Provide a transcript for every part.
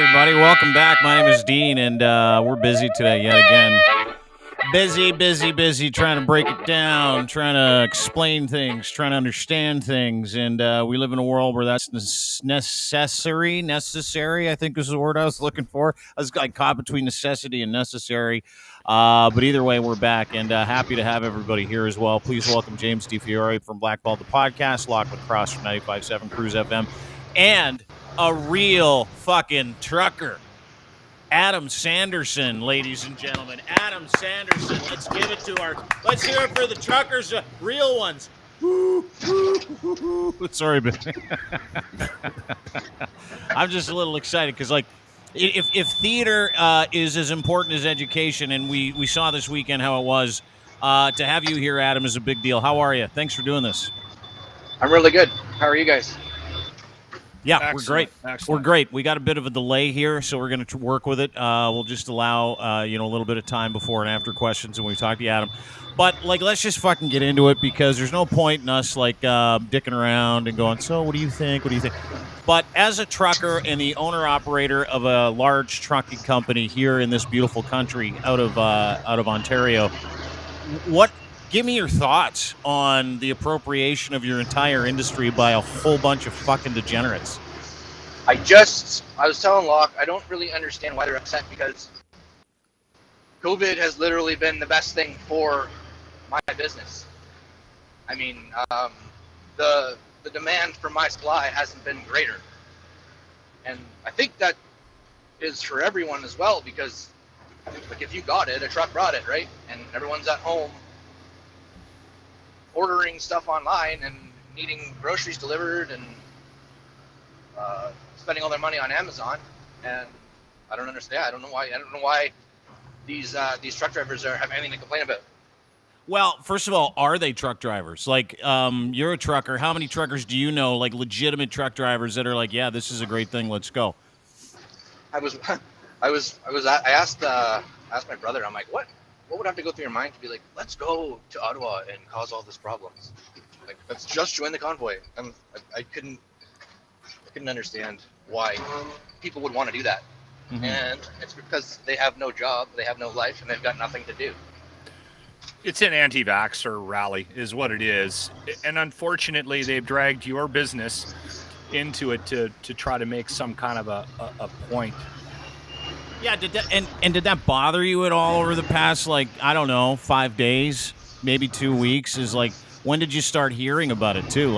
everybody. Welcome back. My name is Dean, and we're busy today yet again. Busy, trying to break it down, trying to explain things, trying to understand things. And we live in a world where that's necessary, I think is the word I was looking for. I was like caught between necessity and necessary. But either way, we're back, and happy to have everybody here as well. Please welcome James DiFiore from Blackball, the podcast, Lachlan Cross from 95.7 Cruise FM, and a real fucking trucker. Adam Sanderson, ladies and gentlemen. Adam Sanderson. Let's hear it for the truckers, real ones. Sorry, but I'm just a little excited because, like, if theater is as important as education, and we saw this weekend how it was, to have you here, Adam, is a big deal. How are you? Thanks for doing this. I'm really good. How are you guys? Yeah, excellent. We're great. Excellent. We're great. We got a bit of a delay here, so we're going to work with it. We'll just allow a little bit of time before and after questions when we talk to Adam. But let's just fucking get into it, because there's no point in us dicking around and going, so what do you think? What do you think? But as a trucker and the owner-operator of a large trucking company here in this beautiful country out of Ontario, give me your thoughts on the appropriation of your entire industry by a whole bunch of fucking degenerates. I was telling Locke, I don't really understand why they're upset, because COVID has literally been the best thing for my business. I mean, the demand for my supply hasn't been greater. And I think that is for everyone as well, because if you got it, a truck brought it, right? And everyone's at home ordering stuff online and needing groceries delivered and spending all their money on Amazon, and I don't understand. I don't know why these truck drivers have anything to complain about. Well, first of all, are they truck drivers? You're a trucker. How many truckers do you know, legitimate truck drivers that are like, yeah, this is a great thing, let's go? I asked my brother, I'm like, what would have to go through your mind to be like, let's go to Ottawa and cause all these problems? Like, let's just join the convoy. I couldn't understand why people would want to do that. Mm-hmm. And it's because they have no job, they have no life, and they've got nothing to do. It's an anti-vaxxer rally is what it is. And unfortunately, they've dragged your business into it to try to make some kind of a point. Yeah, did that bother you at all over the past, 5 days, maybe 2 weeks? When did you start hearing about it too?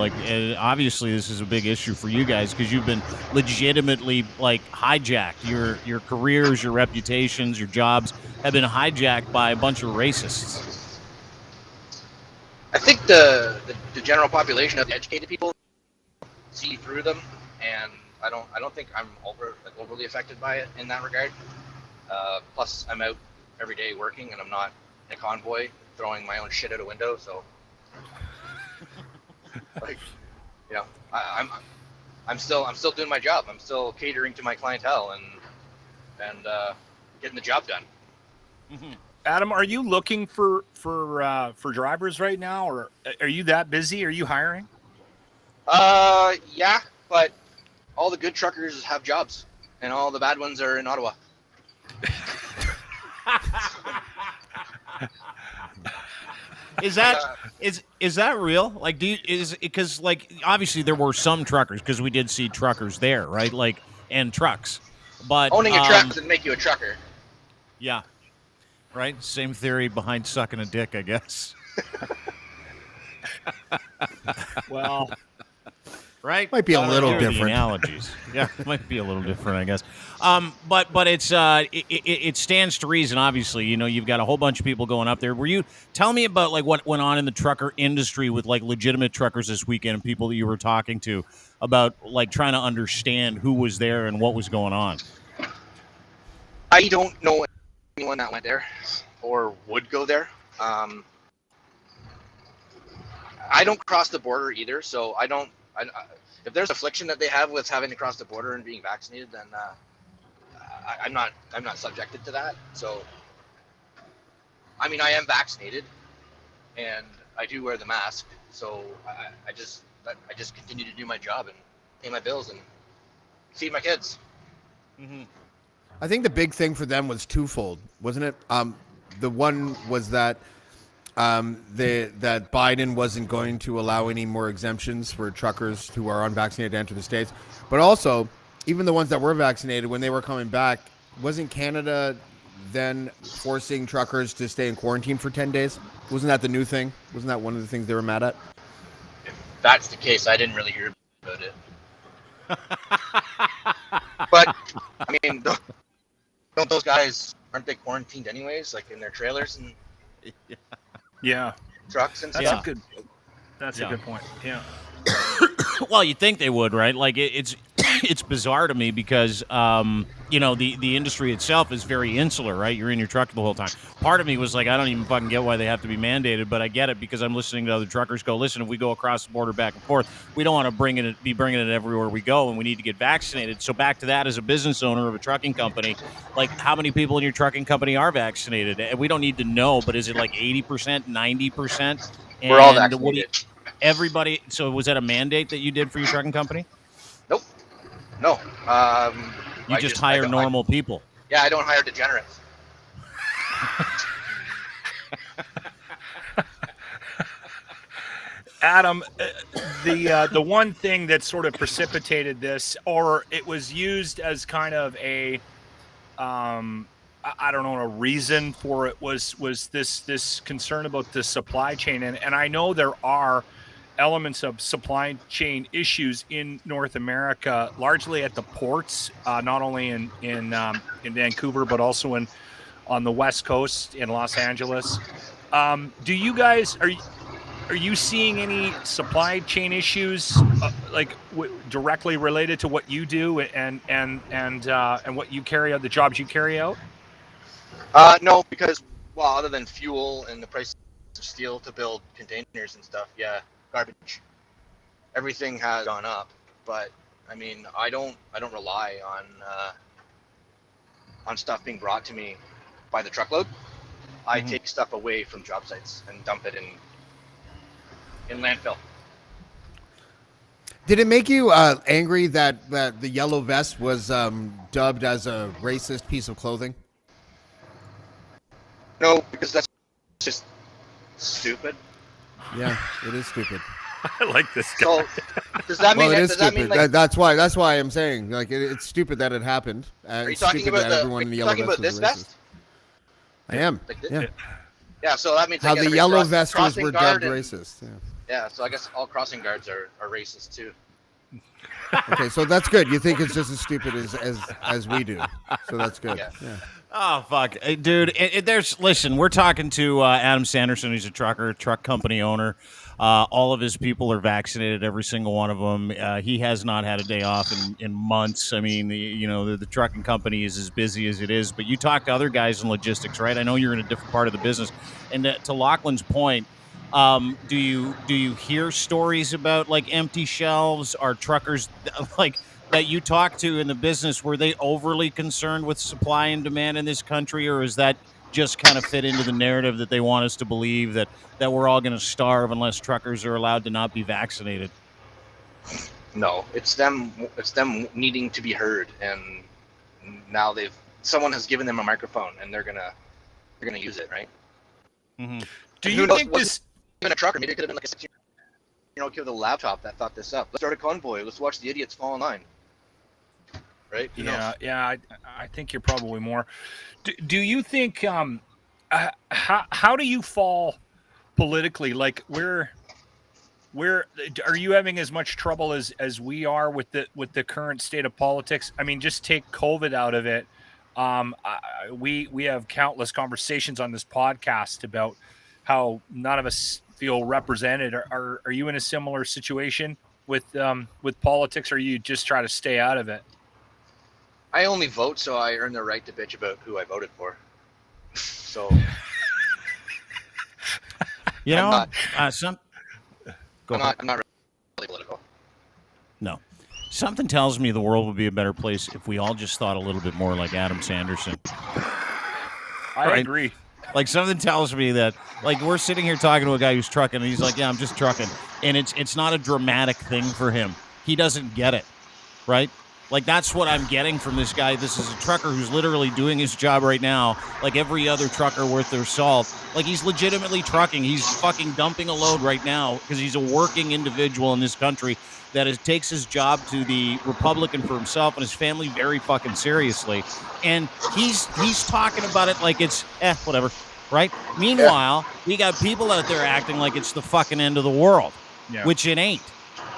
Obviously this is a big issue for you guys, because you've been legitimately hijacked. Your careers, your reputations, your jobs have been hijacked by a bunch of racists. I think the general population of the educated people see through them, and I don't think I'm overly affected by it in that regard. Plus, I'm out every day working, and I'm not in a convoy throwing my own shit out a window. So, I'm still doing my job. I'm still catering to my clientele and getting the job done. Mm-hmm. Adam, are you looking for drivers right now, or are you that busy? Are you hiring? Yeah, but all the good truckers have jobs, and all the bad ones are in Ottawa. Is that real? Because obviously there were some truckers, because we did see truckers there, right? And trucks, but owning a truck doesn't make you a trucker. Yeah, right. Same theory behind sucking a dick, I guess. Well. Right? Might be a little different. Analogies. Yeah, might be a little different, I guess. But it's it stands to reason. Obviously, you've got a whole bunch of people going up there. Tell me about what went on in the trucker industry with legitimate truckers this weekend, and people that you were talking to about trying to understand who was there and what was going on. I don't know anyone that went there or would go there. I don't cross the border either, so I don't. If there's affliction that they have with having to cross the border and being vaccinated, then I'm not subjected to that. So, I mean, I am vaccinated, and I do wear the mask. So I just continue to do my job and pay my bills and feed my kids. Mm-hmm. I think the big thing for them was twofold, wasn't it? The one was that that Biden wasn't going to allow any more exemptions for truckers who are unvaccinated to enter the States. But also, even the ones that were vaccinated, when they were coming back, wasn't Canada then forcing truckers to stay in quarantine for 10 days? Wasn't that the new thing? Wasn't that one of the things they were mad at? If that's the case, I didn't really hear about it. But, I mean, don't those guys, aren't they quarantined anyways, like in their trailers and Yeah, trucks and that's stuff? a good point. Yeah. Well, you'd think they would, right? Like it's it's bizarre to me because the industry itself is very insular, right? You're in your truck the whole time. Part of me was like, I don't even fucking get why they have to be mandated, but I get it because I'm listening to other truckers go, listen, if we go across the border back and forth, we don't want to be bringing it everywhere we go, and we need to get vaccinated. So back to that, as a business owner of a trucking company, like how many people in your trucking company are vaccinated? And we don't need to know, but is it like 80%, 90%? We're all vaccinated. Everybody. So was that a mandate that you did for your trucking company? Nope. No. You just hire normal people. Yeah, I don't hire degenerates. Adam, the one thing that sort of precipitated this, or it was used as kind of a, I don't know, a reason for it was this concern about the supply chain, and I know there are elements of supply chain issues in North America, largely at the ports, not only in Vancouver but also on the West Coast in Los Angeles. Do you guys are you seeing any supply chain issues directly related to what you do and what you carry out, the jobs you carry out? No, because other than fuel and the price of steel to build containers and stuff, yeah, garbage. Everything has gone up, but I mean, I don't rely on stuff being brought to me by the truckload. I take stuff away from job sites and dump it in landfill. Did it make you angry that the yellow vest was dubbed as a racist piece of clothing? No, because that's just stupid. Yeah, it is stupid. I like this guy. So, does that mean? Well, it is does that stupid. mean like, That's why I'm saying like it's stupid that it happened. are you It's talking stupid about that everyone in the yellow vest this was racist. vest? I am. Like this? Yeah. Yeah. So that means How like the every yellow vesters crossing were guard dubbed and- racist. Yeah. Yeah. So I guess all crossing guards are racist too. Okay, so that's good. You think it's just as stupid as we do. So that's good. Yeah. Yeah. Oh, fuck. Dude, listen, we're talking to Adam Sanderson. He's a truck company owner. All of his people are vaccinated, every single one of them. He has not had a day off in months. I mean, the trucking company is as busy as it is. But you talk to other guys in logistics, right? I know you're in a different part of the business. And to Lachlan's point, do you hear stories about like empty shelves? Are truckers like that you talk to in the business, were they overly concerned with supply and demand in this country, or is that just kind of fit into the narrative that they want us to believe that we're all going to starve unless truckers are allowed to not be vaccinated? No, it's them needing to be heard, and now someone has given them a microphone, and they're gonna use it, right? Mm-hmm. Do you think this? Even a trucker, maybe it could have been like a 16-year-old kid with a laptop that thought this up. Let's start a convoy. Let's watch the idiots fall in line. Right? Yeah. I think you're probably more. Do you think? How do you fall politically? Like, where are you having as much trouble as we are with the current state of politics? I mean, just take COVID out of it. We have countless conversations on this podcast about how none of us feel represented. Are you in a similar situation with politics, or you just try to stay out of it? I only vote, so I earn the right to bitch about who I voted for. So, I'm not really political. No. Something tells me the world would be a better place if we all just thought a little bit more like Adam Sanderson. I agree. Like, something tells me that, like, we're sitting here talking to a guy who's trucking, and he's like, yeah, I'm just trucking. And it's not a dramatic thing for him. He doesn't get it, right? Like, that's what I'm getting from this guy. This is a trucker who's literally doing his job right now, like every other trucker worth their salt. Like, he's legitimately trucking. He's fucking dumping a load right now because he's a working individual in this country that takes his job to the Republican for himself and his family very fucking seriously. And he's talking about it like it's, whatever, right? Meanwhile, we got people out there acting like it's the fucking end of the world, which it ain't.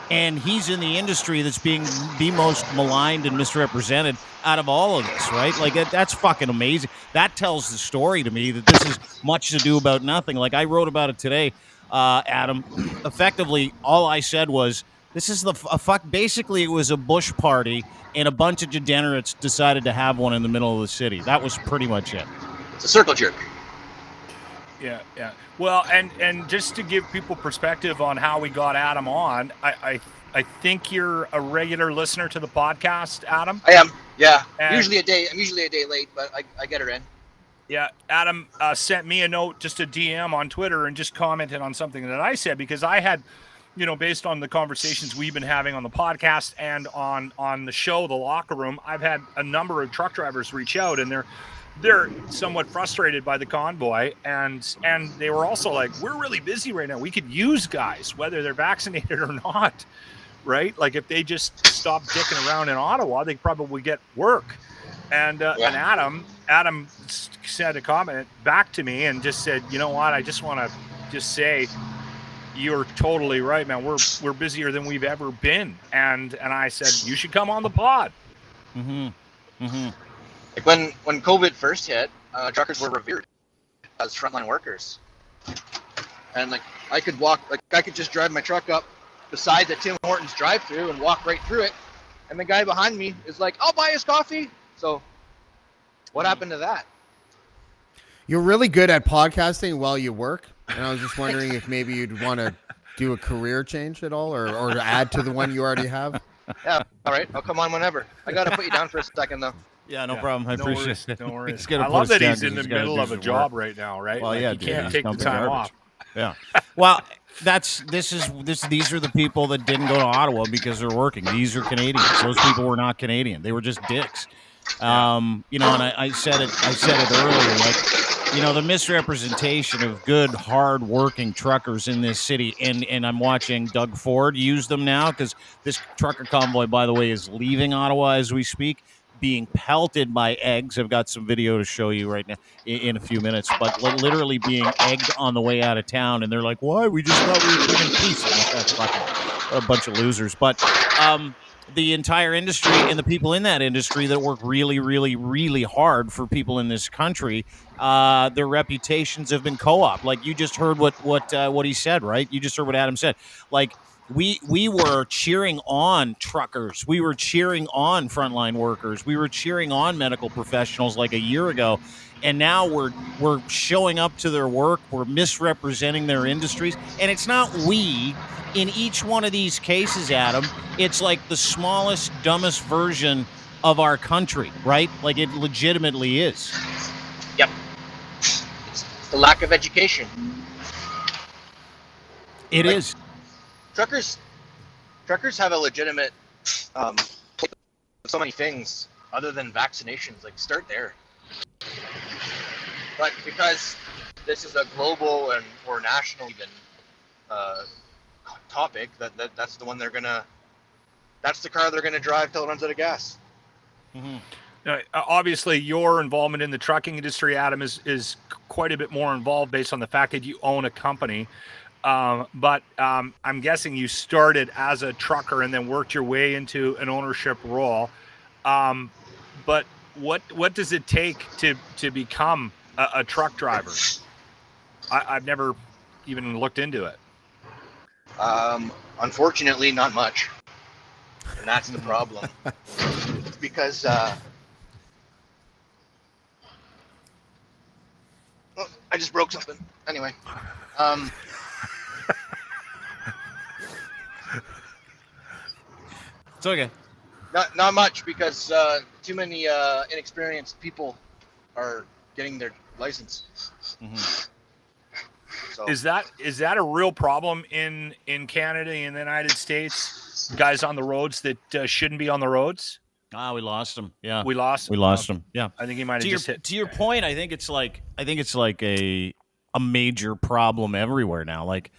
And he's in the industry that's being the most maligned and misrepresented out of all of this, right? Like, that's fucking amazing. That tells the story to me that this is much ado about nothing. Like, I wrote about it today, Adam. Effectively, all I said was, this is basically, it was a Bush party, and a bunch of degenerates decided to have one in the middle of the city. That was pretty much it. It's a circle jerk. Yeah. Well, and just to give people perspective on how we got Adam on, I think you're a regular listener to the podcast, Adam. I am. Yeah. And I'm usually a day late, but I get her in. Yeah, Adam sent me a note, just a DM on Twitter, and just commented on something that I said, because I had, based on the conversations we've been having on the podcast and on the show, The Locker Room, I've had a number of truck drivers reach out, and they're somewhat frustrated by the convoy, and they were also like, we're really busy right now. We could use guys, whether they're vaccinated or not, right? Like, if they just stop dicking around in Ottawa, they probably get work. And Adam sent a comment back to me and just said, you know what? I just want to just say, you're totally right, man. We're busier than we've ever been. And I said, you should come on the pod. Like, when COVID first hit, truckers were revered as frontline workers. And like, I could just drive my truck up beside the Tim Hortons drive-thru and walk right through it. And the guy behind me is like, I'll buy his coffee. So what happened to that? You're really good at podcasting while you work, and I was just wondering if maybe you'd want to do a career change at all, or add to the one you already have. Yeah, all right. I'll come on whenever. I got to put you down for a second, though. Yeah, no problem. I appreciate it. No worries. I love that he's in the middle of a job right now, right? Well, like, he can't take the time off. Yeah. Well, these are the people that didn't go to Ottawa because they're working. These are Canadians. Those people were not Canadian. They were just dicks. And I said it earlier, like, the misrepresentation of good, hard-working truckers in this city, and I'm watching Doug Ford use them now, because this trucker convoy, by the way, is leaving Ottawa as we speak, being pelted by eggs. I've got some video to show you right now in a few minutes, but literally being egged on the way out of town, and they're like, why? We just thought we were bringing peace. Like, that's fucking a bunch of losers. But the entire industry and the people in that industry that work really, really, really hard for people in this country, their reputations have been co-opted. Like, you just heard what he said, right? You just heard what Adam said. Like, we were cheering on truckers. We were cheering on frontline workers. We were cheering on medical professionals like a year ago. And now we're showing up to their work. We're misrepresenting their industries. And it's not we. In each one of these cases, Adam, it's like the smallest, dumbest version of our country, right? Like, it legitimately is. Yep. It's the lack of education. It is. Truckers have a legitimate so many things other than vaccinations. Like, start there. But because this is a global or national even topic, that's the one that's the car they're gonna drive till it runs out of gas. Now, obviously, your involvement in the trucking industry, Adam, is quite a bit more involved based on the fact that you own a company. But I'm guessing you started as a trucker and then worked your way into an ownership role. But what does it take to become a truck driver? I've never even looked into it. Unfortunately, not much, and that's the problem. It's because I just broke something. Anyway, It's okay. Not much, because too many inexperienced people are getting their license. So. Is that a real problem in Canada and the United States? Guys on the roads that shouldn't be on the roads? We lost him. Yeah, We lost him. Yeah, I think he might have just hit. To your point, I think it's like a major problem everywhere now. Like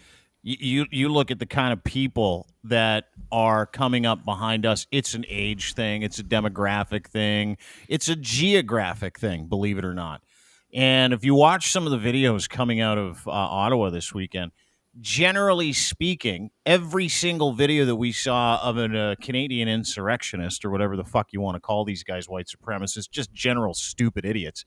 you look at the kind of people that are coming up behind us. It's an age thing. It's a demographic thing. It's a geographic thing. Believe it or not. And if you watch some of the videos coming out of Ottawa this weekend, generally speaking, every single video that we saw of a Canadian insurrectionist or whatever the fuck you want to call these guys, white supremacists, just general stupid idiots.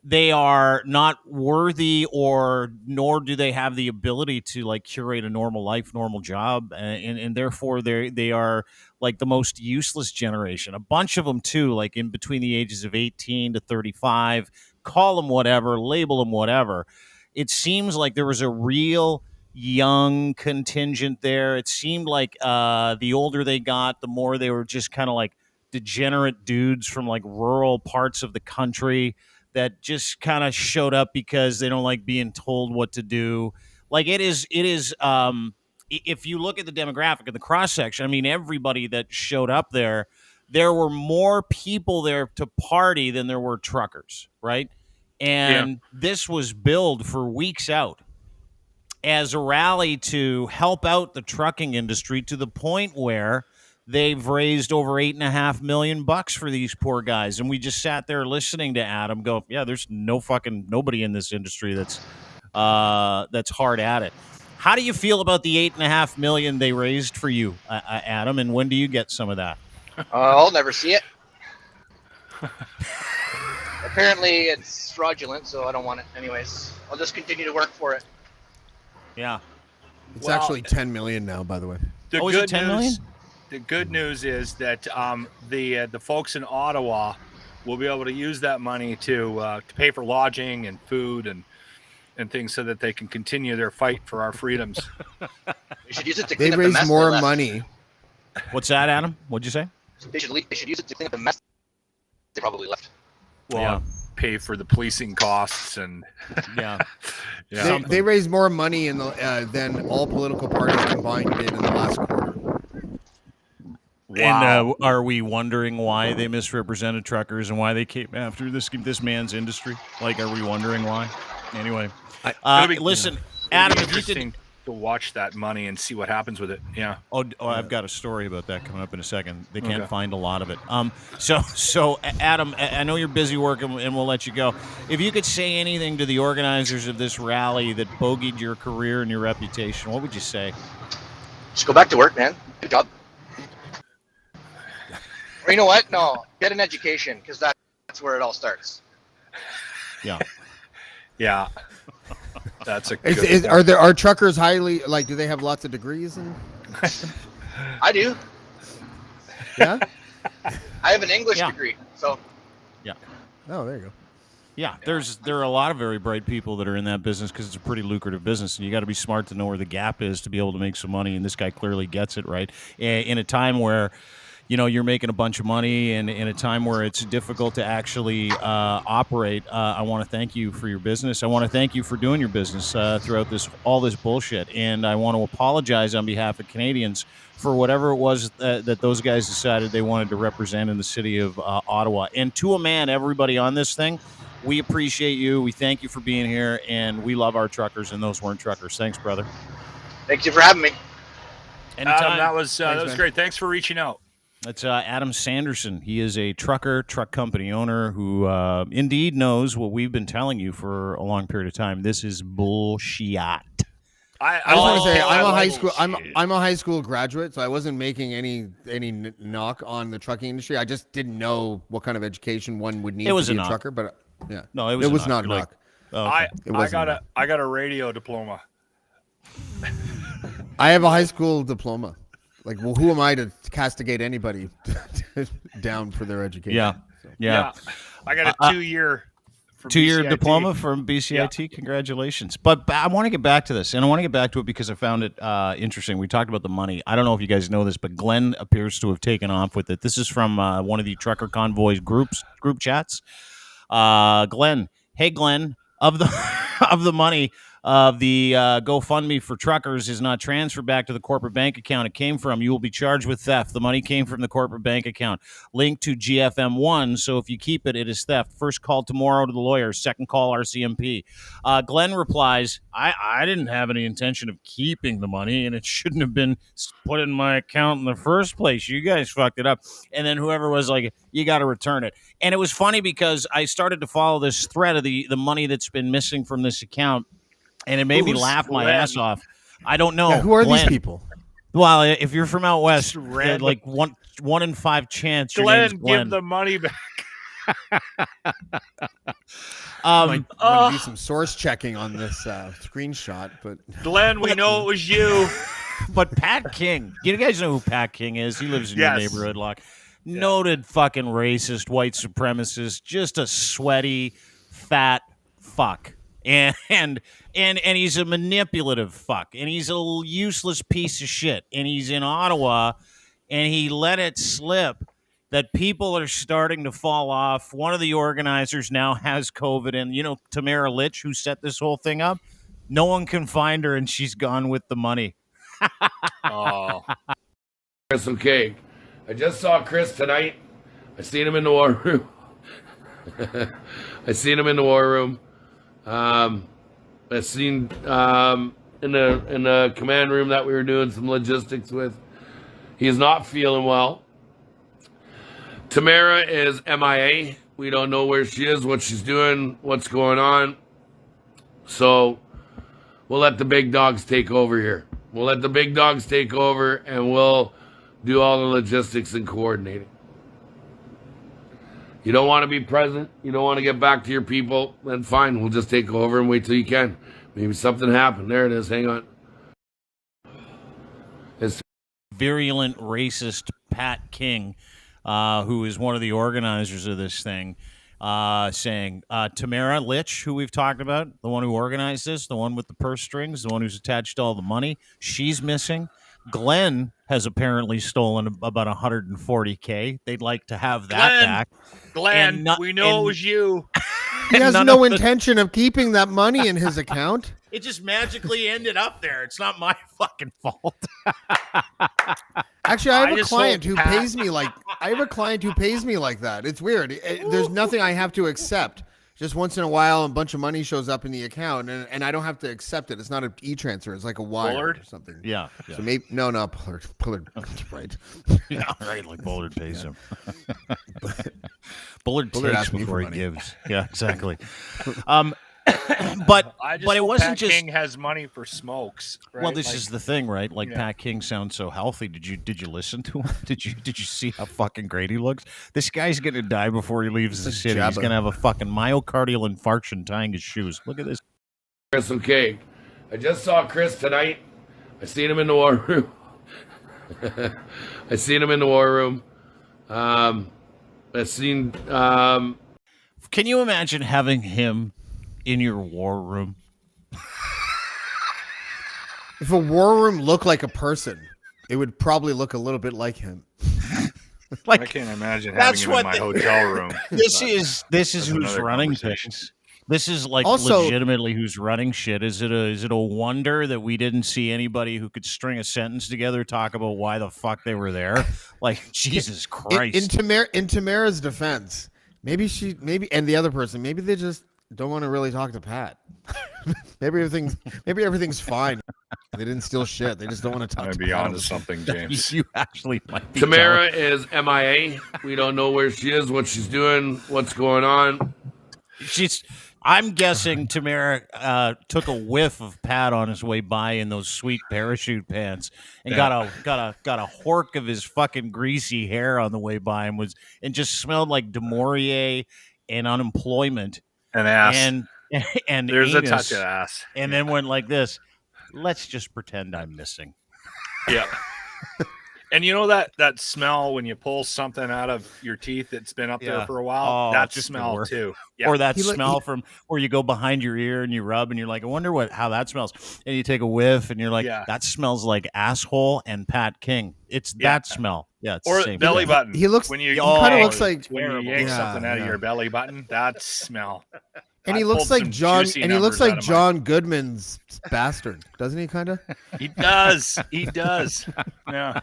They are not worthy, or nor do they have the ability to like curate a normal life, normal job, and therefore they are like the most useless generation. A bunch of them too, like in between the ages of 18 to 35. Call them whatever, label them whatever. It seems like there was a real young contingent there. It seemed like the older they got, the more they were just kind of like degenerate dudes from like rural parts of the country that just kind of showed up because they don't like being told what to do. Like it is if you look at the demographic of the cross section, I mean, everybody that showed up there were more people there to party than there were truckers, right? And this was billed for weeks out as a rally to help out the trucking industry to the point where they've raised over $8.5 million for these poor guys. And we just sat there listening to Adam go, yeah, there's nobody in this industry that's hard at it. How do you feel about the $8.5 million they raised for you, Adam? And when do you get some of that? I'll never see it. Apparently it's fraudulent, so I don't want it anyways. I'll just continue to work for it. Yeah. It's actually 10 million now, by the way. The is it 10 million? The good news is that the folks in Ottawa will be able to use that money to pay for lodging and food and things so that they can continue their fight for our freedoms. They should use it to clean They up the mess raised more left. money. What's that, Adam? What'd you say? They should use it to clean up the mess they probably left. Well, pay for the policing costs and They raised more money than all political parties combined did in the last quarter. Wow. And are we wondering why they misrepresented truckers and why they came after this man's industry? Like, are we wondering why? Anyway, listen, Adam, if you could to watch that money and see what happens with it. Yeah. Oh, I've got a story about that coming up in a second. They can't find a lot of it. So Adam, I know you're busy working, and we'll let you go. If you could say anything to the organizers of this rally that bogeyed your career and your reputation, what would you say? Just go back to work, man. Good job. Or you know what? No, get an education, because that's where it all starts. Yeah. Yeah. That's a good are truckers highly, like, do they have lots of degrees? I do. Yeah? I have an English degree, so. Yeah. Oh, there you go. Yeah, there are a lot of very bright people that are in that business because it's a pretty lucrative business, and you got to be smart to know where the gap is to be able to make some money, and this guy clearly gets it, right? In a time where you're making a bunch of money, and in a time where it's difficult to actually operate, I want to thank you for your business. I want to thank you for doing your business throughout all this bullshit, and I want to apologize on behalf of Canadians for whatever it was that those guys decided they wanted to represent in the city of Ottawa. And to a man, everybody on this thing, we appreciate you. We thank you for being here, and we love our truckers, and those weren't truckers. Thanks, brother. Thank you for having me. Anytime. That was great. Thanks for reaching out. That's Adam Sanderson. He is a truck company owner who indeed knows what we've been telling you for a long period of time. This is bullshit. I want to say I'm a high school graduate, so I wasn't making any knock on the trucking industry. I just didn't know what kind of education one would need to be a trucker. But no, it was not a knock. I got a radio diploma. I have a high school diploma. Like, well, who am I to castigate anybody down for their education? Yeah. I got a 2-year diploma from BCIT. Yeah. Congratulations. But I want to get back to this, and I want to get back to it because I found it interesting. We talked about the money. I don't know if you guys know this, but Glenn appears to have taken off with it. This is from one of the Trucker Convoy's group chats. Glenn, hey Glenn, of the money, of the GoFundMe for truckers is not transferred back to the corporate bank account it came from, you will be charged with theft. The money came from the corporate bank account linked to GFM1, so if you keep it, it is theft. First call tomorrow to the lawyer. Second call RCMP. Glenn replies, I didn't have any intention of keeping the money, and it shouldn't have been put in my account in the first place. You guys fucked it up. And then whoever was like, you got to return it. And it was funny because I started to follow this thread of the money that's been missing from this account, and it made me laugh my ass off. I don't know. Yeah, who are these people? Well, if you're from out west, like one in 5 chance your name's Glenn. Give the money back. I'm going to do some source checking on this screenshot, but Glenn, we know it was you. But Pat King, you guys know who Pat King is? He lives in your neighborhood, Locke. Yeah. Noted fucking racist, white supremacist, just a sweaty, fat fuck. And he's a manipulative fuck, and he's a useless piece of shit. And he's in Ottawa, and he let it slip that people are starting to fall off. One of the organizers now has COVID, and Tamara Litch, who set this whole thing up, no one can find her, and she's gone with the money. Oh, Chris, okay. I just saw Chris tonight. I seen him in the war room. I seen in the command room that we were doing some logistics with. He is not feeling well. Tamara is MIA. We don't know where she is, what she's doing, what's going on. So we'll let the big dogs take over here. We'll let the big dogs take over, and we'll do all the logistics and coordinating. You don't want to be present, you don't want to get back to your people, then fine, we'll just take over and wait till you can. Maybe something happened. There it is. Hang on. It's virulent racist Pat King, who is one of the organizers of this thing, saying Tamara Litch, who we've talked about, the one who organized this, the one with the purse strings, the one who's attached to all the money, she's missing. Glenn has apparently stolen about $140K. They'd like to have that back. Glenn, we know it was you. He has no intention of keeping that money in his account. It just magically ended up there. It's not my fucking fault. Actually, I have a client who pays me like that. It's weird. There's nothing I have to accept. Just once in a while, a bunch of money shows up in the account, and I don't have to accept it. It's not an e-transfer. It's like a wire or something. Yeah. So maybe Pullard. Pullard, right? Yeah, right. Like Bullard pays him. Bullard takes before he gives. Yeah, exactly. But it wasn't Pat just King has money for smokes. Right? Well, this is the thing, right? Like Pat King sounds so healthy. Did you listen to him? Did you see how fucking great he looks? This guy's gonna die before he leaves the city. He's gonna have a fucking myocardial infarction tying his shoes. Look at this. Chris, okay. I just saw Chris tonight. I seen him in the war room. Can you imagine having him in your war room? If a war room looked like a person, it would probably look a little bit like him. I can't imagine having him in my hotel room. This is who's running things. This is like also, legitimately who's running shit. Is it a wonder that we didn't see anybody who could string a sentence together, talk about why the fuck they were there? Like, Jesus Christ. In Tamara's defense, maybe and the other person, maybe they just don't want to really talk to Pat. maybe everything's fine. They didn't steal shit. They just don't want to talk to Pat. Be on to something, James. You actually might be. Tamara is MIA. We don't know where she is, what she's doing, what's going on. I'm guessing Tamara took a whiff of Pat on his way by in those sweet parachute pants, and got a hork of his fucking greasy hair on the way by, and just smelled like Du Maurier and unemployment and ass and there's anus, a touch of ass, and then went like this. Let's just pretend I'm missing. Yeah. And you know that smell when you pull something out of your teeth that's been up there for a while? That smell too. Yeah. Or that smell from where you go behind your ear and you rub and you're like, I wonder how that smells. And you take a whiff and you're like, that smells like asshole and Pat King. It's that smell. Yeah, it's or the same belly button. He looks when you kind of looks like when you yank something out of your belly button. That smell. And he I looks pulled like some John. juicy And he looks numbers out like of John Goodman's bastard, doesn't he? Kind of. He does. He does. Yeah.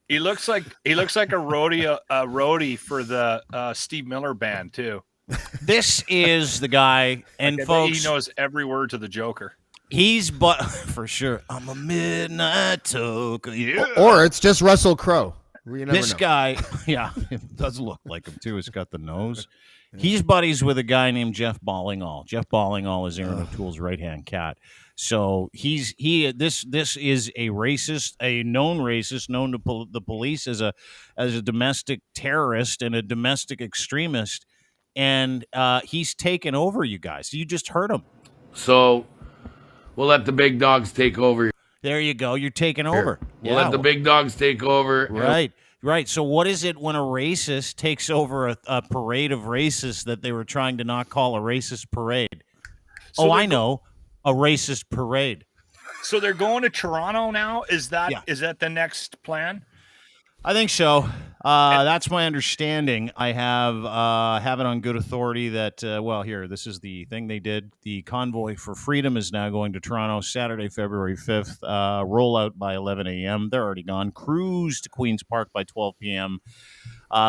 He looks like a roadie for the Steve Miller band too. This is the guy, and Like, I bet folks, he knows every word to the Joker. he's but for sure. I'm a midnight toker. Yeah. Or it's just Russell Crowe. You never This know. guy, yeah, it does look like him too. He's got the nose. He's buddies with a guy named Jeff Ballingall. Jeff Ballingall is Aaron O'Toole's right hand cat. So this is a racist, a known racist, known to the police as a domestic terrorist and a domestic extremist, and he's taken over you guys. You just heard him. So we'll let the big dogs take over. There you go. You're taking over. We'll let the big dogs take over. Right. Right. So what is it when a racist takes over a parade of racists that they were trying to not call a racist parade? So I know. A racist parade. So they're going to Toronto now? Is that the next plan? I think so. That's my understanding. I have it on good authority that, this is the thing they did. The Convoy for Freedom is now going to Toronto Saturday, February 5th. Rollout by 11 a.m. They're already gone. Cruise to Queen's Park by 12 p.m.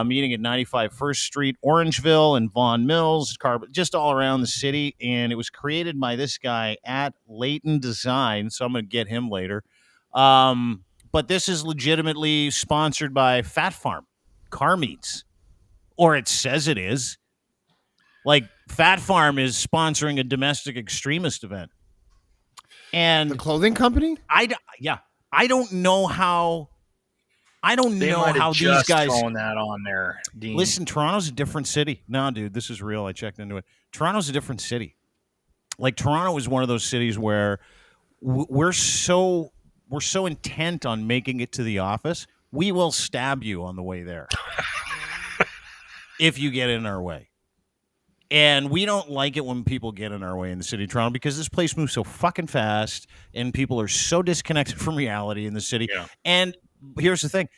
Meeting at 95 First Street, Orangeville, and Vaughan Mills, just all around the city. And it was created by this guy at Leighton Design, so I'm going to get him later. But this is legitimately sponsored by Fat Farm Car Meats, or it says it is. Like, Fat Farm is sponsoring a domestic extremist event. And The clothing company? I don't know how... I don't know how these guys throwing that on there, Dean. Listen, Toronto's a different city. No, dude, this is real. I checked into it. Toronto's a different city. Like, Toronto is one of those cities where we're so intent on making it to the office, we will stab you on the way there if you get in our way. And we don't like it when people get in our way in the city of Toronto because this place moves so fucking fast and people are so disconnected from reality in the city. Yeah. And here's the thing.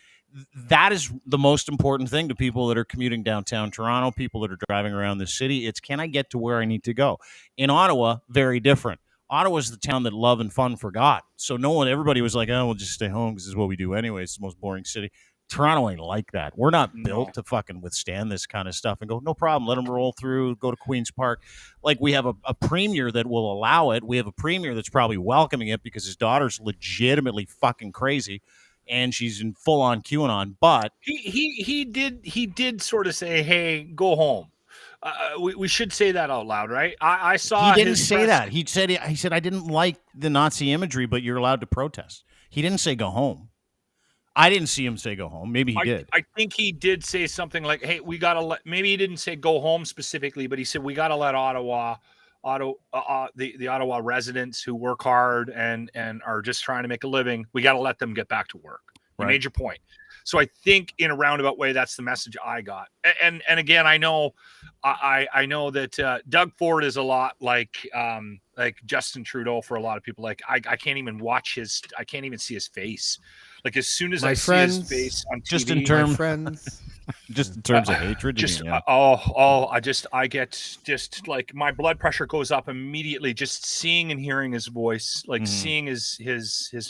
That is the most important thing to people that are commuting downtown Toronto, people that are driving around the city. It's, can I get to where I need to go? In Ottawa, very different. Ottawa's the town that love and fun forgot. So everybody was like, oh, we'll just stay home because this is what we do anyway. It's the most boring city. Toronto ain't like that. We're not built to fucking withstand this kind of stuff and go, no problem, let them roll through, go to Queen's Park. Like, we have a premier that will allow it. We have a premier that's probably welcoming it because his daughter's legitimately fucking crazy. And she's in full on QAnon, but he did sort of say, "Hey, go home." We should say that out loud, right? I saw. He didn't say that. He said I didn't like the Nazi imagery, but you're allowed to protest. He didn't say go home. I didn't see him say go home. Maybe he did. I think he did say something like, "Hey, we gotta let." Maybe he didn't say go home specifically, but he said we gotta let the Ottawa residents who work hard and are just trying to make a living, we got to let them get back to work. You made your point. So I think in a roundabout way, that's the message I got. And again, I know that Doug Ford is a lot like Justin Trudeau for a lot of people. Like I can't even I can't even see his face. Like as soon as see his face on TV, just in terms, friends. Just in terms of hatred, I get just like my blood pressure goes up immediately just seeing and hearing his voice, like seeing his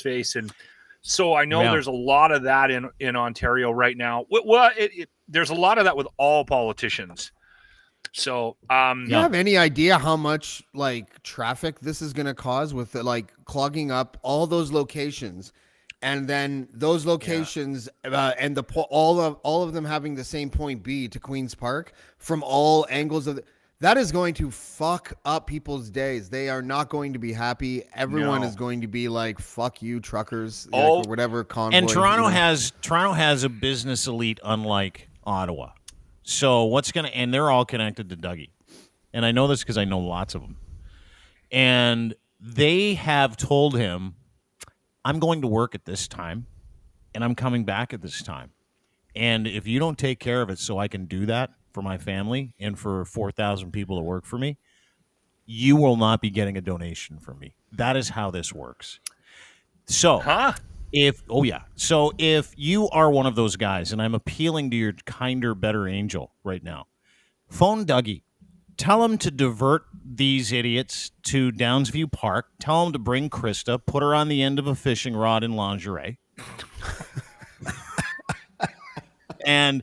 face, and so I know there's a lot of that in Ontario right now. Well, there's a lot of that with all politicians. So, do you have any idea how much like traffic this is going to cause with like clogging up all those locations? And then those locations and all of them having the same point B to Queen's Park from all angles of that is going to fuck up people's days. They are not going to be happy. Everyone is going to be like, "Fuck you, truckers," or whatever convoy. And Toronto has a business elite unlike Ottawa. So and they're all connected to Dougie, and I know this because I know lots of them, and they have told him, I'm going to work at this time, and I'm coming back at this time. And if you don't take care of it so I can do that for my family and for 4,000 people that work for me, you will not be getting a donation from me. That is how this works. So, if you are one of those guys, and I'm appealing to your kinder, better angel right now, phone Dougie. Tell them to divert these idiots to Downsview Park. Tell them to bring Krista, put her on the end of a fishing rod in lingerie, and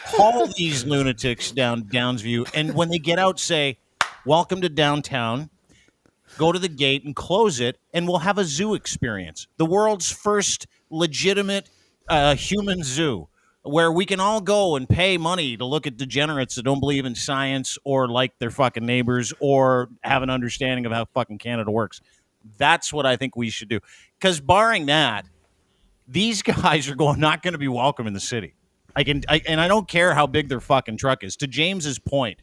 haul these lunatics down Downsview. And when they get out, say, "Welcome to downtown." Go to the gate and close it, and we'll have a zoo experience. The world's first legitimate human zoo, where we can all go and pay money to look at degenerates that don't believe in science or like their fucking neighbors or have an understanding of how fucking Canada works. That's what I think we should do. Because barring that, these guys are not going to be welcome in the city. And I don't care how big their fucking truck is. To James's point,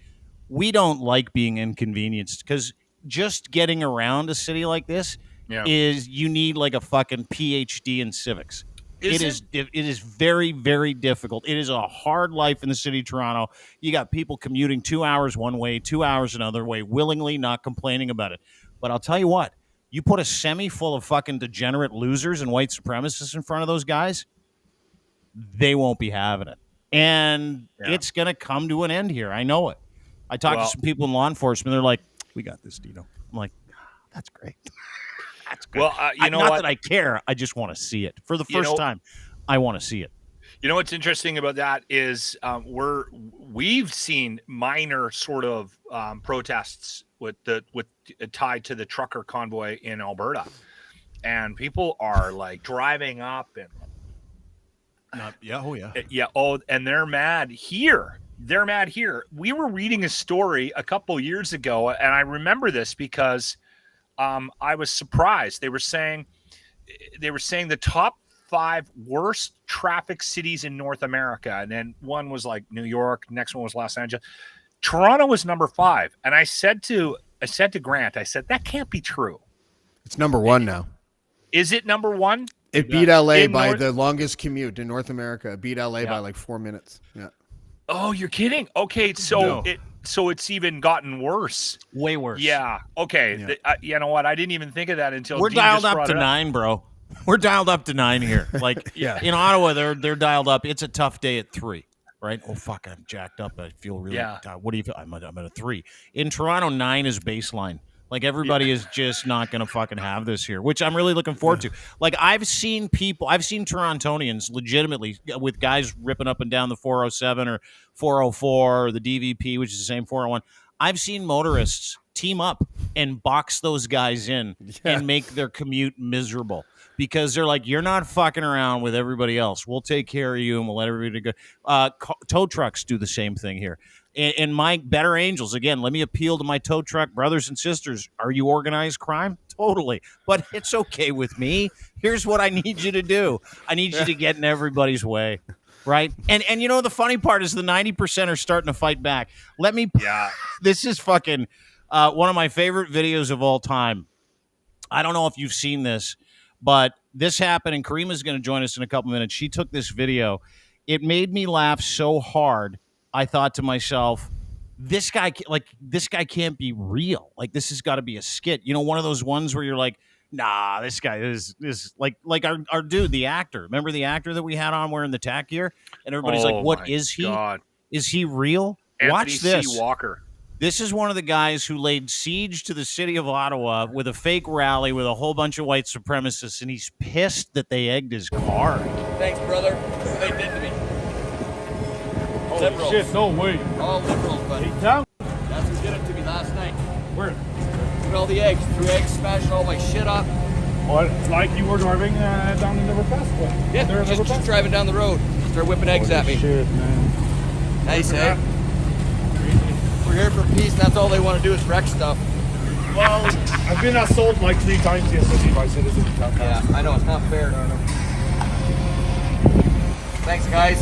we don't like being inconvenienced because just getting around a city like this is you need like a fucking PhD in civics. It is very, very difficult. It is a hard life in the city of Toronto. You got people commuting 2 hours one way, 2 hours another way, willingly, not complaining about it. But I'll tell you what, you put a semi full of fucking degenerate losers and white supremacists in front of those guys, they won't be having it. And it's going to come to an end here. I know it. I talked to some people in law enforcement. They're like, "We got this, Dino." I'm like, "That's great." That's good. Well, you know, not what? That I care. I just want to see it for the first time. I want to see it. You know what's interesting about that is we've seen minor sort of protests with tied to the trucker convoy in Alberta, and people are like driving up and and they're mad here. They're mad here. We were reading a story a couple years ago, and I remember this because I was surprised. They were saying the top 5 worst traffic cities in North America, and then one was like New York, next one was Los Angeles. Toronto was number 5, and I said to Grant, I said, that can't be true. It's number 1 now. Is it number 1? It beat LA by the longest commute in North America. It beat LA by like 4 minutes. Yeah. Oh, you're kidding? Okay, so it's even gotten worse. Way worse. Yeah. Okay. Yeah. You know what? I didn't even think of that until we're dialed up to 9, bro. We're dialed up to 9 here. Like in Ottawa, they're dialed up. It's a tough day at 3. Right? Oh fuck, I'm jacked up. I feel really tired. What do you feel? I'm at a 3. In Toronto, 9 is baseline. Like everybody is just not going to fucking have this here, which I'm really looking forward to. Like I've seen Torontonians legitimately with guys ripping up and down the 407 or 404 or the DVP, which is the same 401. I've seen motorists team up and box those guys in and make their commute miserable because they're like, you're not fucking around with everybody else. We'll take care of you and we'll let everybody go. Tow trucks do the same thing here. And my better angels, again, let me appeal to my tow truck brothers and sisters. Are you organized crime? Totally. But it's okay with me. Here's what I need you to do. I need you to get in everybody's way. Right? And you know, the funny part is the 90% are starting to fight back. This is fucking one of my favorite videos of all time. I don't know if you've seen this, but this happened, and Caryma's going to join us in a couple minutes. She took this video. It made me laugh so hard. I thought to myself, this guy can't be real. Like, this has got to be a skit. You know, one of those ones where you're like, nah, this guy is like our dude, the actor. Remember the actor that we had on wearing the tack gear? And everybody's like, what is he? God. Is he real? Anthony Watch this. C. Walker. This is one of the guys who laid siege to the city of Ottawa with a fake rally with a whole bunch of white supremacists, and he's pissed that they egged his car. Thanks, brother. They did to me. Liberals. Shit, no way. All liberals, buddy. Down? That's who did it to me last night. Where? Took all the eggs, threw eggs, smashed all my shit up. What? Like you were driving down the Riverfest? Yeah, just driving down the road. Started whipping eggs at me. Shit, man. Nice, eh? We're here for peace, and that's all they want to do is wreck stuff. Well, I've been assaulted like 3 times yesterday by citizens. Yeah, I know, it's not fair. Thanks, guys.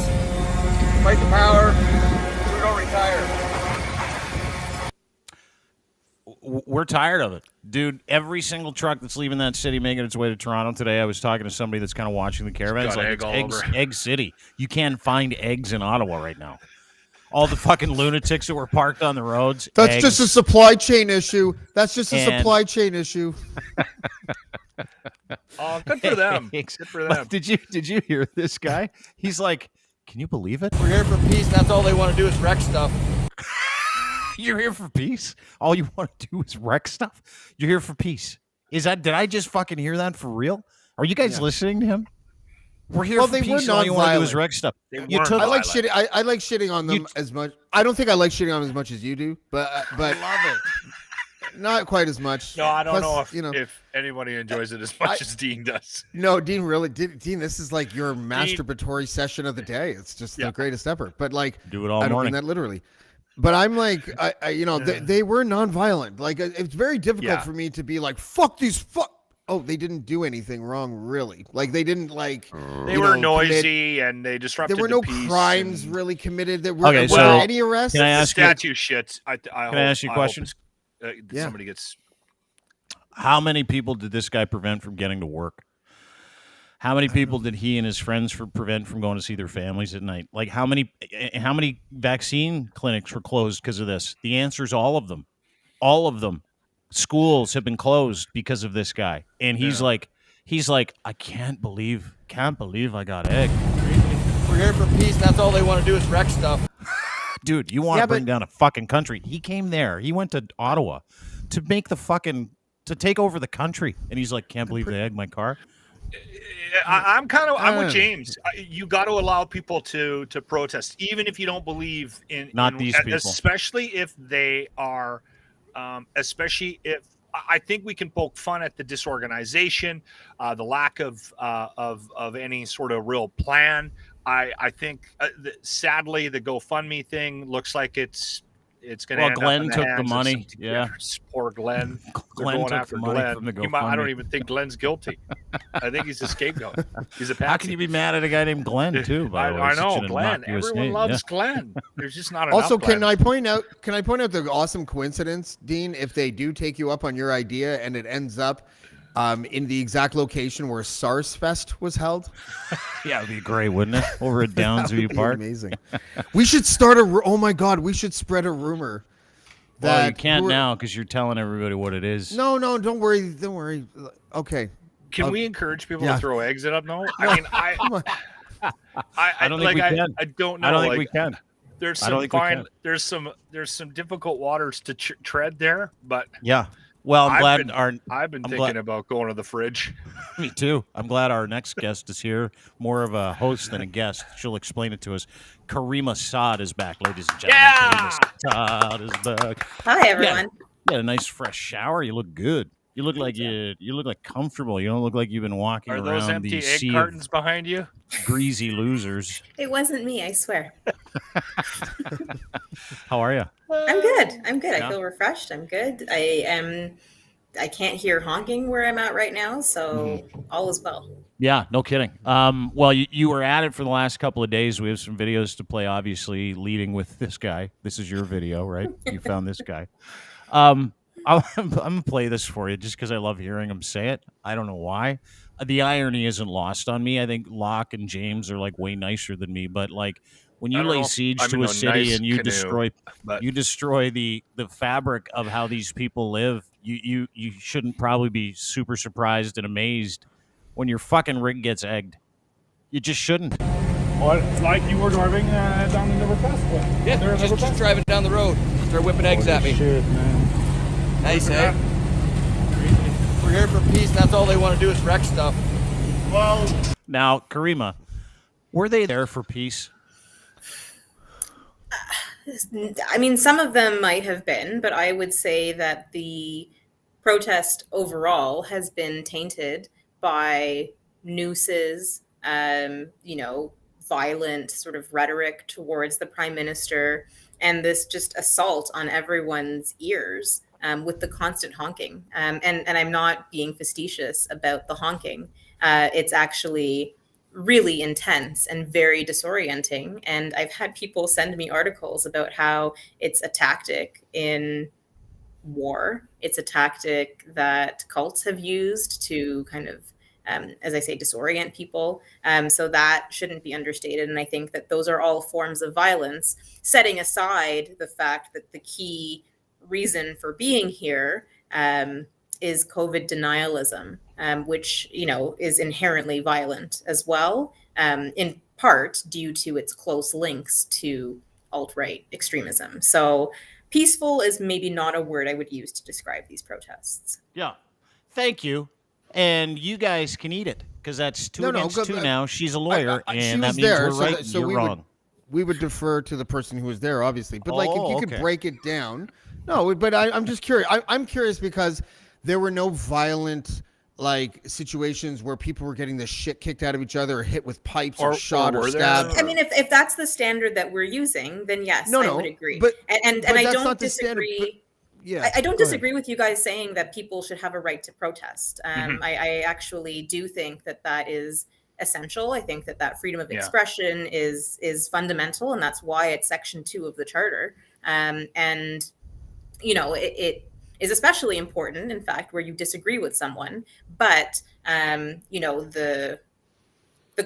Fight the power. We don't retire. We're tired of it. Dude, every single truck that's leaving that city making its way to Toronto today, I was talking to somebody that's kind of watching the caravan. It's like, it's egg city. You can't find eggs in Ottawa right now. All the fucking lunatics that were parked on the roads. That's just a supply chain issue. That's just a supply chain issue. Oh, good for them. Good for them. Did you hear this guy? He's like, can you believe it? We're here for peace, and that's all they want to do is wreck stuff. You're here for peace. All you want to do is wreck stuff. You're here for peace. Did I just fucking hear that for real? Are you guys listening to him? We're here for peace. All you want to do is wreck stuff. I like shitting. I like shitting on them as much. I don't think I like shitting on them as much as you do, but I love it. Not quite as much. No, I don't know if anybody enjoys it as much as Dean does. No, Dean really. Dean, this is like your masturbatory session of the day. It's just the greatest ever. But like, do it all I don't morning. mean that literally. But I'm like, they were nonviolent. Like, it's very difficult for me to be like, fuck these Oh, they didn't do anything wrong, really. Like, they didn't They were noisy and they disrupted. There were no crimes really committed. There were any arrests. Can I ask statue shits? Can I ask you a question? Somebody gets. How many people did this guy prevent from getting to work? How many people did he and his friends prevent from going to see their families at night? Like, how many vaccine clinics were closed because of this? The answer is all of them. All of them. Schools have been closed because of this guy. And he's like, I can't believe I got egged. We're here for peace, and that's all they want to do is wreck stuff. Dude, you want to bring down a fucking country. He came there. He went to Ottawa to make to take over the country. And he's like, can't believe they egged my car. I'm with James. You got to allow people to protest, even if you don't believe in these people, especially if they are, especially if I think we can poke fun at the disorganization, the lack of any sort of real plan. I think sadly the GoFundMe thing looks like it's going to end Glenn up in took the the money. Yeah, poor Glenn. Glenn took the money from the GoFundMe. I don't even think Glenn's guilty. I think he's a scapegoat. He's a patsy. How can you be mad at a guy named Glenn too? By the way, I know Glenn. Everyone loves Glenn. There's just not enough. Also, can I point out the awesome coincidence, Dean? If they do take you up on your idea and it ends up in the exact location where SARS Fest was held. Yeah, it'd be great, wouldn't it? Over at Downsview Park. Amazing. We should start oh my God, we should spread a rumor. Well, you can't now because you're telling everybody what it is. No, don't worry. Okay. Can we encourage people to throw eggs at up? No, I mean, I don't think we can. I don't know. I don't think we can. There's some fine. There's some difficult waters to tread there, but yeah. Well, I've been thinking about going to the fridge. Me too. I'm glad our next guest is here. More of a host than a guest. She'll explain it to us. Caryma Saad is back, ladies and gentlemen. Yeah! Caryma Saad is back. Hi, everyone. You had a nice fresh shower. You look good. You look like you look like comfortable. You don't look like you've been walking around those empty the egg sea cartons behind you? Greasy losers. It wasn't me, I swear. How are you? I'm good. Yeah. I feel refreshed. I'm good. I can't hear honking where I'm at right now, so all is well. Yeah, no kidding. Well, you were at it for the last couple of days. We have some videos to play, obviously, leading with this guy. This is your video, right? You found this guy. I'm going to play this for you just because I love hearing him say it. I don't know why. The irony isn't lost on me. I think Locke and James are like way nicer than me, but like when you lay siege to a city and you destroy the fabric of how these people live, you shouldn't probably be super surprised and amazed when your fucking rig gets egged. You just shouldn't. Well, it's like you were driving down the Riverfest. Yeah, just driving down the road. Start whipping eggs at me. Shit, man. Nice, eh? We're here for peace, and that's all they want to do is wreck stuff. Well, now, Caryma, were they there for peace? I mean, some of them might have been, but I would say that the protest overall has been tainted by nooses, violent sort of rhetoric towards the prime minister, and this just assault on everyone's ears with the constant honking. And I'm not being facetious about the honking. It's actually really intense and very disorienting. And I've had people send me articles about how it's a tactic in war. It's a tactic that cults have used to kind of, as I say, disorient people. So that shouldn't be understated. And I think that those are all forms of violence, setting aside the fact that the key reason for being here is COVID denialism, which, is inherently violent as well, in part due to its close links to alt-right extremism. So peaceful is maybe not a word I would use to describe these protests. Yeah. Thank you. And you guys can eat it because that's two against two now. She's a lawyer, she and that was means there, we're so right that- and so you're we wrong. We would defer to the person who was there, obviously. But like, if you could okay. break it down, no. But I'm just curious. I'm curious because there were no violent like situations where people were getting the shit kicked out of each other, or hit with pipes, or shot, or stabbed. I mean, if that's the standard that we're using, then yes, I would agree. But and but I that's don't not the standard, disagree. Yeah, I don't go ahead. disagree with you guys saying that people should have a right to protest. I actually do think that is essential. I think that freedom of expression is fundamental, and that's why it's Section 2 of the Charter. And you know, it is especially important, in fact, where you disagree with someone. But you know, the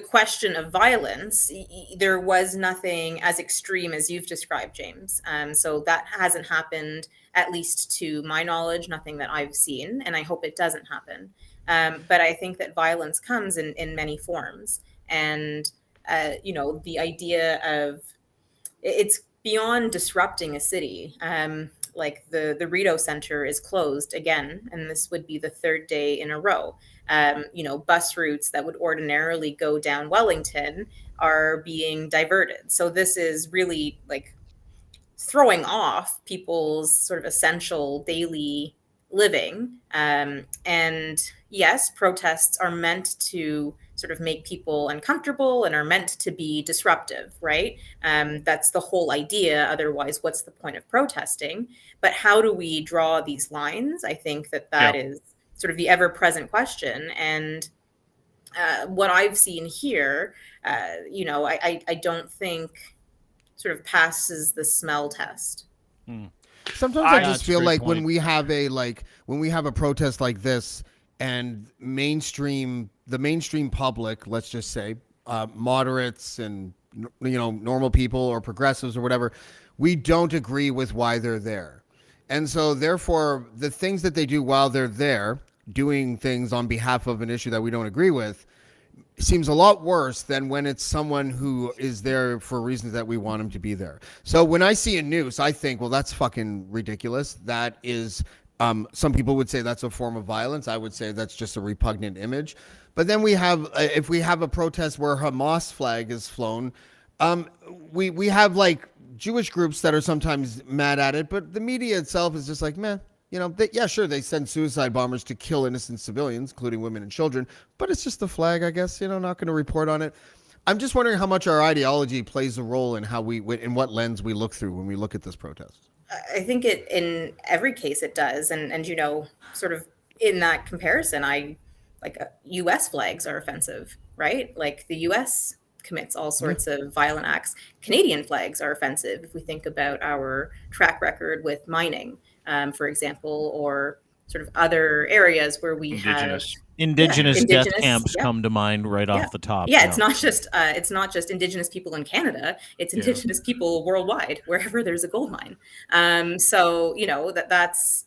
question of violence, there was nothing as extreme as you've described, James. So that hasn't happened, at least to my knowledge, nothing that I've seen, and I hope it doesn't happen. But I think that violence comes in many forms. And, you know, the idea of it's beyond disrupting a city. Like the Rideau Center is closed again, and this would be the third day in a row. You know, bus routes that would ordinarily go down Wellington are being diverted. So this is really like throwing off people's sort of essential daily living. And yes, protests are meant to sort of make people uncomfortable and are meant to be disruptive, right? That's the whole idea. Otherwise, what's the point of protesting? But how do we draw these lines? I think that is sort of the ever-present question. And what I've seen here, you know, I don't think sort of passes the smell test. Sometimes I just feel like when we have a protest like this, and the mainstream public, let's just say, moderates and, you know, normal people or progressives or whatever, we don't agree with why they're there. And so therefore the things that they do while they're there, doing things on behalf of an issue that we don't agree with, seems a lot worse than when it's someone who is there for reasons that we want them to be there. So when I see a noose, I think, well, that's fucking ridiculous. That is, some people would say that's a form of violence. I would say that's just a repugnant image. But then we have, if we have a protest where Hamas flag is flown, we have like Jewish groups that are sometimes mad at it, but the media itself is just like, meh. You know, they send suicide bombers to kill innocent civilians, including women and children, but it's just the flag, I guess, you know, not going to report on it. I'm just wondering how much our ideology plays a role in in what lens we look through when we look at this protest. I think in every case it does. And, you know, sort of in that comparison, U.S. flags are offensive, right? Like the U.S. commits all sorts of violent acts. Canadian flags are offensive if we think about our track record with mining. For example, or sort of other areas where we have indigenous death camps come to mind right off the top. Yeah, it's not just Indigenous people in Canada; it's Indigenous people worldwide, wherever there's a gold mine. So you know that's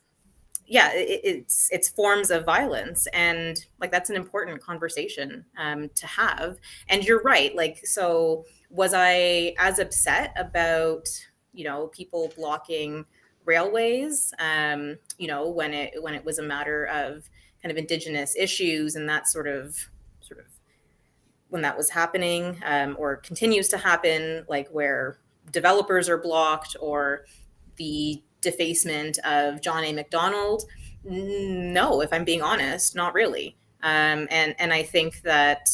it's forms of violence, and like that's an important conversation to have. And you're right. Like, so was I as upset about, you know, people blocking railways, you know, when it was a matter of kind of Indigenous issues, and that sort of when that was happening, or continues to happen, like where developers are blocked, or the defacement of John A. Macdonald? No, if I'm being honest, not really. And I think that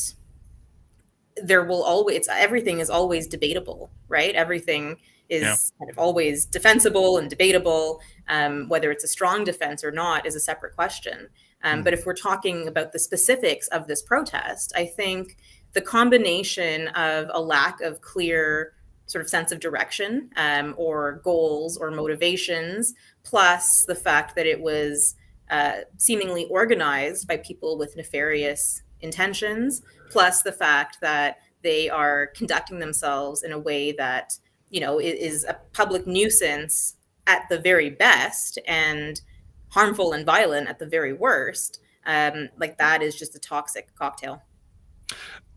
everything is always debatable, right? Everything is kind of always defensible and debatable. Whether it's a strong defense or not is a separate question. But if we're talking about the specifics of this protest, I think the combination of a lack of clear sort of sense of direction, or goals or motivations, plus the fact that it was seemingly organized by people with nefarious intentions, plus the fact that they are conducting themselves in a way that, you know, is a public nuisance at the very best and harmful and violent at the very worst. Like that is just a toxic cocktail.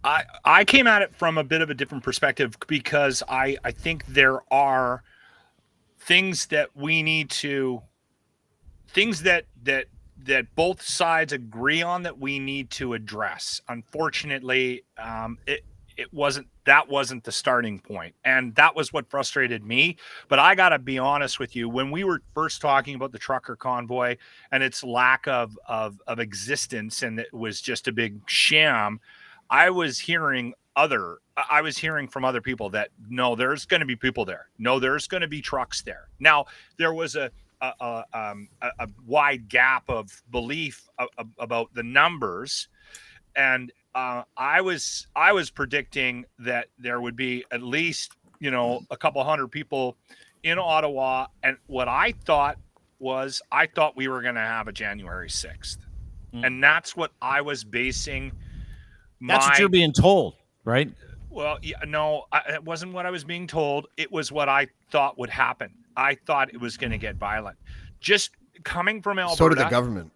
I came at it from a bit of a different perspective, because I think there are things that we need to, things that both sides agree on that we need to address. Unfortunately, it wasn't the starting point, and that was what frustrated me. But I gotta be honest with you, when we were first talking about the trucker convoy and its lack of existence, and it was just a big sham, I was hearing from other people that no, there's going to be people there. No, there's going to be trucks there. Now, there was a wide gap of belief about the numbers, and I was predicting that there would be at least a couple hundred people in Ottawa, and what I thought we were going to have a January 6th, and that's what I was basing. That's what you're being told, right? Well, yeah, no, it wasn't what I was being told. It was what I thought would happen. I thought it was going to get violent. Just coming from Alberta. So did the government.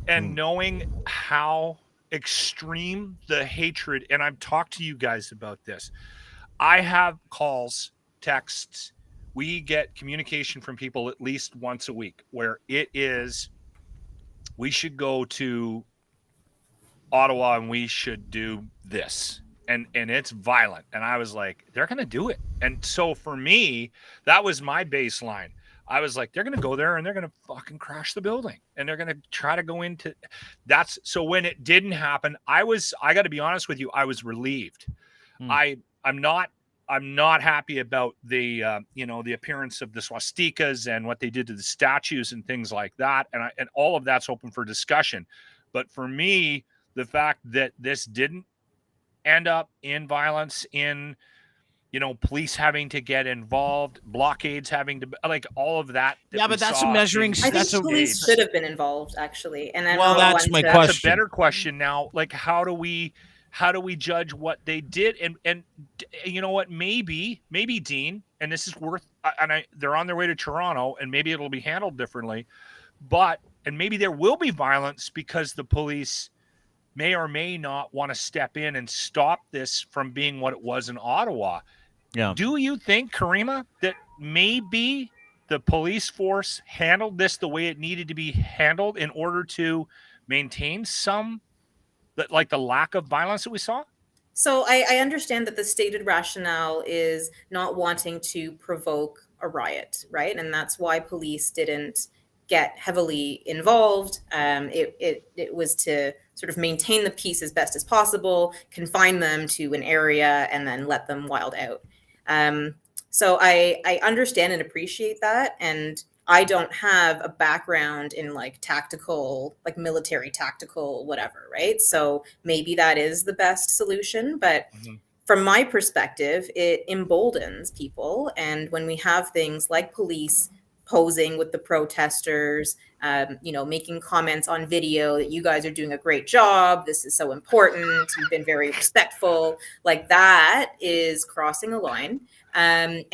And knowing how extreme the hatred, and I've talked to you guys about this. I have calls, texts. We get communication from people at least once a week where it is, we should go to Ottawa and we should do this. And it's violent. And I was like, they're going to do it. And so for me, that was my baseline. I was like, they're going to go there and they're going to fucking crash the building. And they're going to try to go into that's. So when it didn't happen, I got to be honest with you, I was relieved. I'm not happy about the, the appearance of the swastikas and what they did to the statues and things like that. And all of that's open for discussion. But for me, the fact that this didn't end up in violence, in police having to get involved, blockades having to, like, all of that. Yeah, but that's a measuring. I think police should have been involved, actually. And that's my question. That's a better question now. Like, how do we judge what they did? And you know what? Maybe Dean, and this is worth. They're on their way to Toronto, and maybe it'll be handled differently. And maybe there will be violence because the police may or may not want to step in and stop this from being what it was in Ottawa. Yeah. Do you think, Caryma, that maybe the police force handled this the way it needed to be handled in order to maintain the lack of violence that we saw? So I understand that the stated rationale is not wanting to provoke a riot, right? And that's why police didn't get heavily involved. It was to sort of maintain the peace as best as possible, confine them to an area, and then let them wild out. So I understand and appreciate that. And I don't have a background in tactical, military tactical, whatever, right? So maybe that is the best solution. But from my perspective, it emboldens people. And when we have things like police posing with the protesters, making comments on video that you guys are doing a great job, this is so important, you've been very respectful, that is crossing a line. I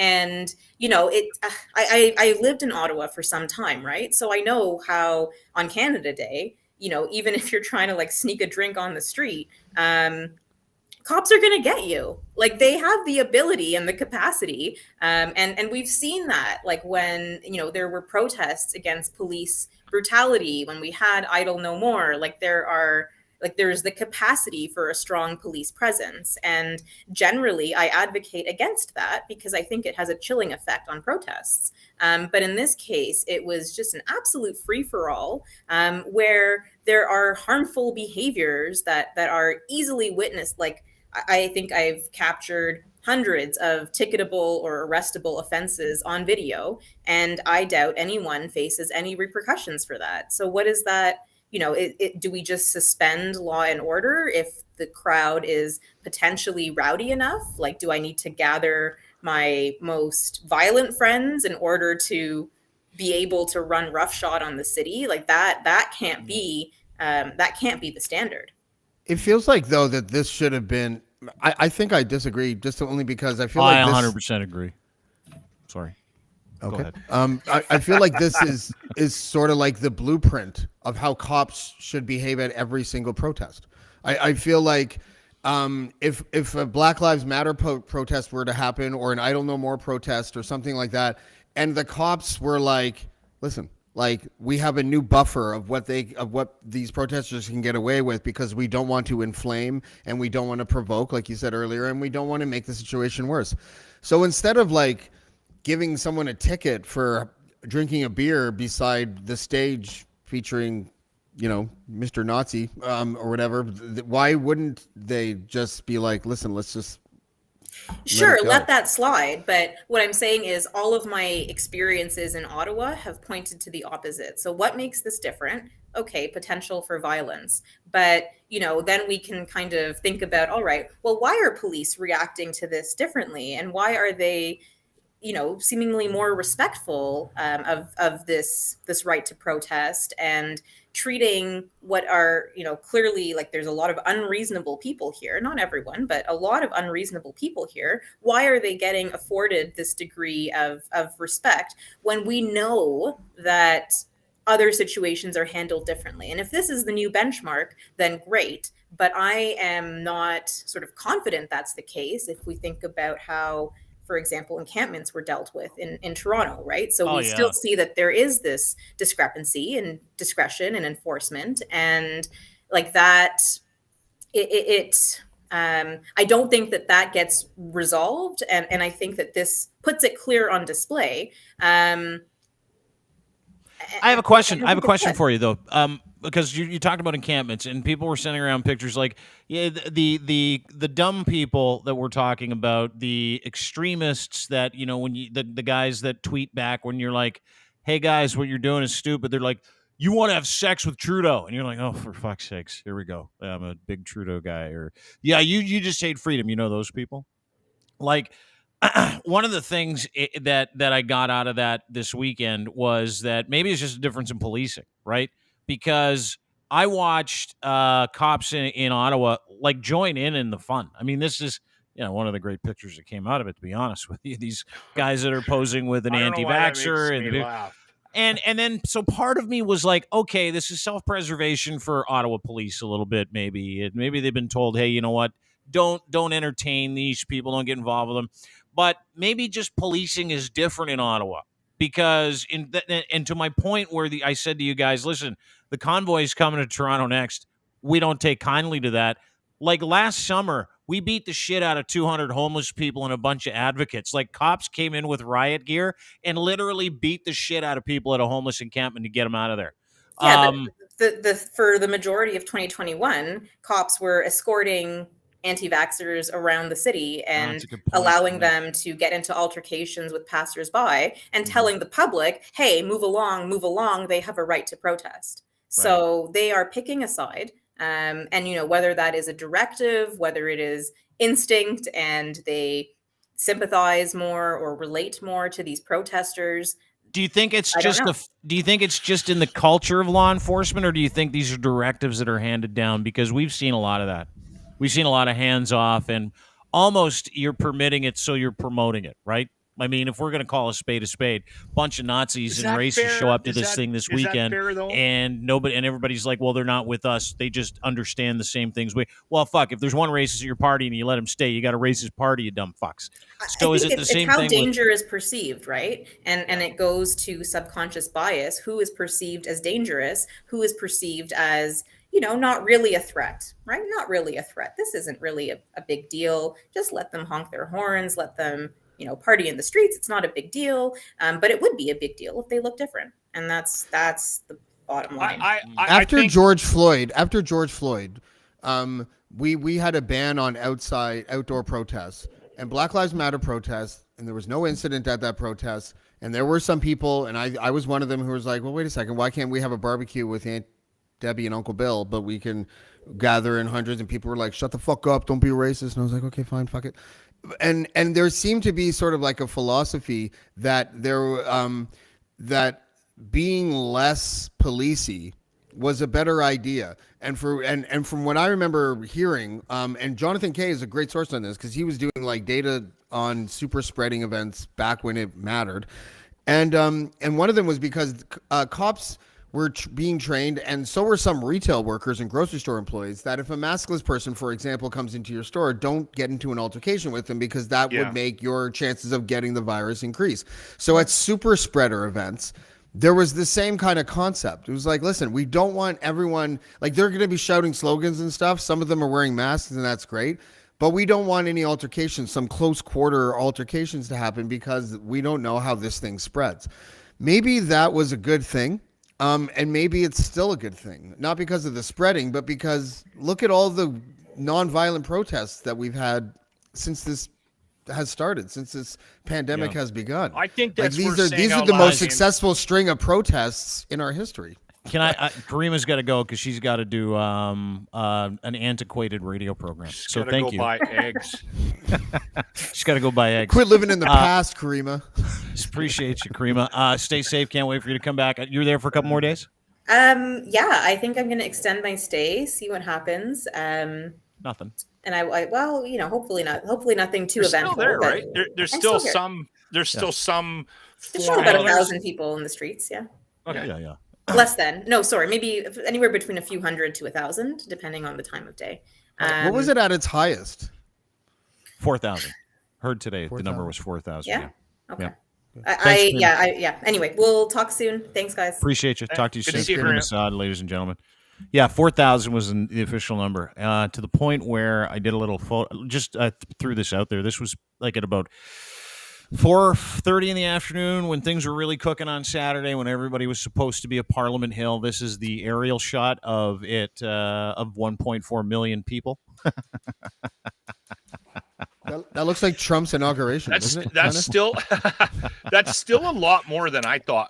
lived in Ottawa for some time, right? So I know how on Canada Day, even if you're trying to sneak a drink on the street, cops are going to get you. They have the ability and the capacity. And we've seen that, when, there were protests against police brutality, when we had Idle No More, there's the capacity for a strong police presence. And generally, I advocate against that because I think it has a chilling effect on protests. But in this case, it was just an absolute free-for-all where there are harmful behaviors that are easily witnessed. I think I've captured hundreds of ticketable or arrestable offenses on video, and I doubt anyone faces any repercussions for that. So what is that? Do we just suspend law and order if the crowd is potentially rowdy enough? Do I need to gather my most violent friends in order to be able to run roughshod on the city? That can't be the standard. It feels like, though, that this should have been. I think I disagree, just only because I feel I like 100% agree. Sorry. Okay. I feel like this is sort of like the blueprint of how cops should behave at every single protest. I feel like if a Black Lives Matter protest were to happen, or an Idle No More protest or something like that, And the cops were like, listen, like, we have a new buffer of what these protesters can get away with, because we don't want to inflame and we don't want to provoke, like you said earlier, and we don't want to make the situation worse. So instead of like giving someone a ticket for drinking a beer beside the stage featuring, Mr. Nazi, or whatever, why wouldn't they just be like, listen, let's just Sure, let that slide. But what I'm saying is all of my experiences in Ottawa have pointed to the opposite. So what makes this different? Okay, potential for violence. But, then we can kind of think about, all right, well, why are police reacting to this differently? And why are they, seemingly more respectful of this right to protest, and treating what are, clearly, like, there's a lot of unreasonable people here, not everyone, but a lot of unreasonable people here. Why are they getting afforded this degree of respect when we know that other situations are handled differently? And if this is the new benchmark, then great. But I am not sort of confident that's the case if we think about how, for example, encampments were dealt with in Toronto, right? So we still see that there is this discrepancy in discretion and enforcement, and like that, I don't think that gets resolved, and I think that this puts it clear on display. I have a question. I have a question for you though, because you talked about encampments, and people were sending around pictures like, the dumb people that we're talking about, the extremists that, when the guys that tweet back when you're like, hey guys, what you're doing is stupid. They're like, you want to have sex with Trudeau, and you're like, oh, for fuck's sakes, here we go. I'm a big Trudeau guy, or you just hate freedom. Those people, like. One of the things that I got out of that this weekend was that maybe it's just a difference in policing, right? Because I watched cops in Ottawa like join in the fun. I mean, this is one of the great pictures that came out of it. To be honest with you, these guys that are posing with an anti-vaxxer and then so part of me was like, okay, this is self-preservation for Ottawa police a little bit. Maybe they've been told, hey, you know what? Don't entertain these people. Don't get involved with them. But maybe just policing is different in Ottawa, because and to my point where I said to you guys, listen, the convoy is coming to Toronto next. We don't take kindly to that. Like last summer, we beat the shit out of 200 homeless people and a bunch of advocates. Like cops came in with riot gear and literally beat the shit out of people at a homeless encampment to get them out of there. Yeah, for the majority of 2021, cops were escorting anti-vaxxers around the city and allowing them to get into altercations with passersby and telling the public, hey, move along, they have a right to protest. Right. So they are picking a side. And, whether that is a directive, whether it is instinct and they sympathize more or relate more to these protesters. Do you think it's just in the culture of law enforcement, or do you think these are directives that are handed down? Because we've seen a lot of that. We've seen a lot of hands off, and almost you're permitting it, so you're promoting it, right? I mean, if we're going to call a spade, bunch of Nazis and racists show up to this thing this weekend, and everybody's like, well, they're not with us. They just understand the same things. Well, fuck, if there's one racist at your party and you let him stay, you got a racist party, you dumb fucks. So is it the same thing? It's how danger is perceived, right? And it goes to subconscious bias. Who is perceived as dangerous? Who is perceived as not really a threat, right? Not really a threat. This isn't really a big deal. Just let them honk their horns, let them, party in the streets. It's not a big deal. But it would be a big deal if they look different. And that's the bottom line. After George Floyd, we had a ban on outdoor protests and Black Lives Matter protests, and there was no incident at that protest. And there were some people, and I was one of them, who was like, well, wait a second, why can't we have a barbecue with Aunt Debbie and Uncle Bill, but we can gather in hundreds? And people were like, shut the fuck up, don't be a racist. And I was like, okay, fine, fuck it. And there seemed to be sort of like a philosophy that that being less policey was a better idea. And from what I remember hearing, and Jonathan Kay is a great source on this, because he was doing like data on super spreading events back when it mattered. And one of them was because cops were being trained, and so were some retail workers and grocery store employees, that if a maskless person, for example, comes into your store, don't get into an altercation with them because that would make your chances of getting the virus increase. So at super spreader events, there was the same kind of concept. It was like, listen, we don't want everyone, like they're going to be shouting slogans and stuff. Some of them are wearing masks and that's great. But we don't want any altercations, some close quarter altercations to happen because we don't know how this thing spreads. Maybe that was a good thing. And maybe it's still a good thing, not because of the spreading, but because look at all the nonviolent protests that we've had since this has started, since this pandemic has begun. I think that's these are the most successful string of protests in our history. Can Caryma's got to go because she's got to do an antiquated radio program. So thank you. Buy eggs. She's got to go buy eggs. Quit living in the past, Caryma. Appreciate you, Caryma. Stay safe. Can't wait for you to come back. You're there for a couple more days? Yeah, I think I'm going to extend my stay, see what happens. Nothing. And well, hopefully not. Hopefully nothing too eventful. Still there, right? There's still some. There's still some. There's still about 1,000 people in the streets. Yeah. Okay. Yeah. Less than. No, sorry. Maybe anywhere between a few hundred to 1,000, depending on the time of day. What was it at its highest? 4,000. Heard today 4, the number was 4,000. Yeah. Okay. Yeah. Anyway, we'll talk soon. Thanks, guys. Appreciate you. Talk to you Good soon. to see you, Ladies and gentlemen. Yeah, 4,000 was the official number. To the point where I did a little photo. Just threw this out there. This was like at about 4:30 in the afternoon when things were really cooking on Saturday, when everybody was supposed to be at Parliament Hill. This is the aerial shot of it of 1.4 million people. That looks like Trump's inauguration. That's still that's still a lot more than I thought.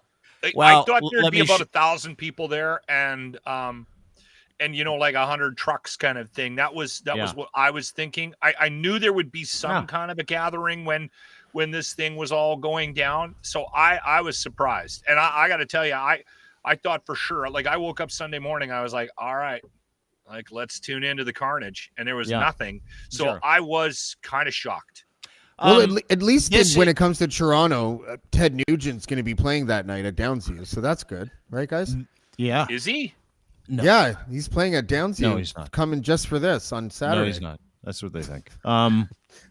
Well, I thought there'd be about 1,000 people there, and like 100 trucks kind of thing. That was what I was thinking. I knew there would be some kind of a gathering when this thing was all going down. So I was surprised, and I got to tell you, I thought for sure. Like I woke up Sunday morning, I was like, all right. Like, let's tune into the carnage. And there was nothing. So I was kind of shocked. Well, at least when it comes to Toronto, Ted Nugent's going to be playing that night at Downsview. So that's good. Right, guys? Yeah. Is he? No. Yeah, he's playing at Downsview. No, he's not. Coming just for this on Saturday. No, he's not. That's what they think.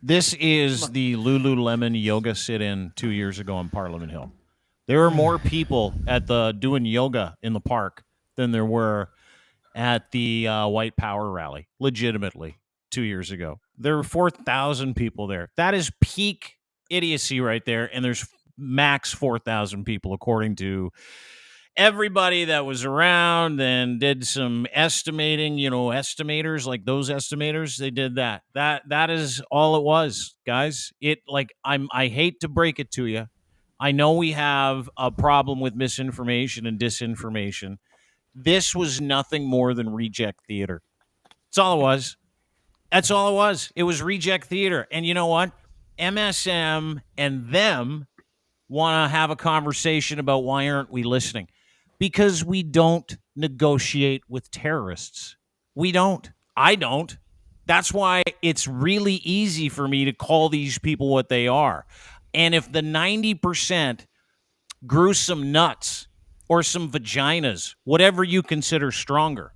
This is the Lululemon yoga sit-in 2 years ago on Parliament Hill. There were more people at doing yoga in the park than there were at the White Power rally, legitimately, 2 years ago. There were 4,000 people there. That is peak idiocy right there, and there's max 4,000 people, according to everybody that was around and did some estimating, estimators, like those estimators, they did that. That is all it was, guys. I hate to break it to you. I know we have a problem with misinformation and disinformation. This was nothing more than reject theater. That's all it was. That's all it was. It was reject theater. And you know what? MSM and them want to have a conversation about why aren't we listening? Because we don't negotiate with terrorists. We don't. I don't. That's why it's really easy for me to call these people what they are. And if the 90% grew some nuts or some vaginas, whatever you consider stronger,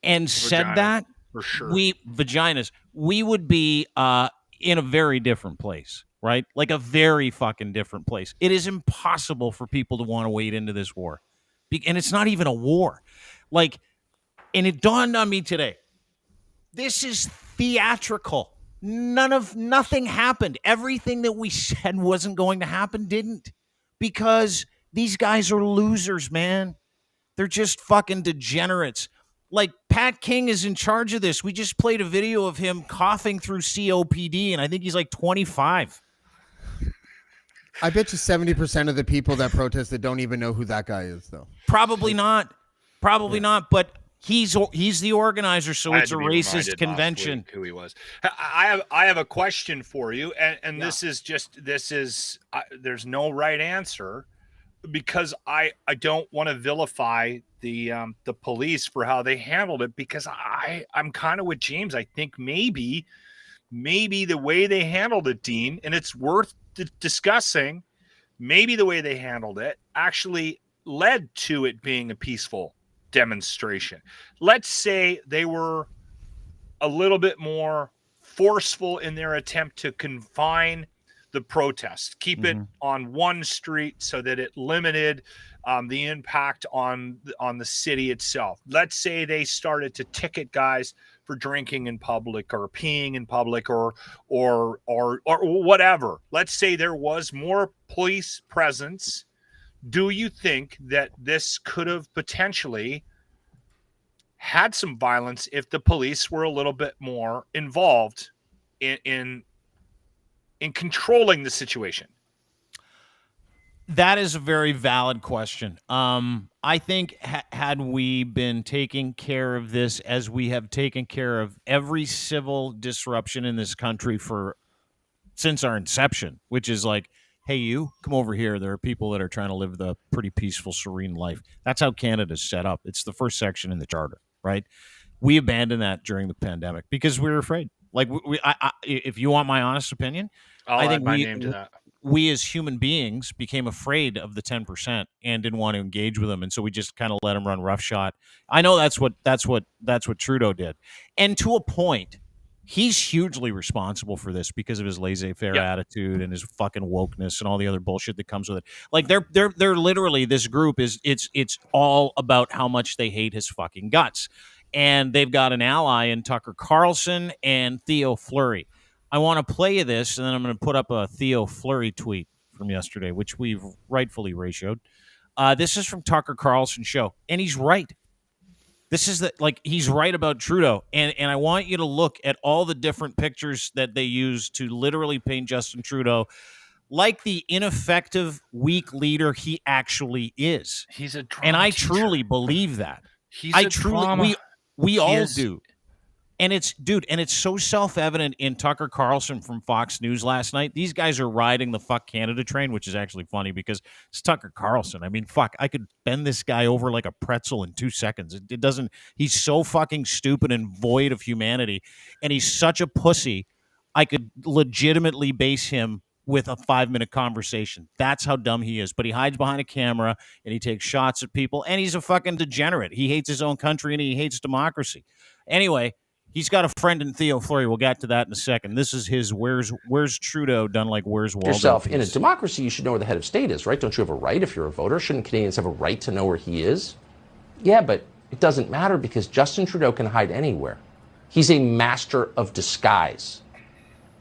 and said that, for sure, we would be in a very different place, right? Like a very fucking different place. It is impossible for people to want to wade into this war. And it's not even a war. And it dawned on me today. This is theatrical. Nothing happened. Everything that we said wasn't going to happen didn't. Because these guys are losers, man. They're just fucking degenerates. Like, Pat King is in charge of this. We just played a video of him coughing through COPD, and I think he's like 25. I bet you 70% of the people that protested don't even know who that guy is, though. Probably not. But he's the organizer, so it's a racist convention. Who he was. I have a question for you, and this is there's no right answer, because I don't want to vilify the police for how they handled it, because I'm kind of with James. I think maybe the way they handled it, Dean, and it's worth discussing, maybe the way they handled it actually led to it being a peaceful demonstration. Let's say they were a little bit more forceful in their attempt to confine the protest, keep it on one street so that it limited the impact on the city itself. Let's say they started to ticket guys for drinking in public or peeing in public or whatever. Let's say there was more police presence. Do you think that this could have potentially had some violence if the police were a little bit more involved in controlling the situation? That is a very valid question. I think had we been taking care of this as we have taken care of every civil disruption in this country since our inception, which is like, hey, you come over here. There are people that are trying to live the pretty peaceful, serene life. That's how Canada's set up. It's the first section in the charter, right? We abandoned that during the pandemic because we were afraid. Like, if you want my honest opinion, I think my name to that. We as human beings became afraid of the 10% and didn't want to engage with them, and so we just kind of let them run roughshod. I know that's what Trudeau did, and to a point, he's hugely responsible for this because of his laissez-faire attitude and his fucking wokeness and all the other bullshit that comes with it. Like they're literally, this group is it's all about how much they hate his fucking guts, and they've got an ally in Tucker Carlson and Theo Fleury. I want to play you this, and then I'm going to put up a Theo Fleury tweet from yesterday, which we've rightfully ratioed. This is from Tucker Carlson's show, and he's right. This is he's right about Trudeau, and I want you to look at all the different pictures that they use to literally paint Justin Trudeau like the ineffective, weak leader he actually is. He's a drama and I teacher. Truly believe that. Drama. We all do. And it's so self-evident in Tucker Carlson from Fox News last night. These guys are riding the fuck Canada train, which is actually funny because it's Tucker Carlson. I mean, fuck, I could bend this guy over like a pretzel in 2 seconds. It doesn't, he's so fucking stupid and void of humanity. And he's such a pussy. I could legitimately base him with a 5-minute conversation. That's how dumb he is. But he hides behind a camera and he takes shots at people, and he's a fucking degenerate. He hates his own country and he hates democracy. Anyway, he's got a friend in Theo Fleury. We'll get to that in a second. This is his Where's Trudeau done like Where's Waldo yourself. piece. In a democracy, you should know where the head of state is, right? Don't you have a right if you're a voter? Shouldn't Canadians have a right to know where he is? Yeah, but it doesn't matter because Justin Trudeau can hide anywhere. He's a master of disguise.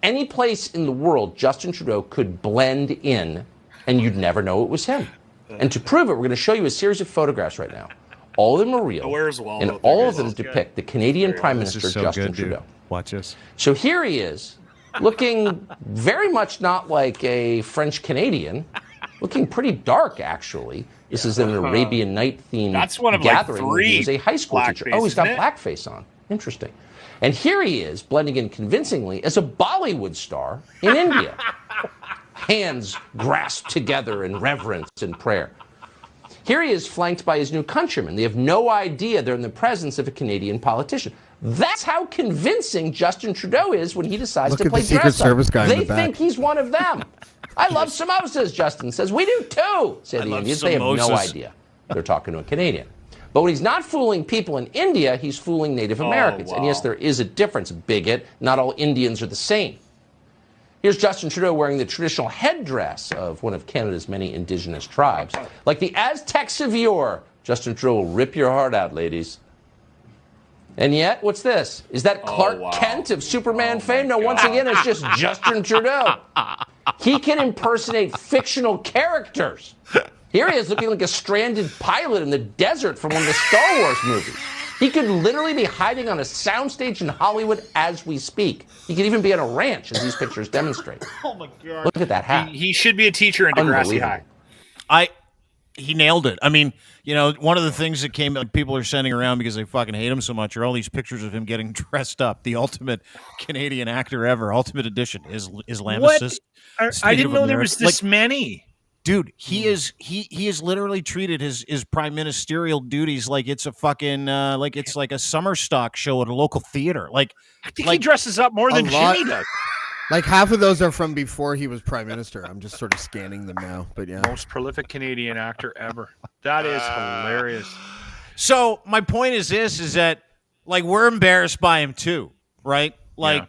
Any place in the world, Justin Trudeau could blend in and you'd never know it was him. And to prove it, we're going to show you a series of photographs right now. All of them are real, and all of them depict the Canadian Prime Minister, Justin Trudeau. Watch this. So here he is, looking very much not like a French Canadian, looking pretty dark, actually. This is an Arabian Night-themed gathering. Like he was a high school teacher. Oh, he's got blackface on. Interesting. And here he is, blending in convincingly as a Bollywood star in India. Hands grasped together in reverence and prayer. Here he is, flanked by his new countrymen. They have no idea they're in the presence of a Canadian politician. That's how convincing Justin Trudeau is when he decides to play dress up. They think he's one of them. I love samosas, Justin says. We do too, say the Indians. They have no idea. They're talking to a Canadian. But when he's not fooling people in India, he's fooling Native Americans. And yes, there is a difference, bigot. Not all Indians are the same. Here's Justin Trudeau wearing the traditional headdress of one of Canada's many indigenous tribes. Like the Aztecs of yore, Justin Trudeau will rip your heart out, ladies. And yet, what's this? Is that Clark Kent of Superman fame? No, once again, it's just Justin Trudeau. He can impersonate fictional characters. Here he is looking like a stranded pilot in the desert from one of the Star Wars movies. He could literally be hiding on a soundstage in Hollywood as we speak. He could even be on a ranch, as these pictures demonstrate. Oh my God! Look at that hat. He should be a teacher in Degrassi High. He nailed it. I mean, you know, one of the things that people are sending around because they fucking hate him so much are all these pictures of him getting dressed up. The ultimate Canadian actor ever, Ultimate Edition, Islamicist. I didn't know there was this many. Dude, he is literally treated his prime ministerial duties like it's a fucking like it's like a summer stock show at a local theater. Like I think he dresses up more than Jimmy does. Like half of those are from before he was prime minister. I'm just sort of scanning them now, but yeah. Most prolific Canadian actor ever. That is hilarious. So my point is this: is that like we're embarrassed by him too, right? Like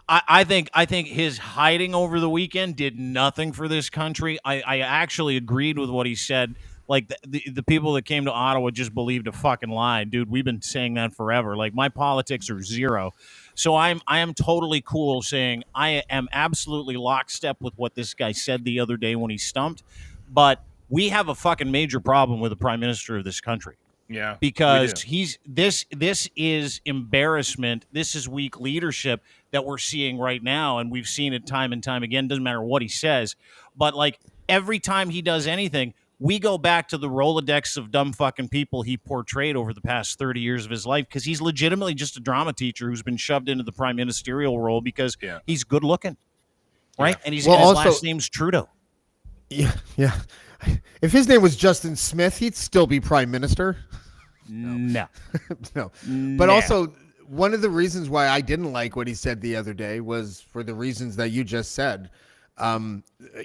I think his hiding over the weekend did nothing for this country. I actually agreed with what he said. Like the people that came to Ottawa just believed a fucking lie, dude. We've been saying that forever. Like my politics are zero, so I am totally cool saying I am absolutely lockstep with what this guy said the other day when he stumped. But we have a fucking major problem with the prime minister of this country. Yeah, because this is embarrassment. This is weak leadership that we're seeing right now, and we've seen it time and time again. Doesn't matter what he says, but like every time he does anything, we go back to the Rolodex of dumb fucking people he portrayed over the past 30 years of his life, because he's legitimately just a drama teacher who's been shoved into the prime ministerial role because he's good looking, right? And his last name's Trudeau. Yeah. If his name was Justin Smith, he'd still be prime minister. No. No. But also, one of the reasons why I didn't like what he said the other day was for the reasons that you just said.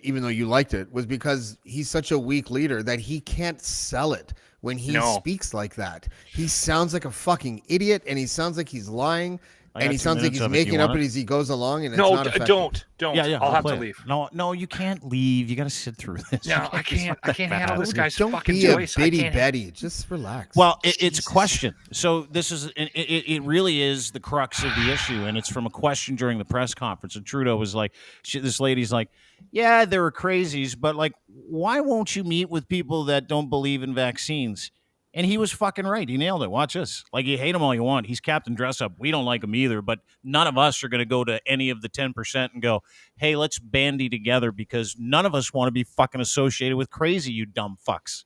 Even though you liked it, was because he's such a weak leader that he can't sell it when he speaks like that. He sounds like a fucking idiot, and he sounds like he's lying, and he sounds like he's making up as he goes along, and it's not effective. Don't. Yeah, I'll have to leave. No, you can't leave. You got to sit through this. No, I can't handle this guy's Don't fucking be voice. a bitty Betty. Just relax. Well, it's a question. So this is it really is the crux of the issue, and it's from a question during the press conference. And Trudeau was like, this lady's like, yeah, there are crazies, but like, why won't you meet with people that don't believe in vaccines? And he was fucking right. He nailed it. Watch this. Like, you hate him all you want. He's Captain Dress Up. We don't like him either, but none of us are going to go to any of the 10% and go, hey, let's bandy together, because none of us want to be fucking associated with crazy, you dumb fucks.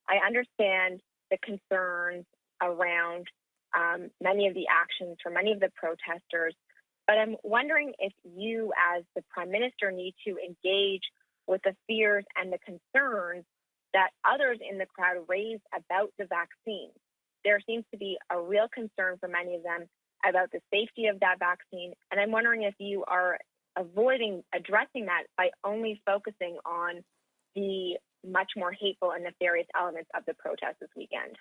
I understand the concerns around many of the actions for many of the protesters, but I'm wondering if you as the Prime Minister need to engage with the fears and the concerns that others in the crowd raise about the vaccine. There seems to be a real concern for many of them about the safety of that vaccine, and I'm wondering if you are avoiding addressing that by only focusing on the much more hateful and nefarious elements of the protest this weekend.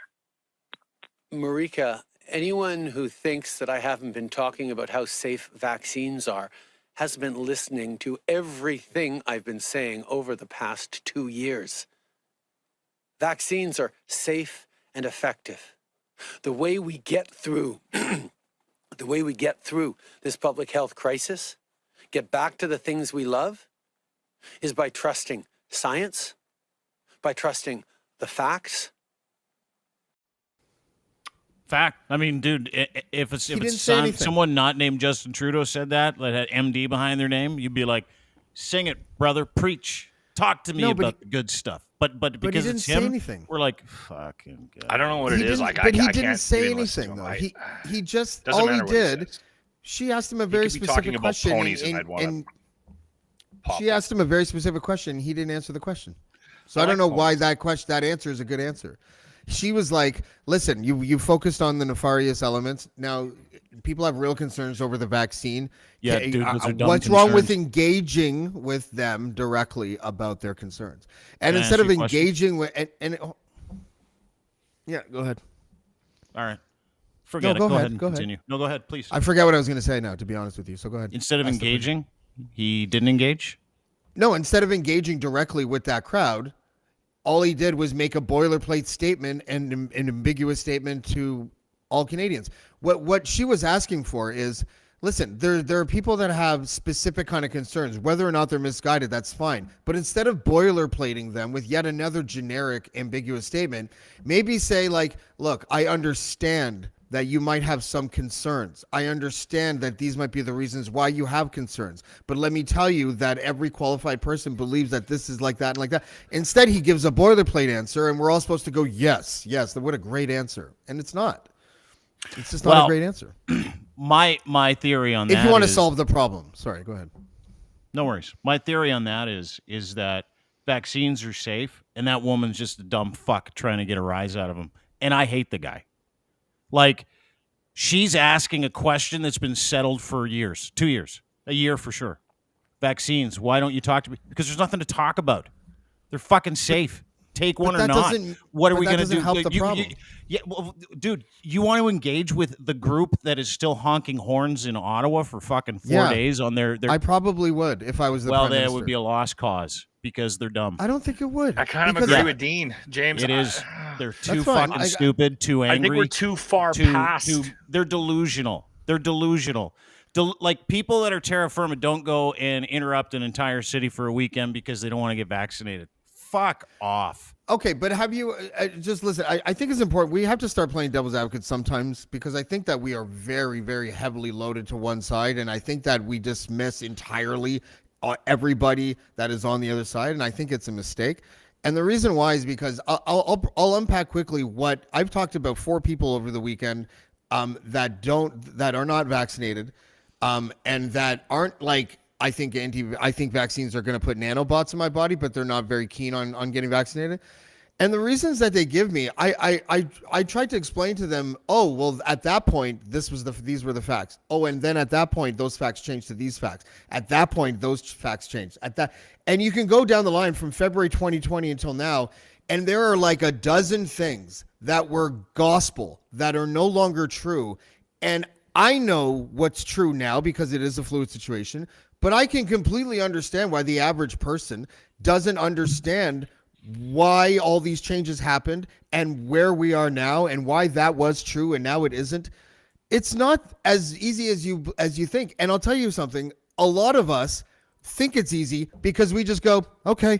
Marika, anyone who thinks that I haven't been talking about how safe vaccines are has been listening to everything I've been saying over the past 2 years. Vaccines are safe and effective. The way we get through this public health crisis, get back to the things we love, is by trusting science, by trusting the facts. Fact. I mean, dude, if it's someone not named Justin Trudeau said that had MD behind their name, you'd be like, sing it, brother, preach. Talk to me about the good stuff. But because it's him, we're like, fucking God. I don't know what it is. Like, but he didn't say anything, though. He just, all he did, she asked him a very specific question. And she asked him a very specific question. He didn't answer the question. So I don't know why that answer is a good answer. She was like, listen, you focused on the nefarious elements. Now, people have real concerns over the vaccine. Yeah, dude, what's wrong with engaging with them directly about their concerns? And instead of engaging with yeah, go ahead. All right. Forget it. Go ahead and continue. No, go ahead, please. I forget what I was going to say now, to be honest with you. So go ahead. Instead of engaging, he didn't engage? No, instead of engaging directly with that crowd, all he did was make a boilerplate statement and an ambiguous statement to all Canadians. What she was asking for is, listen, there are people that have specific kind of concerns. Whether or not they're misguided, that's fine. But instead of boilerplating them with yet another generic, ambiguous statement, maybe say like, look, I understand that you might have some concerns. I understand that these might be the reasons why you have concerns. But let me tell you that every qualified person believes that this is like that and like that. Instead, he gives a boilerplate answer, and we're all supposed to go, yes, what a great answer. And it's not. It's just not a great answer. My theory on that, if you want to solve the problem. Sorry, go ahead. No worries. My theory on that is that vaccines are safe, and that woman's just a dumb fuck trying to get a rise out of him. And I hate the guy. Like, she's asking a question that's been settled for years, 2 years, a year for sure. Vaccines. Why don't you talk to me? Because there's nothing to talk about. They're fucking safe. Take one But or that not. doesn't- What are but we that going to doesn't do? help the problem. Yeah, well, dude, you want to engage with the group that is still honking horns in Ottawa for fucking 4 days on their I probably would if I was the well, prime that minister. would be a lost cause because they're dumb. I don't think it would. I kind of Because- agree with Dean, James. It is. They're too That's fine. fucking stupid, too angry. I think we're too far past. They're delusional. They're delusional. Like people that are terra firma don't go and interrupt an entire city for a weekend because they don't want to get vaccinated. Fuck off. Okay, but have you just listen? I think it's important. We have to start playing devil's advocate sometimes because I think that we are very, very heavily loaded to one side, and I think that we dismiss entirely everybody that is on the other side, and I think it's a mistake. And the reason why is because I'll unpack quickly what I've talked about. 4 people over the weekend that are not vaccinated, and that aren't like. I think vaccines are going to put nanobots in my body, but they're not very keen on getting vaccinated. And the reasons that they give me, I tried to explain to them, oh, well, at that point, these were the facts. Oh, and then at that point, those facts changed to these facts. At that point, those facts changed. And you can go down the line from February 2020 until now, and there are like a dozen things that were gospel that are no longer true. And I know what's true now because it is a fluid situation. But I can completely understand why the average person doesn't understand why all these changes happened and where we are now and why that was true and now it isn't. It's not as easy as you think. And I'll tell you something. A lot of us think it's easy because we just go, okay.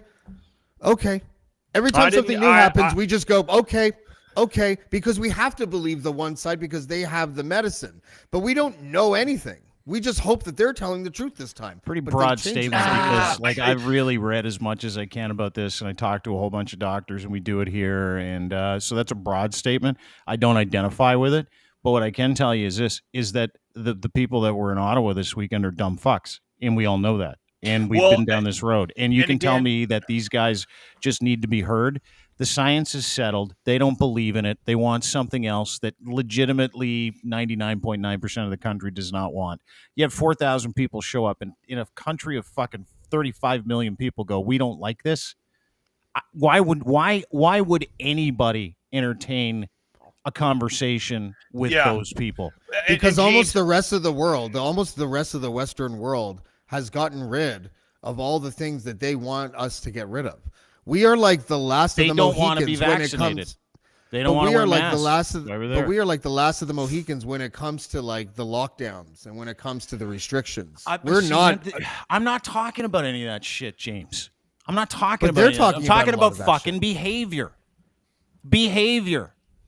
Every time something new happens, we just go, okay, because we have to believe the one side because they have the medicine. But we don't know anything. We just hope that they're telling the truth this time. Pretty broad statements because, like, I've really read as much as I can about this, and I talked to a whole bunch of doctors, and we do it here, and so that's a broad statement. I don't identify with it, but what I can tell you is this: is that the people that were in Ottawa this weekend are dumb fucks, and we all know that, and we've been down this road. And you can tell me that these guys just need to be heard. The science is settled. They don't believe in it. They want something else that legitimately 99.9% of the country does not want. You have 4,000 people show up in a country of fucking 35 million people go, we don't like this. Why would anybody entertain a conversation with those people? Because almost the rest of the world, almost the rest of the Western world has gotten rid of all the things that they want us to get rid of. We are like the last of the Mohicans. They don't want to be vaccinated. They don't want to wear masks. But we are like the last of the Mohicans when it comes to like the lockdowns and when it comes to the restrictions. I'm not talking about any of that shit, James. I'm not talking about it. I'm talking about fucking behavior.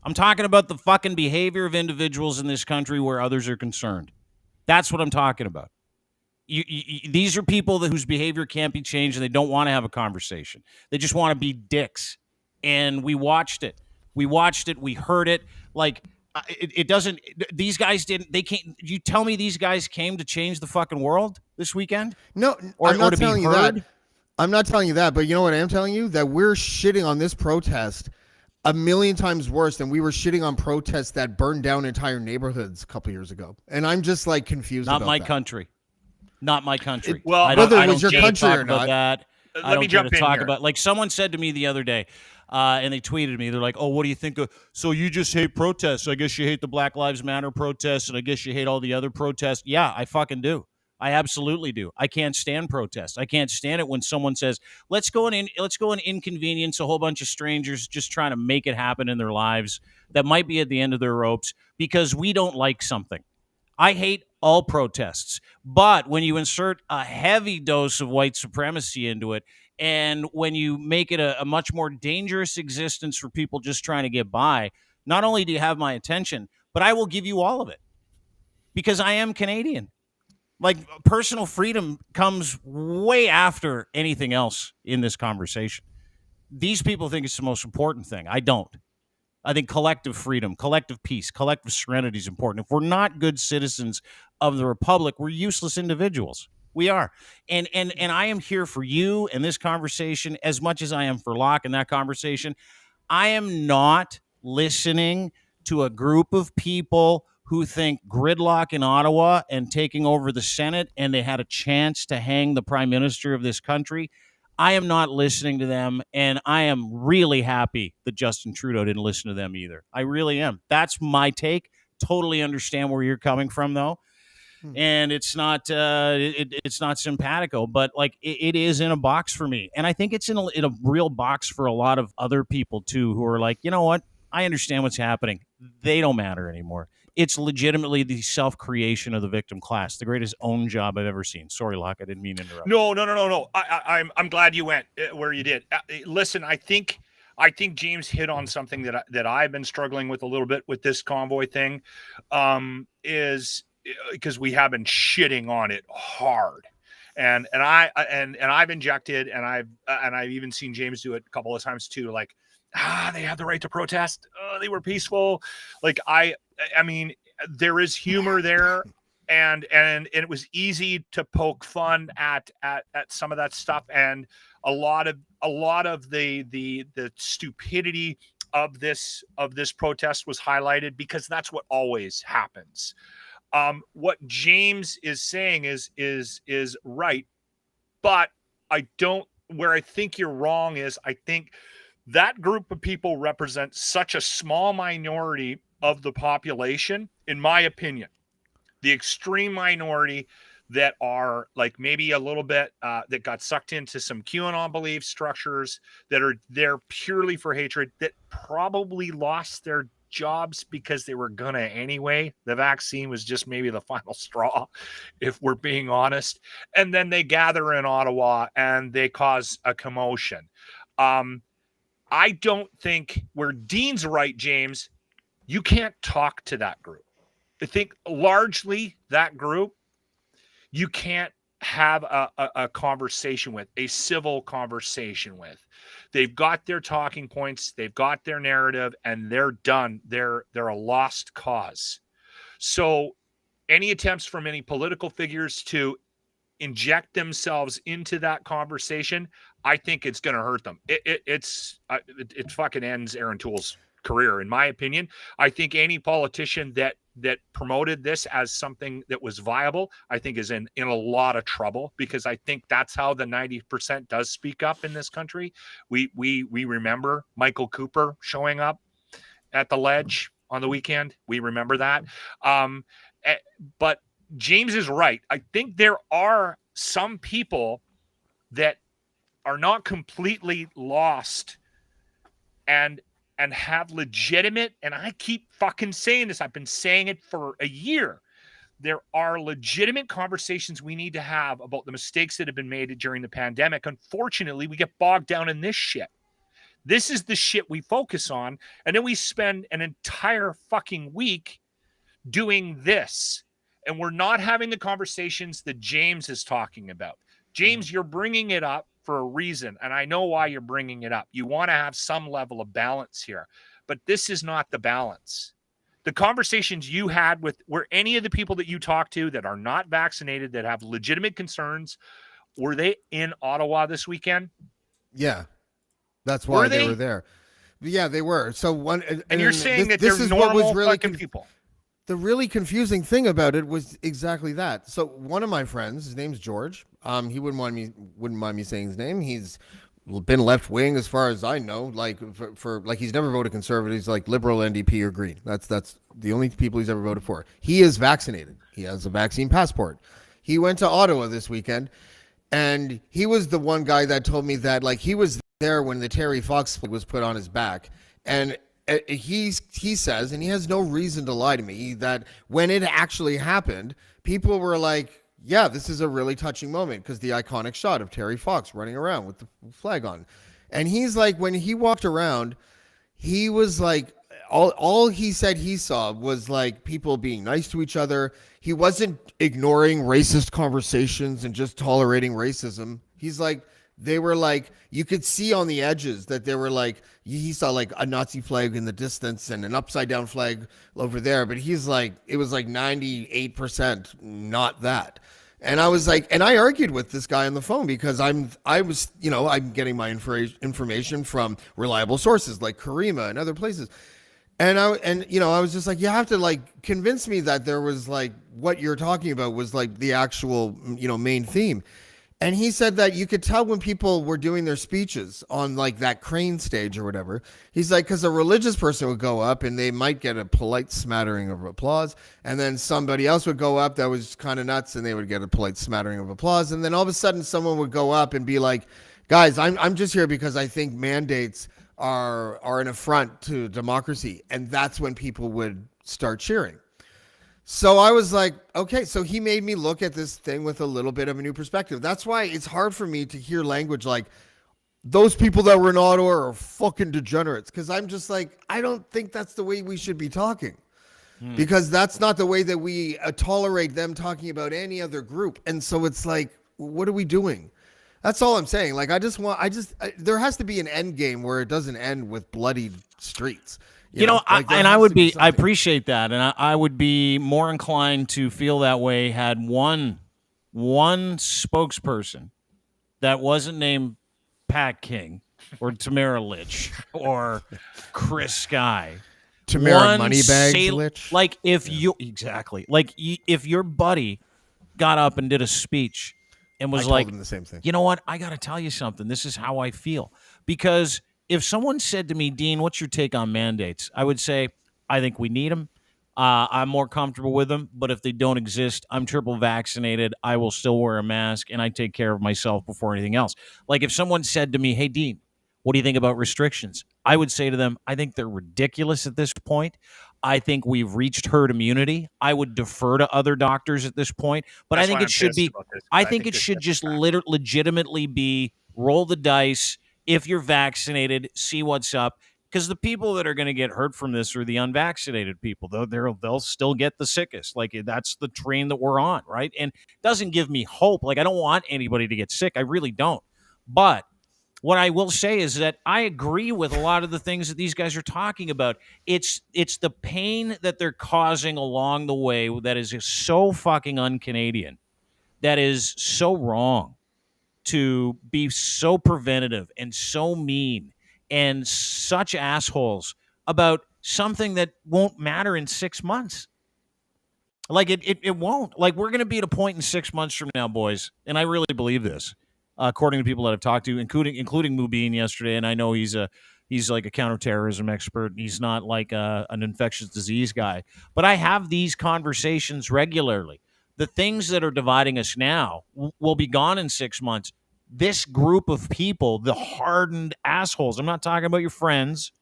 I'm talking about the fucking behavior of individuals in this country where others are concerned. That's what I'm talking about. These are people whose behavior can't be changed, and they don't want to have a conversation. They just want to be dicks. And we watched it. We heard it. Like, it doesn't. These guys didn't. They can't. You tell me these guys came to change the fucking world this weekend? No, I'm not telling you that. I'm not telling you that. But you know what I am telling you? That we're shitting on this protest a million times worse than we were shitting on protests that burned down entire neighborhoods a couple years ago. And I'm just like confused. Not my country. Not my country. Whether it was your country or not. That. Let me jump in here. Like someone said to me the other day, and they tweeted me. They're like, "Oh, what do you think of? So you just hate protests? I guess you hate the Black Lives Matter protests, and I guess you hate all the other protests." Yeah, I fucking do. I absolutely do. I can't stand protests. I can't stand it when someone says, "Let's go and inconvenience a whole bunch of strangers just trying to make it happen in their lives that might be at the end of their ropes because we don't like something." I hate all protests, but when you insert a heavy dose of white supremacy into it, and when you make it a much more dangerous existence for people just trying to get by, not only do you have my attention, but I will give you all of it because I am Canadian. Like, personal freedom comes way after anything else in this conversation. These people think it's the most important thing. I don't. I think collective freedom, collective peace, collective serenity is important. If we're not good citizens of the Republic, we're useless individuals. We are. And I am here for you and this conversation as much as I am for Locke and that conversation. I am not listening to a group of people who think gridlock in Ottawa and taking over the Senate and they had a chance to hang the prime minister of this country. I am not listening to them, and I am really happy that Justin Trudeau didn't listen to them either. I really am. That's my take. Totally understand where you're coming from, though. And it's not it's not simpatico, but like it is in a box for me, and I think it's in a real box for a lot of other people too, who are like, you know what, I understand what's happening. They don't matter anymore. It's legitimately the self-creation of the victim class, the greatest own job I've ever seen. Sorry, Locke, I didn't mean to interrupt. No. I'm glad you went where you did. Listen, I think James hit on something that I've been struggling with a little bit with this convoy thing, is because we have been shitting on it hard, and I've injected, and I've even seen James do it a couple of times too. Like, they had the right to protest. They were peaceful. Like I mean, there is humor there, and it was easy to poke fun at some of that stuff, and a lot of the stupidity of this protest was highlighted, because that's what always happens. What James is saying is right, but where I think you're wrong is, I think that group of people represent such a small minority of the population, in my opinion, the extreme minority that are like maybe a little bit that got sucked into some QAnon belief structures, that are there purely for hatred, that probably lost their jobs because they were gonna anyway. The vaccine was just maybe the final straw, if we're being honest. And then they gather in Ottawa and they cause a commotion. I don't think, where Dean's right, James, you can't talk to that group. I think largely that group, you can't have a conversation with, a civil conversation with. They've got their talking points, they've got their narrative, and they're done. They're a lost cause. So any attempts from any political figures to inject themselves into that conversation, I think it's going to hurt them. It fucking ends Aaron Toole's career, in my opinion. I think any politician that promoted this as something that was viable, I think is in a lot of trouble, because I think that's how the 90% does speak up in this country. We remember Michael Cooper showing up at the Ledge on the weekend. We remember that. But James is right. I think there are some people that are not completely lost and have legitimate, and I keep fucking saying this, I've been saying it for a year, there are legitimate conversations we need to have about the mistakes that have been made during the pandemic. Unfortunately, we get bogged down in this shit. This is the shit we focus on, and then we spend an entire fucking week doing this, and we're not having the conversations that James is talking about. James, you're bringing it up for a reason, and I know why you're bringing it up. You want to have some level of balance here, but this is not the balance. The conversations you had were any of the people that you talked to that are not vaccinated, that have legitimate concerns, were they in Ottawa this weekend? Yeah, that's why they were there. Yeah, they were. So and you're saying that they're normal fucking people. The really confusing thing about it was exactly that. So one of my friends, his name's George. He wouldn't mind me saying his name. He's been left wing as far as I know. Like for he's never voted conservative. He's like liberal, NDP, or Green. That's the only people he's ever voted for. He is vaccinated. He has a vaccine passport. He went to Ottawa this weekend, and he was the one guy that told me that like he was there when the Terry Fox flag was put on his back, and he says, and he has no reason to lie to me, that when it actually happened, people were like, yeah, this is a really touching moment, because the iconic shot of Terry Fox running around with the flag on. And he's like, when he walked around, he was like, all he said he saw was like people being nice to each other. He wasn't ignoring racist conversations and just tolerating racism. He's like, they were like, you could see on the edges that they were like, he saw like a Nazi flag in the distance and an upside down flag over there. But he's like, it was like 98% not that. And I was like, and I argued with this guy on the phone, because I'm getting my information from reliable sources like Caryma and other places. And I was just like, you have to like convince me that there was like what you're talking about was like the actual, main theme. And he said that you could tell when people were doing their speeches on like that crane stage or whatever. He's like, because a religious person would go up and they might get a polite smattering of applause. And then somebody else would go up that was kind of nuts and they would get a polite smattering of applause. And then all of a sudden someone would go up and be like, guys, I'm just here because I think mandates are an affront to democracy. And that's when people would start cheering. So I was like, okay, so he made me look at this thing with a little bit of a new perspective. That's why it's hard for me to hear language like those people that were in Ottawa are fucking degenerates. Because I'm just like, I don't think that's the way we should be talking. Because that's not the way that we tolerate them talking about any other group. And so it's like, what are we doing? That's all I'm saying. Like, there has to be an end game where it doesn't end with bloodied streets. I appreciate that. And I would be more inclined to feel that way had one spokesperson that wasn't named Pat King or Tamara Litch or Chris Sky. Tamara Moneybags Litch. Like if if your buddy got up and did a speech and was like, the same thing. You know what? I got to tell you something. This is how I feel. Because if someone said to me, Dean, what's your take on mandates? I would say, I think we need them. I'm more comfortable with them. But if they don't exist, I'm triple vaccinated. I will still wear a mask and I take care of myself before anything else. Like if someone said to me, hey, Dean, what do you think about restrictions? I would say to them, I think they're ridiculous at this point. I think we've reached herd immunity. I would defer to other doctors at this point. But I think it should be, I think it should just legitimately be roll the dice. If you're vaccinated, see what's up. Because the people that are going to get hurt from this are the unvaccinated people. They'll still get the sickest. Like, that's the train that we're on, right? And it doesn't give me hope. Like, I don't want anybody to get sick. I really don't. But what I will say is that I agree with a lot of the things that these guys are talking about. It's the pain that they're causing along the way that is so fucking un-Canadian, that is so wrong. To be so preventative and so mean and such assholes about something that won't matter in 6 months. Like it won't. Like we're going to be at a point in 6 months from now, boys, and I really believe this, according to people that I've talked to, including Mubin yesterday. And I know he's like a counterterrorism expert. He's not like an infectious disease guy, but I have these conversations regularly. The things that are dividing us now will be gone in 6 months. This group of people, the hardened assholes, I'm not talking about your friends.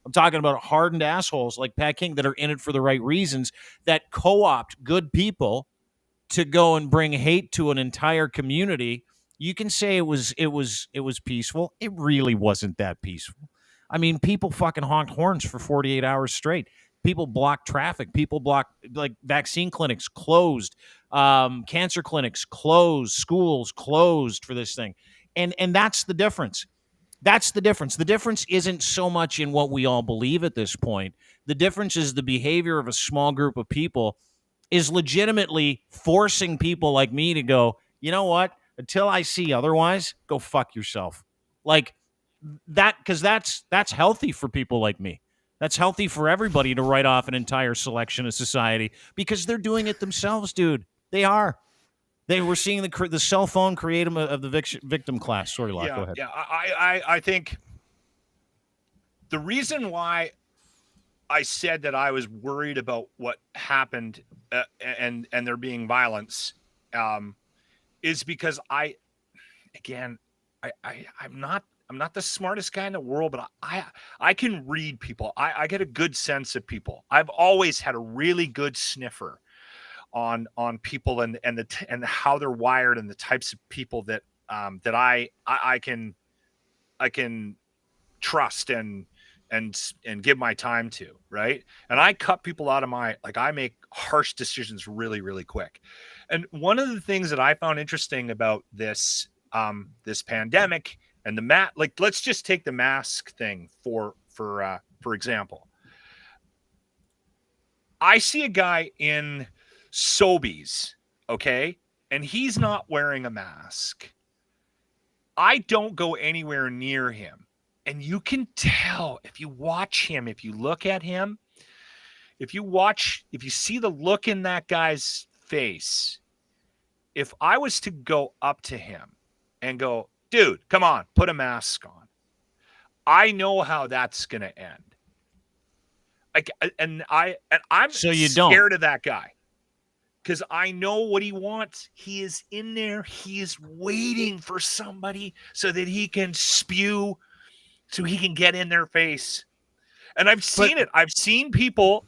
I'm talking about hardened assholes like Pat King that are in it for the right reasons, that co-opt good people to go and bring hate to an entire community. You can say it was peaceful. It really wasn't that peaceful. I mean, people fucking honked horns for 48 hours straight. People blocked traffic. People blocked, like, vaccine clinics closed, cancer clinics closed, schools closed for this thing. And that's the difference. That's the difference. The difference isn't so much in what we all believe at this point. The difference is the behavior of a small group of people is legitimately forcing people like me to go, you know what? Until I see otherwise, go fuck yourself. Like that, because that's healthy for people like me. That's healthy for everybody to write off an entire selection of society because they're doing it themselves, dude. They are. They were seeing the cell phone creative of the victim class. Sorry, Locke, go ahead. Yeah, I think the reason why I said that I was worried about what happened and there being violence is because I'm not the smartest guy in the world, but I can read people. I get a good sense of people. I've always had a really good sniffer on people and how they're wired and the types of people that I can trust and give my time to, right? And I cut people out of I make harsh decisions really, really quick. And one of the things that I found interesting about this pandemic and let's just take the mask thing for example. I see a guy in Sobeys, okay, and he's not wearing a mask. I don't go anywhere near him. And you can tell if you watch him, if you look at him, if you see the look in that guy's face, if I was to go up to him and go, dude, come on, put a mask on. I know how that's going to end. Like, I'm So you scared don't. of that guy because I know what he wants. He is in there. He is waiting for somebody so that he can spew, so he can get in their face. And I've seen it. I've seen people,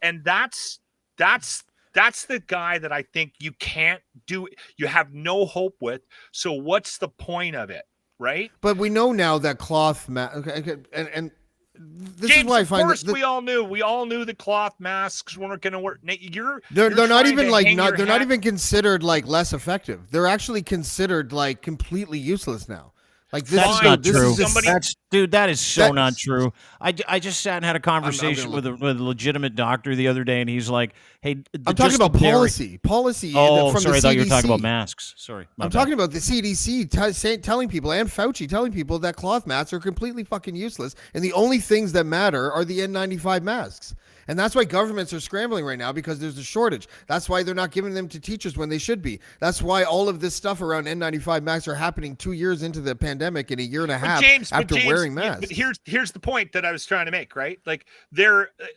and that's the guy that I think you can't do. You have no hope with. So what's the point of it, right? But we know now that cloth and this James, is why I of find course, we all knew the cloth masks weren't going to work. They're not even like they're not hat. even considered like less effective. They're actually considered like completely useless now. Like this That's is not this true. Is just, That is so not true. I just sat and had a conversation with a legitimate doctor the other day, and he's like, "Hey, I'm talking about policy. Oh, from sorry, I the thought CDC. you were talking about masks. Sorry, I'm talking about the CDC telling people, and Fauci telling people that cloth masks are completely fucking useless, and the only things that matter are the N95 masks. And that's why governments are scrambling right now, because there's a shortage. That's why they're not giving them to teachers when they should be. That's why all of this stuff around N95 masks are happening 2 years into the pandemic and a year and a half after wearing masks. But here's the point that I was trying to make, right? Like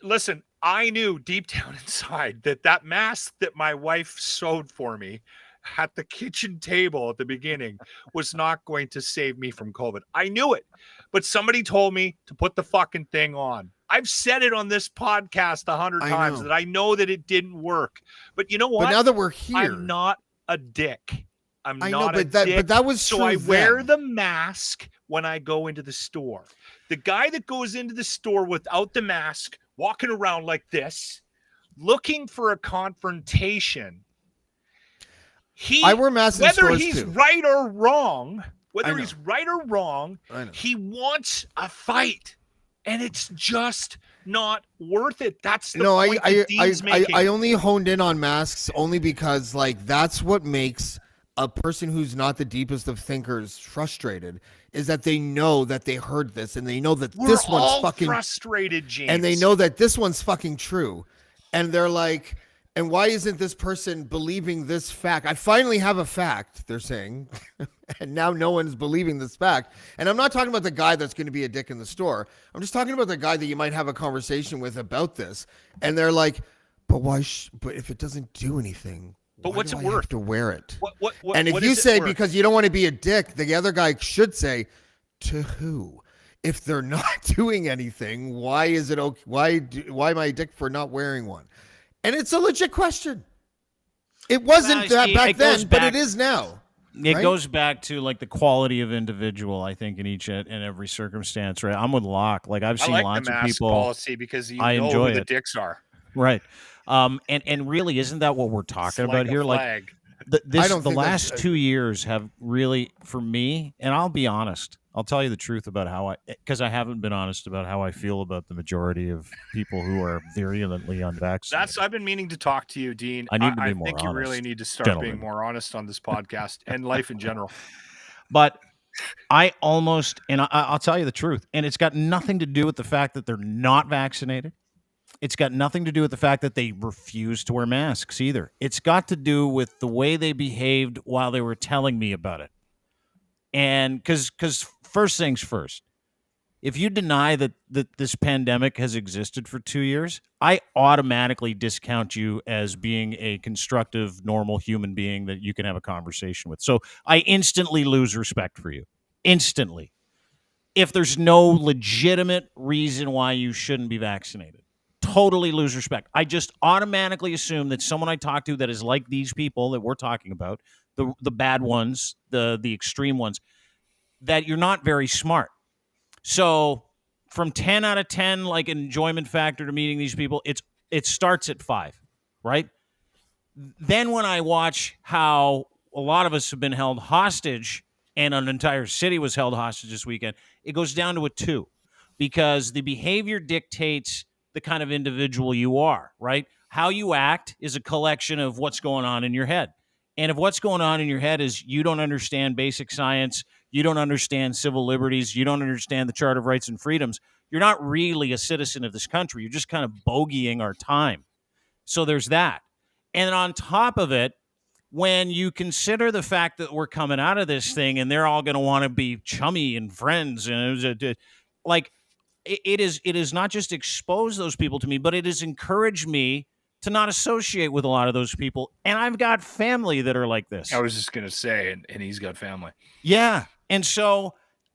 listen, I knew deep down inside that mask that my wife sewed for me at the kitchen table at the beginning was not going to save me from COVID. I knew it, but somebody told me to put the fucking thing on. I've said it on this podcast 100 times that I know that it didn't work. But you know what? But now that we're here, I'm not a dick. But that was so true I then. wear the mask when I go into the store. The guy that goes into the store without the mask, walking around like this, looking for a confrontation. I wear masks in whether stores he's too. right or wrong, he wants a fight. And it's just not worth it. That's the point that Dean's making. I only honed in on masks only because like that's what makes a person who's not the deepest of thinkers frustrated, is that they know that they heard this and they know that this one's fucking frustrated, James. And they know that this one's fucking true. And they're like, and why isn't this person believing this fact? I finally have a fact, they're saying. And now no one's believing this fact. And I'm not talking about the guy that's going to be a dick in the store. I'm just talking about the guy that you might have a conversation with about this. And they're like, but why? But if it doesn't do anything, but what's it I worth? have to wear it. And if you say because you don't want to be a dick, the other guy should say, to who? If they're not doing anything, why is it okay? Why am I a dick for not wearing one? And it's a legit question. It wasn't that back then, but it is now. It goes back to like the quality of individual, I think, in each and every circumstance, right? I'm with Locke. Like I've seen lots the of mask people policy because I know enjoy who the it. dicks are. Right. And really, isn't that what we're talking about here? Flag. Like the last 2 years have really, for me, and I'll be honest, I'll tell you the truth about because I haven't been honest about how I feel about the majority of people who are virulently unvaccinated. I've been meaning to talk to you, Dean. I need to be more think honest, you really need to start gentlemen. being more honest on this podcast and life in general. But I'll tell you the truth, and it's got nothing to do with the fact that they're not vaccinated. It's got nothing to do with the fact that they refuse to wear masks either. It's got to do with the way they behaved while they were telling me about it. And because first things first, if you deny that this pandemic has existed for 2 years, I automatically discount you as being a constructive, normal human being that you can have a conversation with. So I instantly lose respect for you. Instantly. If there's no legitimate reason why you shouldn't be vaccinated. Totally lose respect. I just automatically assume that someone I talk to that is like these people that we're talking about, the bad ones, the extreme ones, that you're not very smart. So from 10 out of 10, like enjoyment factor to meeting these people, it starts at 5, right? Then when I watch how a lot of us have been held hostage and an entire city was held hostage this weekend, it goes down to a 2 because the behavior dictates the kind of individual you are, right? How you act is a collection of what's going on in your head. And if what's going on in your head is you don't understand basic science, you don't understand civil liberties, you don't understand the Charter of Rights and Freedoms, you're not really a citizen of this country. You're just kind of bogeying our time. So there's that. And on top of it, when you consider the fact that we're coming out of this thing and they're all going to want to be chummy and friends, and it is not just exposed those people to me, but it has encouraged me to not associate with a lot of those people. And I've got family that are like this. I was just going to say, and he's got family. Yeah. And so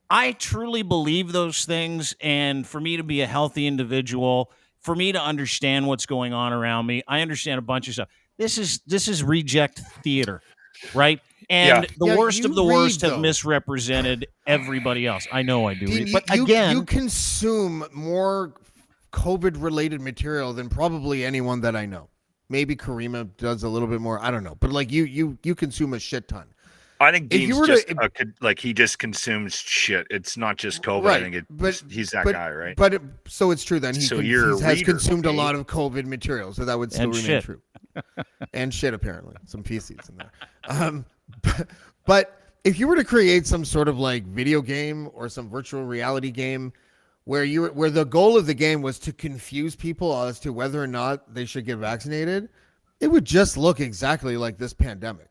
I truly believe those things. And for me to be a healthy individual, for me to understand what's going on around me, I understand a bunch of stuff. This is reject theater, right? And the worst of the worst have misrepresented everybody else. I know I do. Dean, but again, you consume more COVID-related material than probably anyone that I know. Maybe Caryma does a little bit more. I don't know. But like you consume a shit ton. I think Dean's he just consumes shit. It's not just COVID. Right, I think he's that guy, right? But so it's true then. He has consumed a lot of COVID material, so that would still remain true. And shit, apparently. Some feces in there. But if you were to create some sort of like video game or some virtual reality game where the goal of the game was to confuse people as to whether or not they should get vaccinated, it would just look exactly like this pandemic.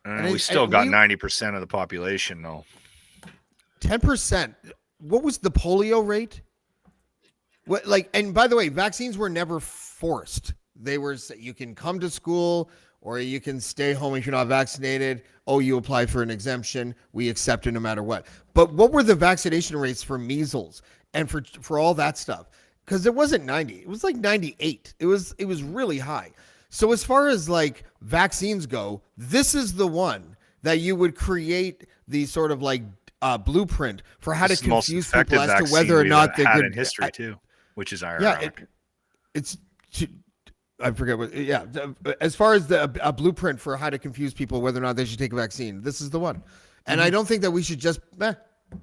We still got 90% of the population, though. 10%. What was the polio rate? And by the way, vaccines were never forced. They were, you can come to school or you can stay home if you're not vaccinated. Oh, you apply for an exemption. We accept it no matter what. But what were the vaccination rates for measles and for all that stuff? Because it wasn't 90. It was like 98. It was really high. So as far as like vaccines go, this is the one that you would create the sort of like blueprint for how to confuse people as to whether or not they're good in history too, which is ironic. Yeah, I forget what. Yeah, as far as a blueprint for how to confuse people whether or not they should take a vaccine, this is the one. And I don't think that we should just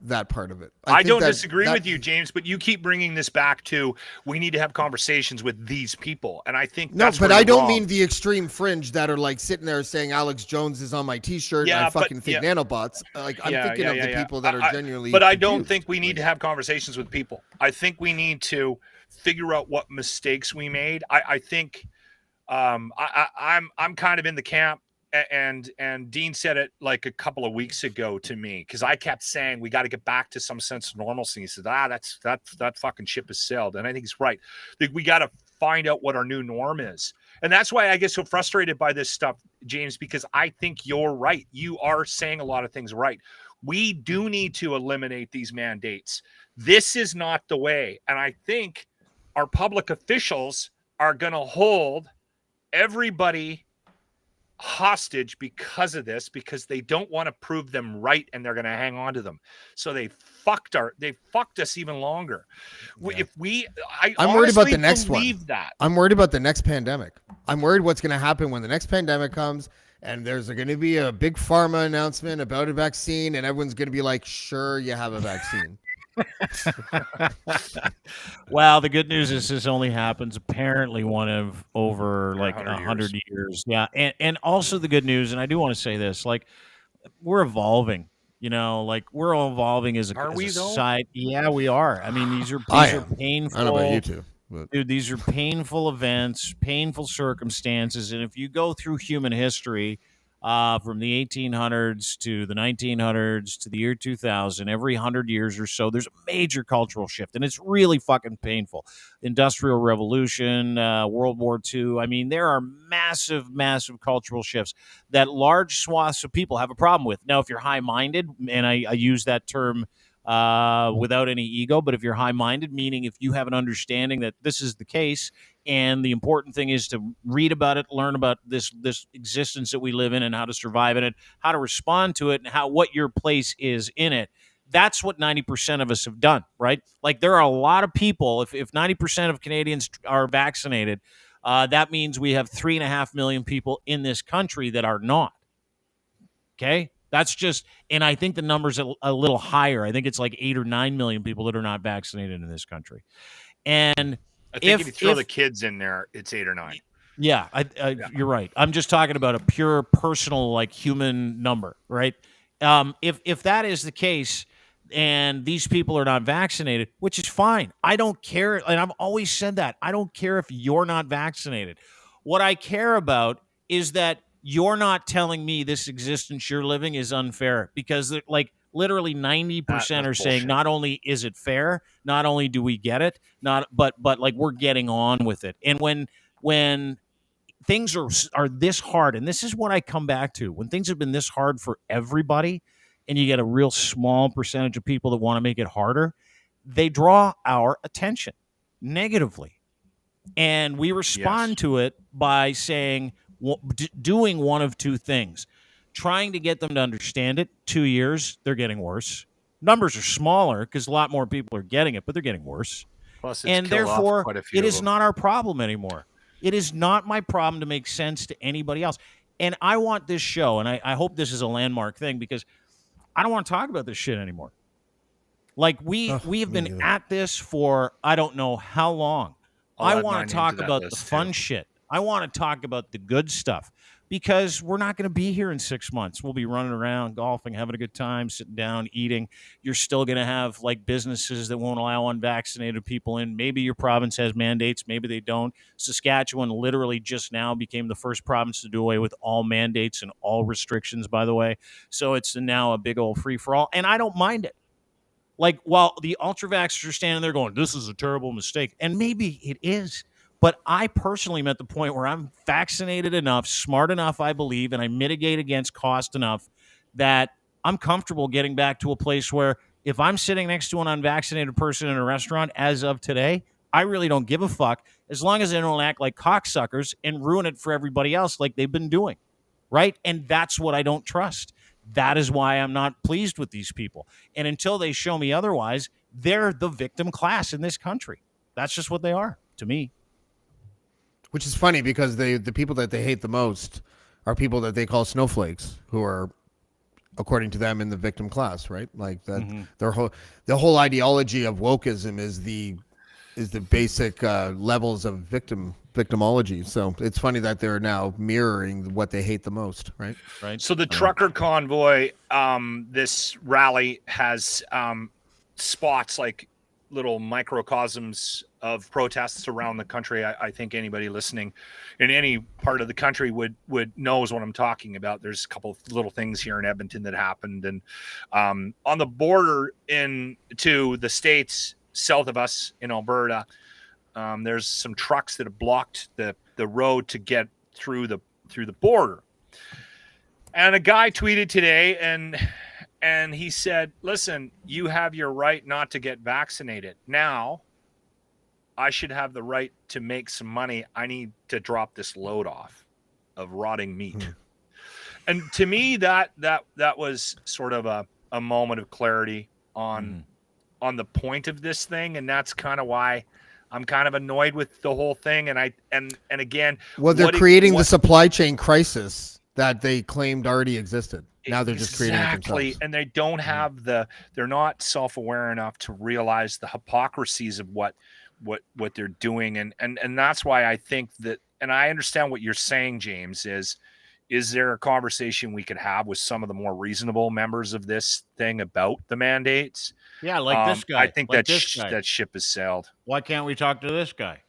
that part of it. I don't disagree with you, James, but you keep bringing this back to we need to have conversations with these people, and I think but I don't mean the extreme fringe that are like sitting there saying Alex Jones is on my T-shirt and I fucking think nanobots. Like I'm thinking of the people that are genuinely. But I don't think we need to have conversations with people. I think we need to figure out what mistakes we made. I think I'm kind of in the camp. And Dean said it like a couple of weeks ago to me because I kept saying we got to get back to some sense of normalcy. He said, that fucking ship has sailed, and I think he's right. We got to find out what our new norm is, and that's why I get so frustrated by this stuff, James. Because I think you're right. You are saying a lot of things right. We do need to eliminate these mandates. This is not the way, and I think our public officials are going to hold everybody hostage because of this, because they don't want to prove them right and they're going to hang on to them. So they fucked us even longer. Yeah. I'm worried about the next one. I'm worried about the next pandemic. I'm worried what's going to happen when the next pandemic comes and there's going to be a big pharma announcement about a vaccine and everyone's going to be like, sure, you have a vaccine. Well, the good news is this only happens apparently one of over like 100 years. Yeah. And also the good news, and I do want to say this, like we're evolving, like we're all evolving as a society. Yeah, we are. I mean, these are painful. I don't know about you two. But. Dude, these are painful events, painful circumstances. And if you go through human history, from the 1800s to the 1900s to the year 2000, every 100 years or so, there's a major cultural shift, and it's really fucking painful. Industrial Revolution, World War II. I mean, there are massive, massive cultural shifts that large swaths of people have a problem with. Now, if you're high-minded, and I use that term without any ego, but if you're high-minded, meaning if you have an understanding that this is the case, and the important thing is to read about it, learn about this existence that we live in and how to survive in it, how to respond to it, and what your place is in it. That's what 90% of us have done, right? Like there are a lot of people, if 90% of Canadians are vaccinated, that means we have 3.5 million people in this country that are not. Okay? That's just, and I think the number's a little higher. I think it's like 8 or 9 million people that are not vaccinated in this country. And I think if you throw the kids in there, it's 8 or 9. Yeah, you're right. I'm just talking about a pure personal, like human number, right? If that is the case, and these people are not vaccinated, which is fine. I don't care, and I've always said that. I don't care if you're not vaccinated. What I care about is that you're not telling me this existence you're living is unfair, because like literally 90% are saying not only is it fair, not only do we get it, but like we're getting on with it. And when things are this hard, and this is what I come back to, when things have been this hard for everybody, and you get a real small percentage of people that want to make it harder, they draw our attention negatively. And we respond to it by saying, doing one of two things: trying to get them to understand it. 2 years, they're getting worse. Numbers are smaller because a lot more people are getting it, but they're getting worse. Plus, and therefore, it is not our problem anymore. It is not my problem to make sense to anybody else. And I want this show, and I hope this is a landmark thing, because I don't want to talk about this shit anymore. Like, we have been at this for I don't know how long. I want to talk about the fun shit. I want to talk about the good stuff, because we're not going to be here in 6 months. We'll be running around, golfing, having a good time, sitting down, eating. You're still going to have like businesses that won't allow unvaccinated people in. Maybe your province has mandates. Maybe they don't. Saskatchewan literally just now became the first province to do away with all mandates and all restrictions, by the way. So it's now a big old free-for-all, and I don't mind it. Like, while the ultra-vaxxers are standing there going, this is a terrible mistake, and maybe it is, but I personally am at the point where I'm vaccinated enough, smart enough, I believe, and I mitigate against cost enough that I'm comfortable getting back to a place where if I'm sitting next to an unvaccinated person in a restaurant as of today, I really don't give a fuck, as long as they don't act like cocksuckers and ruin it for everybody else like they've been doing, right? And that's what I don't trust. That is why I'm not pleased with these people. And until they show me otherwise, they're the victim class in this country. That's just what they are to me. Which is funny, because the people that they hate the most are people that they call snowflakes, who are, according to them, in the victim class, right? Like that, the whole ideology of wokeism is the basic levels of victimology. So it's funny that they're now mirroring what they hate the most, right? Right. So the trucker convoy, this rally has spots, like little microcosms of protests around the country. I think anybody listening in any part of the country would knows what I'm talking about. There's a couple of little things here in Edmonton that happened, and on the border to the states south of us in Alberta, there's some trucks that have blocked the road to get through the border. And a guy tweeted today, and he said, listen, you have your right not to get vaccinated. Now, I should have the right to make some money. I need to drop this load off of rotting meat. And to me, that was sort of a moment of clarity on the point of this thing. And that's kind of why I'm kind of annoyed with the whole thing. And again, well, they're creating the supply chain crisis that they claimed already existed. Now they're just creating it themselves. And they don't have they're not self-aware enough to realize the hypocrisies of what they're doing. And that's why I think that, and I understand what you're saying, James, is there a conversation we could have with some of the more reasonable members of this thing about the mandates? Yeah, like this guy. I think like that ship has sailed. Why can't we talk to this guy?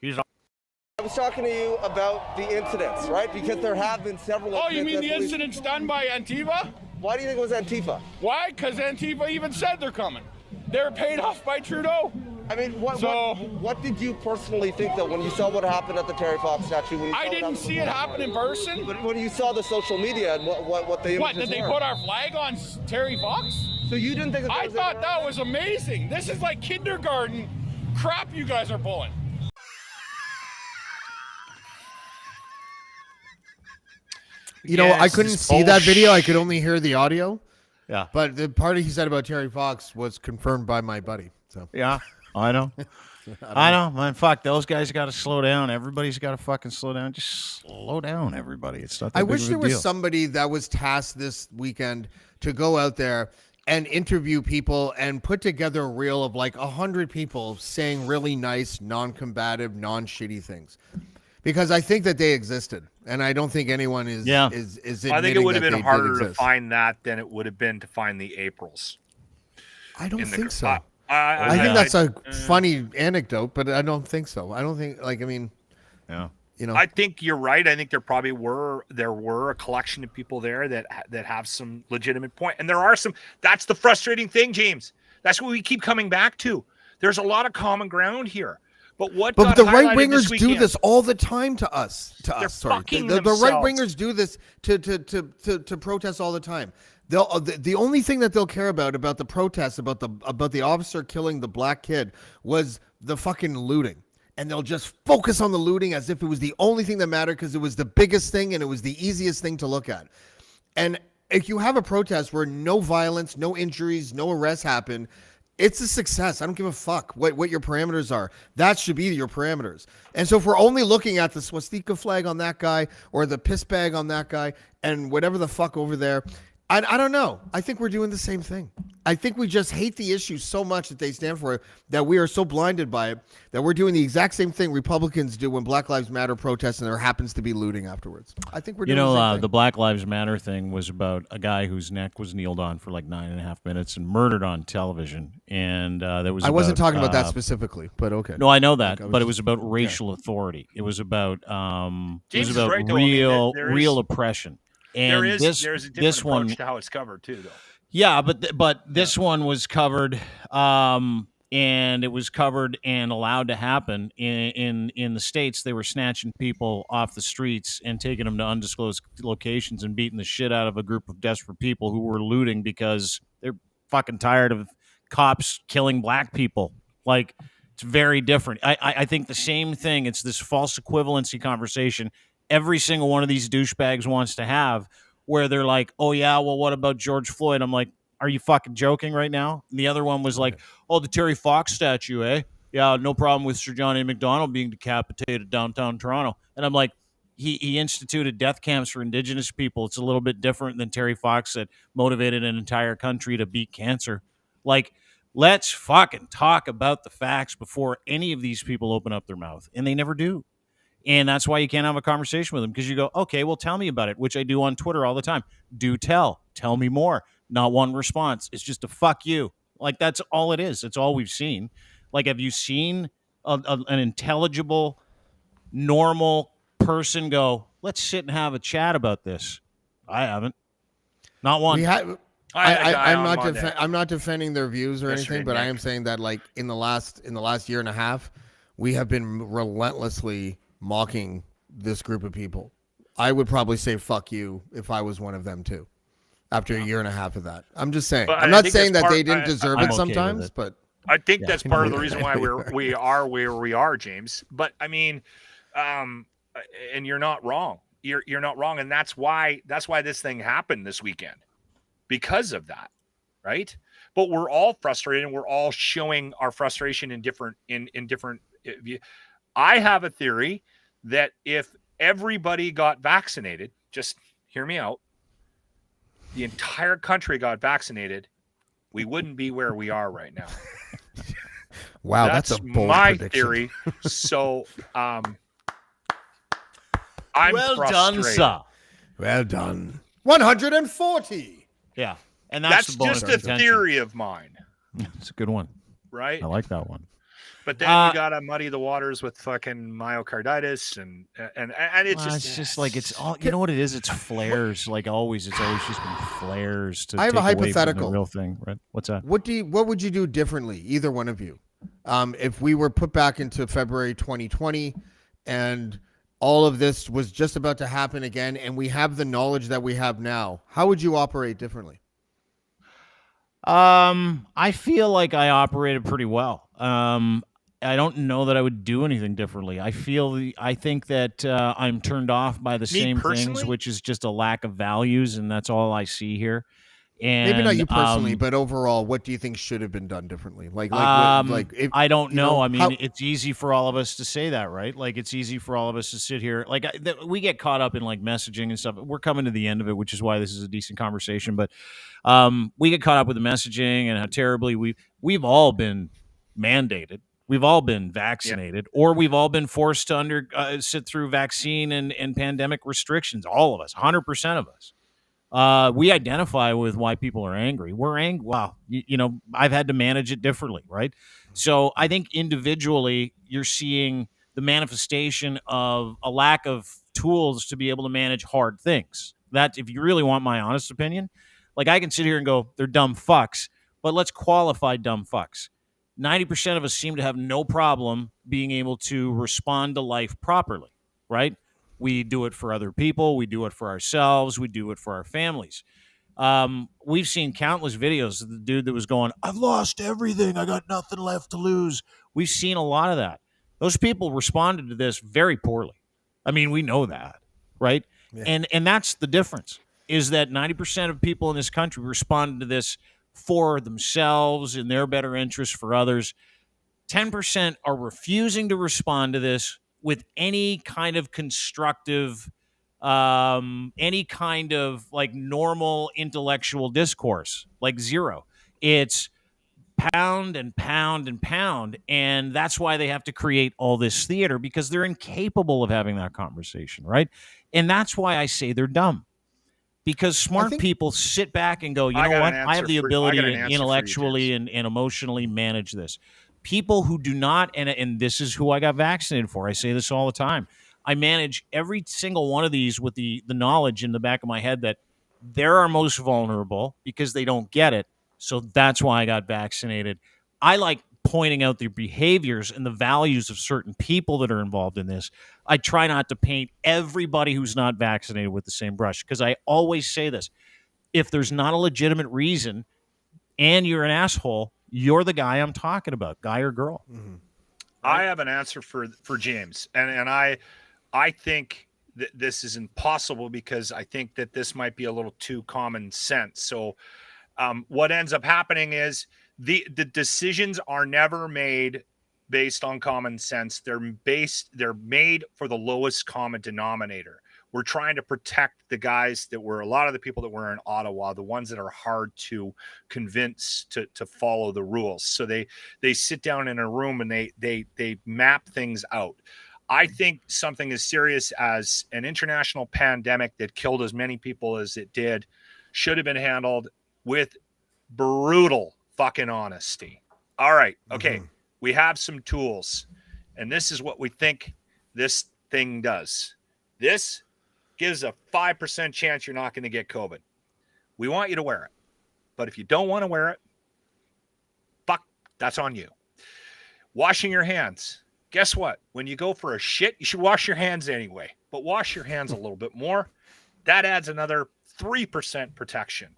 I was talking to you about the incidents, right? Because there have been several. Oh, you mean the incidents done by Antifa? Why do you think it was Antifa? Why? Because Antifa even said they're coming. They were paid off by Trudeau. I mean, what did you personally think, though, when you saw what happened at the Terry Fox statue? I didn't see it happen in person. But when you saw the social media and what they did they put our flag on Terry Fox? So you didn't think I thought that was amazing. This is like kindergarten crap you guys are pulling. You know, I couldn't see that video. I could only hear the audio. Yeah. But the part he said about Terry Fox was confirmed by my buddy. So yeah, I know. I know, man. Fuck, those guys got to slow down. Everybody's got to fucking slow down. Just slow down, everybody. It's not that I big wish of a there deal. was somebody that was tasked this weekend to go out there and interview people and put together a reel of like 100 people saying really nice, non-combative, non-shitty things. Because I think that they existed, and I don't think anyone is. I think it would have been harder to find that than it would have been to find the Aprils. I don't think so. I think that's a funny anecdote, but I don't think so. I don't think, like, I mean, yeah. I think you're right. I think there were a collection of people there that have some legitimate point, and there are some. That's the frustrating thing, James. That's what we keep coming back to. There's a lot of common ground here. But the right wingers do this all the time to us. The right wingers do this to protest all the time. The only thing that they'll care about the protests, about the officer killing the black kid, was the fucking looting, and they'll just focus on the looting as if it was the only thing that mattered because it was the biggest thing and it was the easiest thing to look at. And if you have a protest where no violence, no injuries, no arrests happen, it's a success. I don't give a fuck what your parameters are. That should be your parameters. And so if we're only looking at the swastika flag on that guy or the piss bag on that guy and whatever the fuck over there, I don't know. I think we're doing the same thing. I think we just hate the issue so much that they stand for it, that we are so blinded by it, that we're doing the exact same thing Republicans do when Black Lives Matter protests and there happens to be looting afterwards. I think we're doing the same thing. The Black Lives Matter thing was about a guy whose neck was kneeled on for like 9.5 minutes and murdered on television. And that was I wasn't talking about that specifically, but okay. No, I know that, but it was about racial authority. It was about real oppression. And there's a different approach to how it's covered too, though. Yeah, but this one was covered, and it was covered and allowed to happen in the States. They were snatching people off the streets and taking them to undisclosed locations and beating the shit out of a group of desperate people who were looting because they're fucking tired of cops killing black people. Like, it's very different. I think the same thing. It's this false equivalency conversation every single one of these douchebags wants to have, where they're like, oh yeah, well, what about George Floyd? I'm like, are you fucking joking right now? And the other one was like, oh, the Terry Fox statue, eh? Yeah, no problem with Sir John A. Macdonald being decapitated downtown Toronto. And I'm like, he instituted death camps for Indigenous people. It's a little bit different than Terry Fox that motivated an entire country to beat cancer. Like, let's fucking talk about the facts before any of these people open up their mouth. And they never do. And that's why you can't have a conversation with them, because you go, okay, well, tell me about it, which I do on Twitter all the time. Do tell. Tell me more. Not one response. It's just a fuck you. Like, that's all it is. It's all we've seen. Like, have you seen an intelligible, normal person go, let's sit and have a chat about this? I haven't. Not one. I'm not defending their views or anything, but I am saying that, like, in the last year and a half, we have been relentlessly mocking this group of people. I would probably say fuck you if I was one of them too, after a year and a half of that. I'm just saying. I'm not saying that they didn't deserve it sometimes, but I think that's part of the reason why we are where we are, James. But I mean, and you're not wrong. You're not wrong, and that's why this thing happened this weekend, because of that, right? But we're all frustrated, and we're all showing our frustration in different. I have a theory that if everybody got vaccinated, just hear me out, the entire country got vaccinated, we wouldn't be where we are right now. Wow, that's a bold my prediction. theory. So, I'm well done, sir. Well done. 140. Yeah, and that's just a theory of mine. It's a good one, right? I like that one. But then you gotta muddy the waters with fucking myocarditis and it's just like, it's all, you know what it is? It's flares. Like always, it's always just been flares to. I have take a hypothetical. Away from the real thing, right? What's that? What would you do differently, either one of you, if we were put back into February 2020 and all of this was just about to happen again, and we have the knowledge that we have now? How would you operate differently? I feel like I operated pretty well. I don't know that I would do anything differently. I think that I'm turned off by the same things, which is just a lack of values, and that's all I see here. And maybe not you personally, but overall, what do you think should have been done differently? I don't know. I mean, it's easy for all of us to say that, right? Like, it's easy for all of us to sit here. Like, we get caught up in like messaging and stuff. We're coming to the end of it, which is why this is a decent conversation. But we get caught up with the messaging and how terribly we've all been mandated. We've all been vaccinated, or we've all been forced to sit through vaccine and pandemic restrictions. All of us, 100% of us. We identify with why people are angry. We're angry. Wow. I've had to manage it differently, right? So I think individually you're seeing the manifestation of a lack of tools to be able to manage hard things. That, if you really want my honest opinion, like I can sit here and go, they're dumb fucks, but let's qualify dumb fucks. 90% of us seem to have no problem being able to respond to life properly, right? We do it for other people. We do it for ourselves. We do it for our families. We've seen countless videos of the dude that was going, I've lost everything. I got nothing left to lose. We've seen a lot of that. Those people responded to this very poorly. I mean, we know that, right? Yeah. And that's the difference, is that 90% of people in this country responded to this for themselves in their better interest for others. 10% are refusing to respond to this with any kind of constructive, any kind of like normal intellectual discourse, like zero. It's pound and pound and pound. And that's why they have to create all this theater, because they're incapable of having that conversation, right? And that's why I say they're dumb. Because smart people sit back and go, you know what? I have the ability to intellectually and emotionally manage this. People who do not, and this is who I got vaccinated for. I say this all the time. I manage every single one of these with the knowledge in the back of my head that they're our most vulnerable because they don't get it. So that's why I got vaccinated. I like pointing out the behaviors and the values of certain people that are involved in this. I try not to paint everybody who's not vaccinated with the same brush, because I always say this. If there's not a legitimate reason and you're an asshole, you're the guy I'm talking about, guy or girl. Mm-hmm. Right? I have an answer for James. And I think that this is impossible, because I think that this might be a little too common sense. So what ends up happening is the decisions are never made based on common sense. They're made for the lowest common denominator. We're trying to protect the guys that were, a lot of the people that were in Ottawa, the ones that are hard to convince to follow the rules. So they sit down in a room and they map things out. I think something as serious as an international pandemic that killed as many people as it did should have been handled with brutal fucking honesty. All right. Okay. Mm-hmm. We have some tools, and this is what we think this thing does. This gives a 5% chance you're not going to get COVID. We want you to wear it. But if you don't want to wear it, fuck, that's on you. Washing your hands. Guess what? When you go for a shit, you should wash your hands anyway. But wash your hands a little bit more. That adds another 3% protection.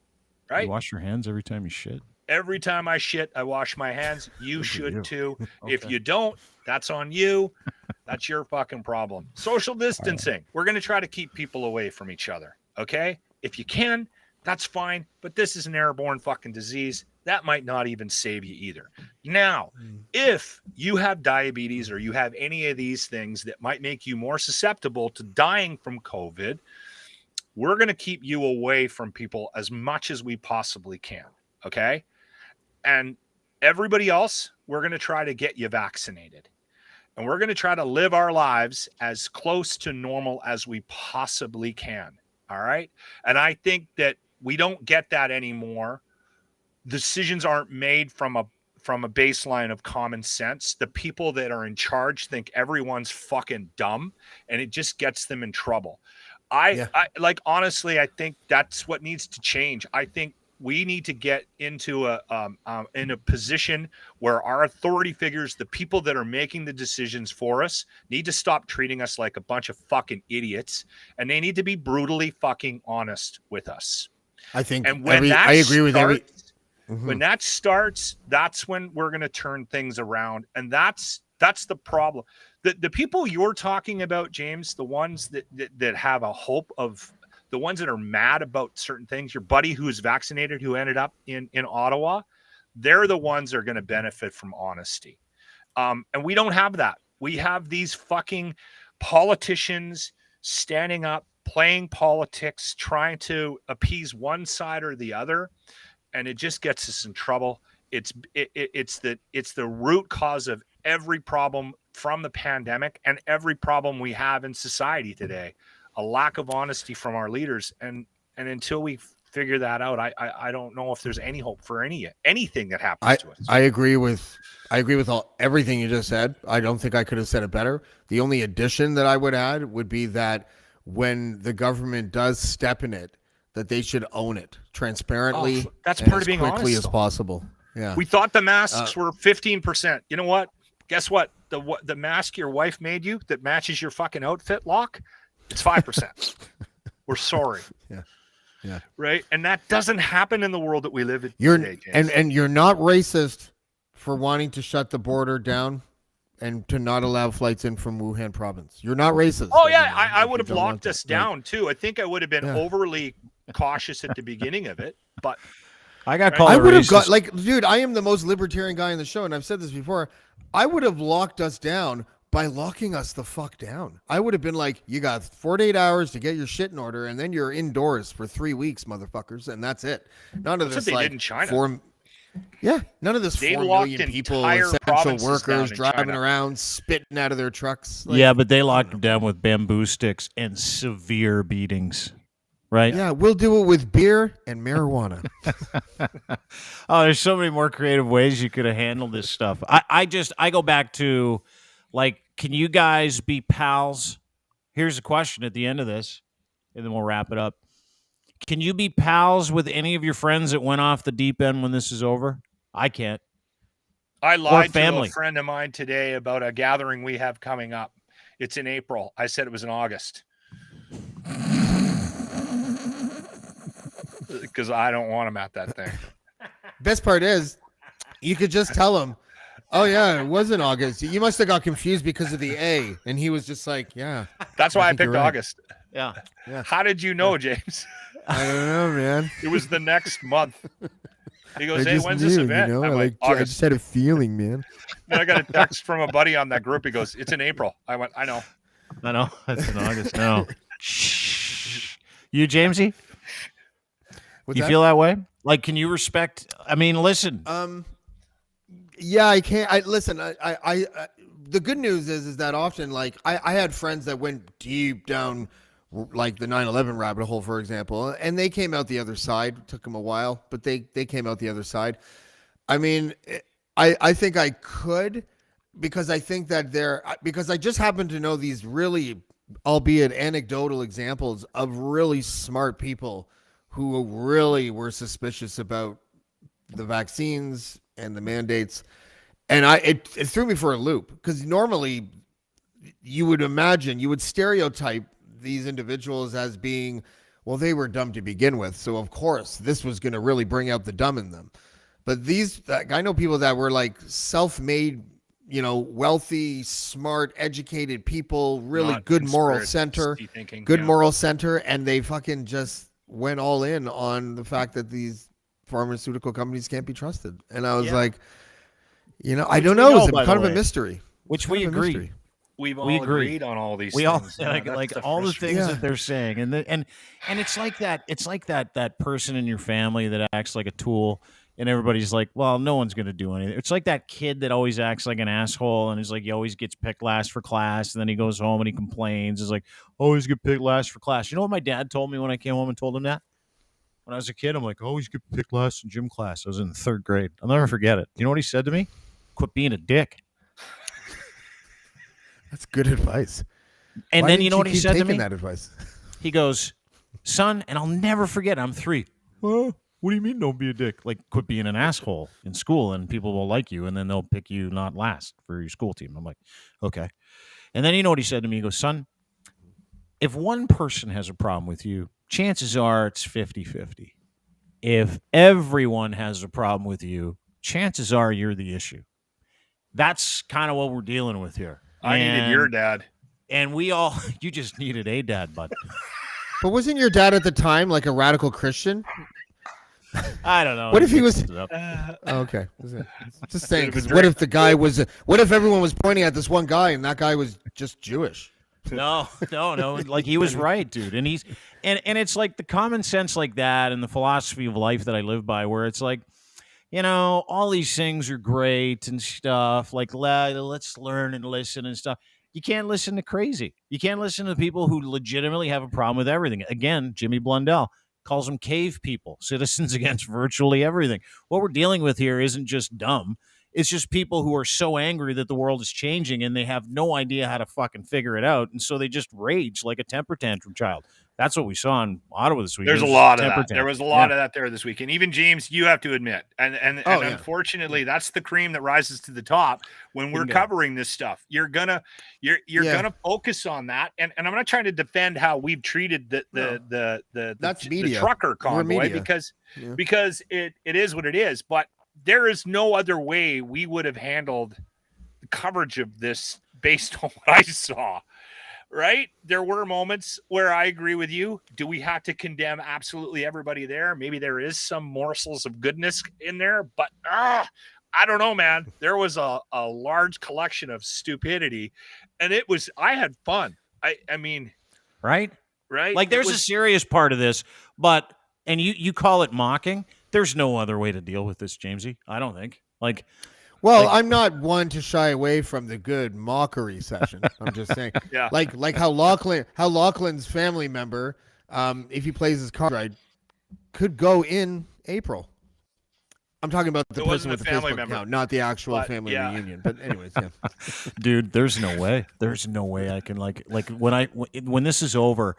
Right? You wash your hands every time you shit? Every time I shit, I wash my hands. You should too. Okay. If you don't, that's on you. That's your fucking problem. Social distancing. Right. We're going to try to keep people away from each other. Okay? If you can, that's fine. But this is an airborne fucking disease. That might not even save you either. Now, if you have diabetes or you have any of these things that might make you more susceptible to dying from COVID, we're going to keep you away from people as much as we possibly can. Okay? And everybody else, we're going to try to get you vaccinated. And we're going to try to live our lives as close to normal as we possibly can. All right? And I think that we don't get that anymore. Decisions aren't made from a baseline of common sense. The people that are in charge think everyone's fucking dumb, and it just gets them in trouble. I like, honestly, I think that's what needs to change. I think we need to get into in a position where our authority figures, the people that are making the decisions for us, need to stop treating us like a bunch of fucking idiots, and they need to be brutally fucking honest with us. I think, and when I agree with every. Mm-hmm. When that starts, that's when we're going to turn things around, and that's the problem. The people you're talking about, James, the ones that have a hope of, the ones that are mad about certain things, your buddy who is vaccinated, who ended up in Ottawa, they're the ones that are going to benefit from honesty. And we don't have that. We have these fucking politicians standing up, playing politics, trying to appease one side or the other. And it just gets us in trouble. It's the root cause of every problem from the pandemic and every problem we have in society today. A lack of honesty from our leaders. And until we figure that out, I don't know if there's any hope for anything that happens to us. I agree with everything you just said. I don't think I could have said it better. The only addition that I would add would be that when the government does step in it, that they should own it transparently. That's and part of as being quickly honest, as possible. Yeah. We thought the masks were 15%. You know what? Guess what? The mask your wife made you that matches your fucking outfit, Locke, it's 5%. We're sorry. Yeah. Yeah. Right? And that doesn't happen in the world that we live in today, James. And you're not racist for wanting to shut the border down and to not allow flights in from Wuhan province. You're not racist. Oh, yeah. I would have locked us down, too. I think I would have been overly cautious at the beginning of it, but I got called. I would have got dude, I am the most libertarian guy in the show, and I've said this before. I would have locked us down by locking us the fuck down. I would have been like, you got 48 hours to get your shit in order, and then you're indoors for 3 weeks, motherfuckers, and that's it. None of that's this what they like did in China. None of this 4 million people, essential workers driving around, spitting out of their trucks. Yeah, but they locked them down with bamboo sticks and severe beatings. Right? Yeah, we'll do it with beer and marijuana. Oh, there's so many more creative ways you could have handled this stuff. I go back to, like, can you guys be pals? Here's a question at the end of this, and then we'll wrap it up. Can you be pals with any of your friends that went off the deep end when this is over? I can't. I lied to a friend of mine today about a gathering we have coming up. It's in April. I said it was in August. Because I don't want him at that thing. Best part is, you could just tell him, oh, yeah, it was in August. You must have got confused because of the A. And he was just like, yeah. That's why I picked August. Yeah. How did you know, James? I don't know, man. It was the next month. He goes, hey, when's this event? You know? I'm like, I just had a feeling, man. Then I got a text from a buddy on that group. He goes, it's in April. I went, I know. It's in August. No. Shh. You, Jamesy? You feel that way? Like, can you respect? I mean, listen. Yeah, I can't. Listen. I the good news is that often, like, I had friends that went deep down, like the 9/11 rabbit hole, for example, and they came out the other side. It took them a while, but they came out the other side. I mean, I think I could, because I think that because I just happen to know these really, albeit anecdotal, examples of really smart people who really were suspicious about the vaccines and the mandates. And it threw me for a loop, because normally you would stereotype these individuals as being, well, they were dumb to begin with. So of course this was going to really bring out the dumb in them. But I know people that were like self-made, wealthy, smart, educated people, really good moral center, moral center. And they fucking just went all in on the fact that these pharmaceutical companies can't be trusted. And I was like, I don't know. It's kind of a mystery. Which we agree. We agreed on all these things. We all like all the things that they're saying. And it's like that. It's like that person in your family that acts like a tool, and everybody's like, well, no one's going to do anything. It's like that kid that always acts like an asshole, and he's like, he always gets picked last for class, and then he goes home and he complains. He's like, always get picked last for class. You know what my dad told me when I came home and told him that? When I was a kid, I'm like, always get picked last in gym class. I was in the 3rd grade. I'll never forget it. You know what he said to me? Quit being a dick. That's good advice. And then you know what he said to me? That advice? He goes, son, and I'll never forget, I'm 3. Well, what do you mean don't be a dick? Like, quit being an asshole in school, and people will like you, and then they'll pick you not last for your school team. I'm like, okay. And then you know what he said to me? He goes, son, if one person has a problem with you, chances are it's 50-50. If everyone has a problem with you, chances are you're the issue. That's kind of what we're dealing with here. I needed your dad. And you just needed a dad, bud. But wasn't your dad at the time like a radical Christian? I don't know. What if he was? Okay. Just saying, because what if everyone was pointing at this one guy and that guy was just Jewish? No. Like, he was right, dude. And and it's like the common sense like that and the philosophy of life that I live by, where it's like, all these things are great and stuff. Like, let's learn and listen and stuff. You can't listen to crazy. You can't listen to people who legitimately have a problem with everything. Again, Jimmy Blundell. calls them cave people, citizens against virtually everything. What we're dealing with here isn't just dumb. It's just people who are so angry that the world is changing and they have no idea how to fucking figure it out. And so they just rage like a temper tantrum child. That's what we saw in Ottawa this week. There's a lot of that. There was a lot of that there this week. And even James, you have to admit, and unfortunately, that's the cream that rises to the top when we're covering this stuff. You're gonna focus on that. And I'm not trying to defend how we've treated the trucker convoy because it is what it is. But there is no other way we would have handled the coverage of this based on what I saw. Right? There were moments where I agree with you. Do we have to condemn absolutely everybody there? Maybe there is some morsels of goodness in there, but I don't know, man. There was a large collection of stupidity, and I had fun. I mean, right? Like there's a serious part of this, and you call it mocking. There's no other way to deal with this, Jamesy. I don't think. Well, I'm not one to shy away from the good mockery session. I'm just saying, like how Lachlan's family member, if he plays his card right, could go in April. I'm talking about the person with the Facebook account, not the actual family reunion. But anyways, dude, there's no way. There's no way I can when this is over,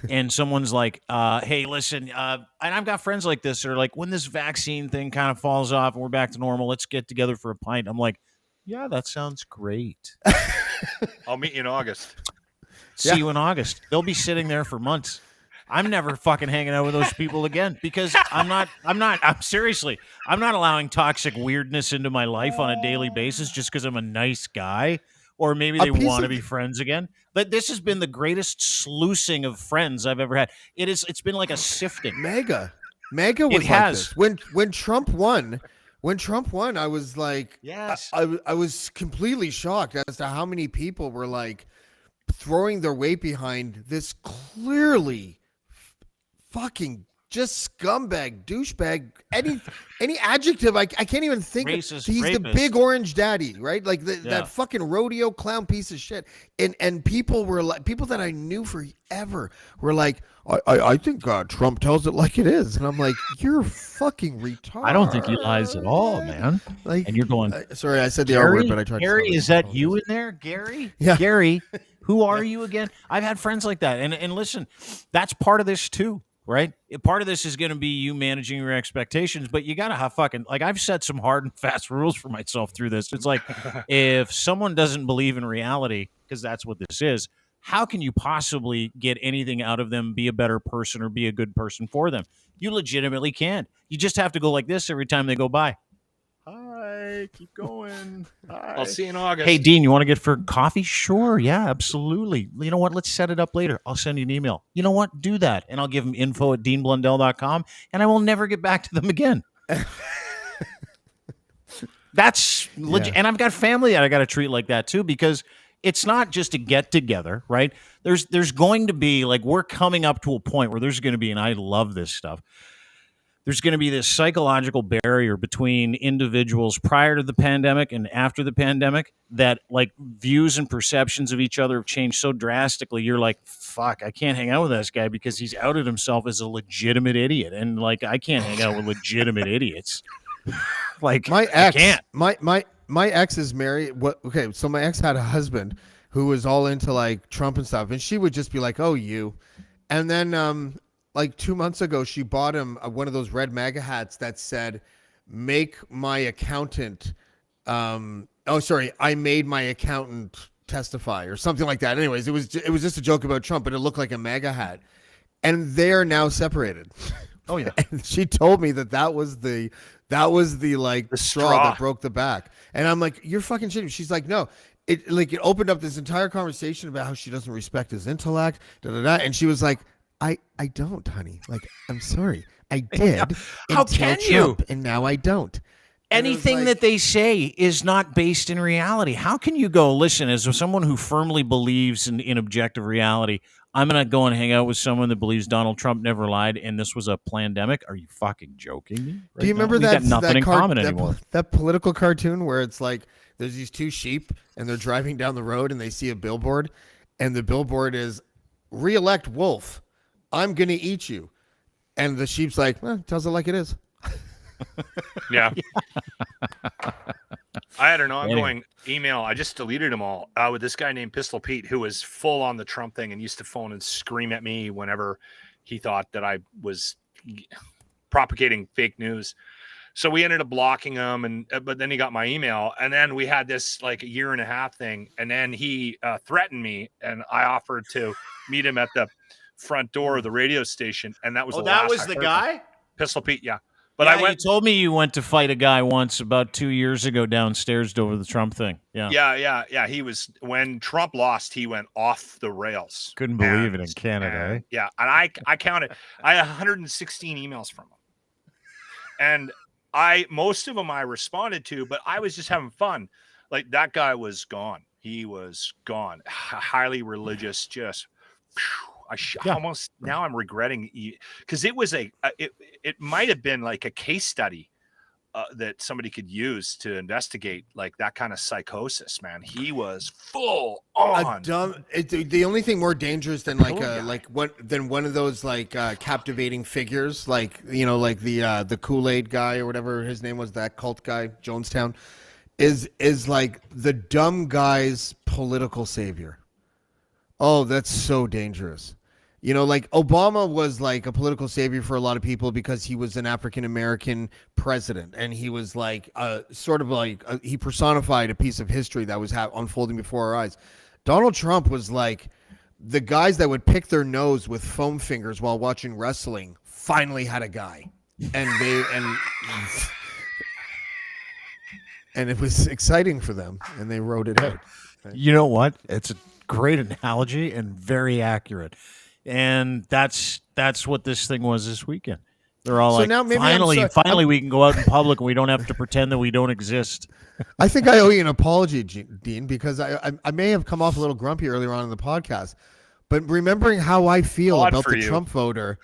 and someone's like, "Hey, listen," and I've got friends like this, or like, when this vaccine thing kind of falls off and we're back to normal, let's get together for a pint. I'm like, yeah, that sounds great. I'll meet you in August. See you in August. They'll be sitting there for months. I'm never fucking hanging out with those people again because I'm seriously, I'm not allowing toxic weirdness into my life on a daily basis just because I'm a nice guy, or maybe they want to be friends again. But this has been the greatest sluicing of friends I've ever had. It's been like a sifting. Mega was like this. When Trump won, I was like, yes, I was completely shocked as to how many people were like throwing their weight behind this clearly fucking just scumbag, douchebag, any adjective I can't even think racist, of. He's rapist. The big orange daddy, right? Like that fucking rodeo clown piece of shit. And people were like, people that I knew forever were like, I think Trump tells it like it is, and I'm like, you're fucking retarded. I don't think he lies at all, man. Like, and you're going. Sorry, I said the R word, but I tried. Gary, is that you in there, Gary? Yeah, Gary. Who are you again? I've had friends like that, and listen, that's part of this too. Right? Part of this is going to be you managing your expectations, but you got to have fucking, like, I've set some hard and fast rules for myself through this. It's like, if someone doesn't believe in reality, because that's what this is, how can you possibly get anything out of them, be a better person or be a good person for them? You legitimately can't. You just have to go like this every time they go by. Hi, keep going. Hi. I'll see you in August. Hey, Dean, you want to get for coffee? Sure. Yeah, absolutely. You know what? Let's set it up later. I'll send you an email. You know what? Do that. And I'll give them info@deanblundell.com, and I will never get back to them again. That's legit. And I've got family that I got to treat like that too, because it's not just a get together, right? There's going to be, like, we're coming up to a point where there's going to be, and I love this stuff, there's going to be this psychological barrier between individuals prior to the pandemic and after the pandemic that, like, views and perceptions of each other have changed so drastically. You're like, fuck, I can't hang out with this guy because he's outed himself as a legitimate idiot. And, like, I can't hang out with legitimate idiots. Like, my ex, I can't. My ex is married. Okay, so my ex had a husband who was all into, like, Trump and stuff. And she would just be like, oh, you. And then, like 2 months ago, she bought him one of those red MAGA hats that said, make my accountant, I made my accountant testify, or something like that. Anyways, it was just a joke about Trump, but it looked like a MAGA hat. And they're now separated. Oh, yeah. And she told me that was the like the straw that broke the back. And I'm like, you're fucking shitting. She's like, no. It opened up this entire conversation about how she doesn't respect his intellect, and she was like, I don't, honey. Like, I'm sorry. I did. How can you? And now I don't. Anything that they say is not based in reality. How can you go, listen, as someone who firmly believes in objective reality, I'm going to go and hang out with someone that believes Donald Trump never lied and this was a plandemic? Are you fucking joking me? Right. Do you remember that? We've got nothing in common anymore. That political cartoon where it's like there's these two sheep and they're driving down the road and they see a billboard, and the billboard is, re-elect Wolf. I'm going to eat you. And the sheep's like, tells it like it is. Yeah. I had an ongoing email. I just deleted them all with this guy named Pistol Pete, who was full on the Trump thing and used to phone and scream at me whenever he thought that I was propagating fake news. So we ended up blocking him, but then he got my email, and then we had this like a year and a half thing, and then he threatened me, and I offered to meet him at the front door of the radio station, and that was that was the guy? Pistol Pete, yeah. But you told me you went to fight a guy once about 2 years ago downstairs over the Trump thing. Yeah. He was, when Trump lost, he went off the rails. Couldn't believe it in Canada. Yeah, and I counted. I had 116 emails from him, and most of them I responded to, but I was just having fun. Like, that guy was gone. He was gone. Highly religious, just. Almost now I'm regretting, because it was it might have been like a case study that somebody could use to investigate like that kind of psychosis, man. He was full on the only thing more dangerous than one of those like captivating figures, like, you know, like the Kool-Aid guy or whatever his name was, that cult guy, Jonestown, is like the dumb guy's political savior. Oh, that's so dangerous. You know, like Obama was like a political savior for a lot of people because he was an African-American president. And he was like he personified a piece of history that was unfolding before our eyes. Donald Trump was like the guys that would pick their nose with foam fingers while watching wrestling finally had a guy. And and it was exciting for them. And they wrote it out. You know what? It's a great analogy and very accurate. And that's what this thing was this weekend. They're all like, now finally we can go out in public and we don't have to pretend that we don't exist. I think I owe you an apology, Dean, because I may have come off a little grumpy earlier on in the podcast. But remembering how I feel about the Trump voter,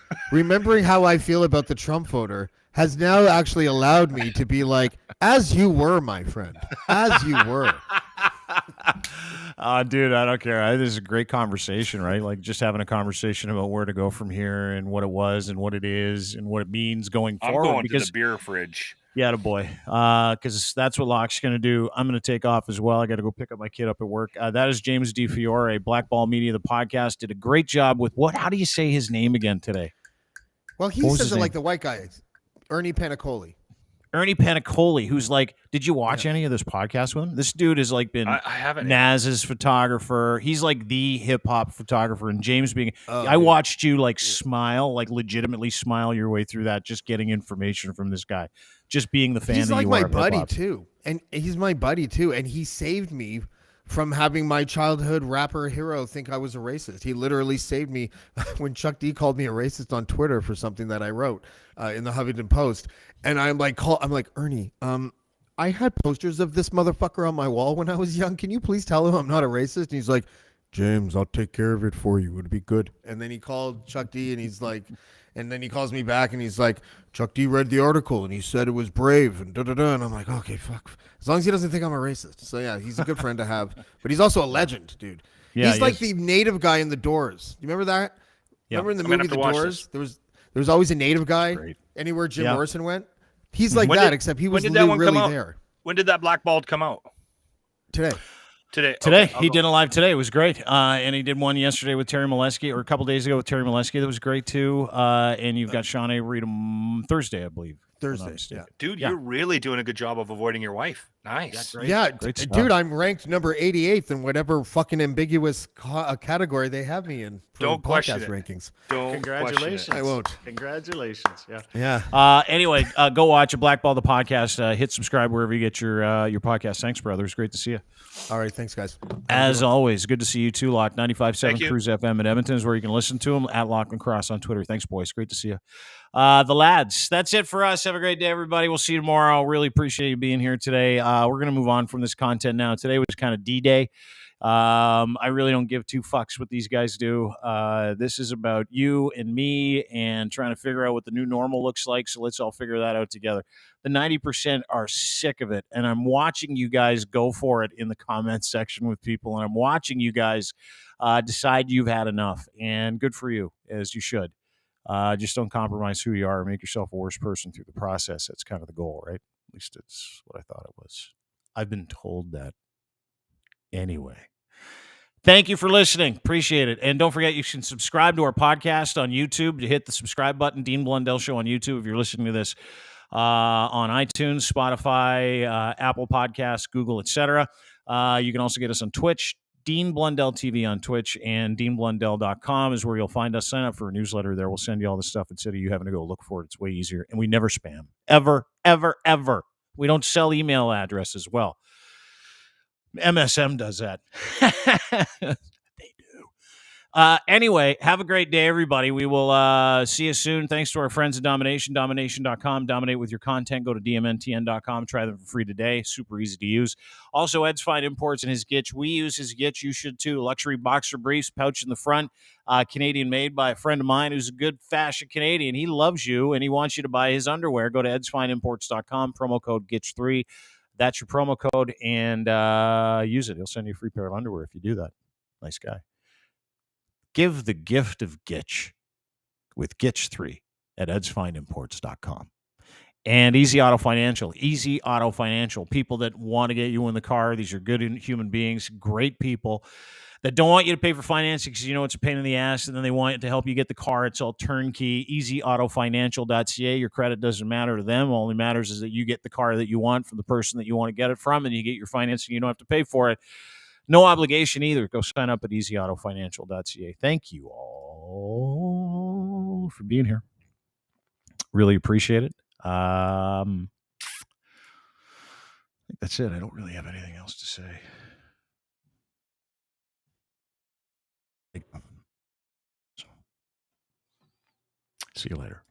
has now actually allowed me to be like, as you were, my friend, as you were. Dude, I don't care. This is a great conversation, right? Like just having a conversation about where to go from here and what it was and what it is and what it means going forward. I'm going to the beer fridge. Yeah, boy. Because that's what Locke's going to do. I'm going to take off as well. I got to go pick up my kid up at work. That is James DeFiore, Black Ball Media, the podcast. Did a great job with how do you say his name again today? Well, he says it like the white guy, Ernie Panicoli. Ernie Panicoli, who's like, did you watch any of this podcast with him? This dude has like been I haven't. Naz's photographer. He's like the hip hop photographer. And James I watched you like smile, like legitimately smile your way through that, just getting information from this guy, just being the fan he's that like you are. He's my buddy too. And he's my buddy too. And he saved me from having my childhood rapper hero think I was a racist. He literally saved me when Chuck D called me a racist on Twitter for something that I wrote in the Huffington Post. And I'm like, Ernie, I had posters of this motherfucker on my wall when I was young. Can you please tell him I'm not a racist? And he's like, James, I'll take care of it for you. It'll be good. And then he called Chuck D and he's like, and then he calls me back and he's like, Chuck D read the article and he said it was brave and da-da-da. And I'm like, okay, fuck. As long as he doesn't think I'm a racist. So yeah, he's a good friend to have. But he's also a legend, dude. Yeah, he's like the native guy in The Doors. You remember that? Yeah. Remember in the movie The Doors? There was always a native guy anywhere Jim Morrison went. He's like that, except he was really there. When did that Black Bald come out? Today. Okay, he did a live today. It was great. And he did one yesterday with Terry Molesky, or a couple days ago with Terry Molesky. That was great too. And you've got Sean Avery Thursday, I believe. Thursday. Yeah. Dude, you're really doing a good job of avoiding your wife. Nice. Yeah, dude, I'm ranked number 88th in whatever fucking ambiguous category they have me in for Don't podcast question rankings. Congratulations. I won't. Congratulations. Yeah. Yeah. Anyway, go watch a Black Ball the podcast. Hit subscribe wherever you get your podcast. Thanks, brother. It's great to see you. All right, thanks, guys. As always, good to see you too, Lock. 95.7 Cruise FM in Edmonton is where you can listen to them at Lock and Cross on Twitter. Thanks, boys. Great to see you. The lads, that's it for us. Have a great day, everybody. We'll see you tomorrow. Really appreciate you being here today. We're going to move on from this content now. Today was kind of D-Day. I really don't give two fucks what these guys do. This is about you and me and trying to figure out what the new normal looks like. So let's all figure that out together. The 90% are sick of it. And I'm watching you guys go for it in the comments section with people. And I'm watching you guys decide you've had enough. And good for you, as you should. Just don't compromise who you are. Make yourself a worse person through the process. That's kind of the goal, right? At least it's what I thought it was. I've been told that anyway. Thank you for listening. Appreciate it. And don't forget, you can subscribe to our podcast on YouTube. To hit the subscribe button, Dean Blundell Show on YouTube. If you're listening to this on iTunes, Spotify, Apple Podcasts, Google, etc. You can also get us on Twitch, Dean Blundell TV on Twitch, and deanblundell.com is where you'll find us. Sign up for a newsletter there. We'll send you all the stuff instead of you having to go look for it. It's way easier. And we never spam. Ever, ever, ever. We don't sell email addresses. Well, MSM does that. They do. Anyway, have a great day, everybody. We will see you soon. Thanks to our friends at Domination, domination.com. Dominate with your content. Go to dmntn.com. Try them for free today. Super easy to use. Also, Ed's Fine Imports and his Gitch. We use his Gitch. You should too. Luxury boxer briefs, pouch in the front. Canadian made by a friend of mine who's a good fashion Canadian. He loves you, and he wants you to buy his underwear. Go to edsfineimports.com. Promo code GITCH3. That's your promo code, and use it. He'll send you a free pair of underwear if you do that. Nice guy. Give the gift of Gitch with Gitch3 at edsfineimports.com. And Easy Auto Financial. Easy Auto Financial. People that want to get you in the car. These are good human beings, great people that don't want you to pay for financing because you know it's a pain in the ass, and then they want to help you get the car. It's all turnkey. EasyAutoFinancial.ca. Your credit doesn't matter to them. All that matters is that you get the car that you want from the person that you want to get it from, and you get your financing. You don't have to pay for it. No obligation either. Go sign up at EasyAutoFinancial.ca. Thank you all for being here. Really appreciate it. I think that's it. I don't really have anything else to say. So, see you later.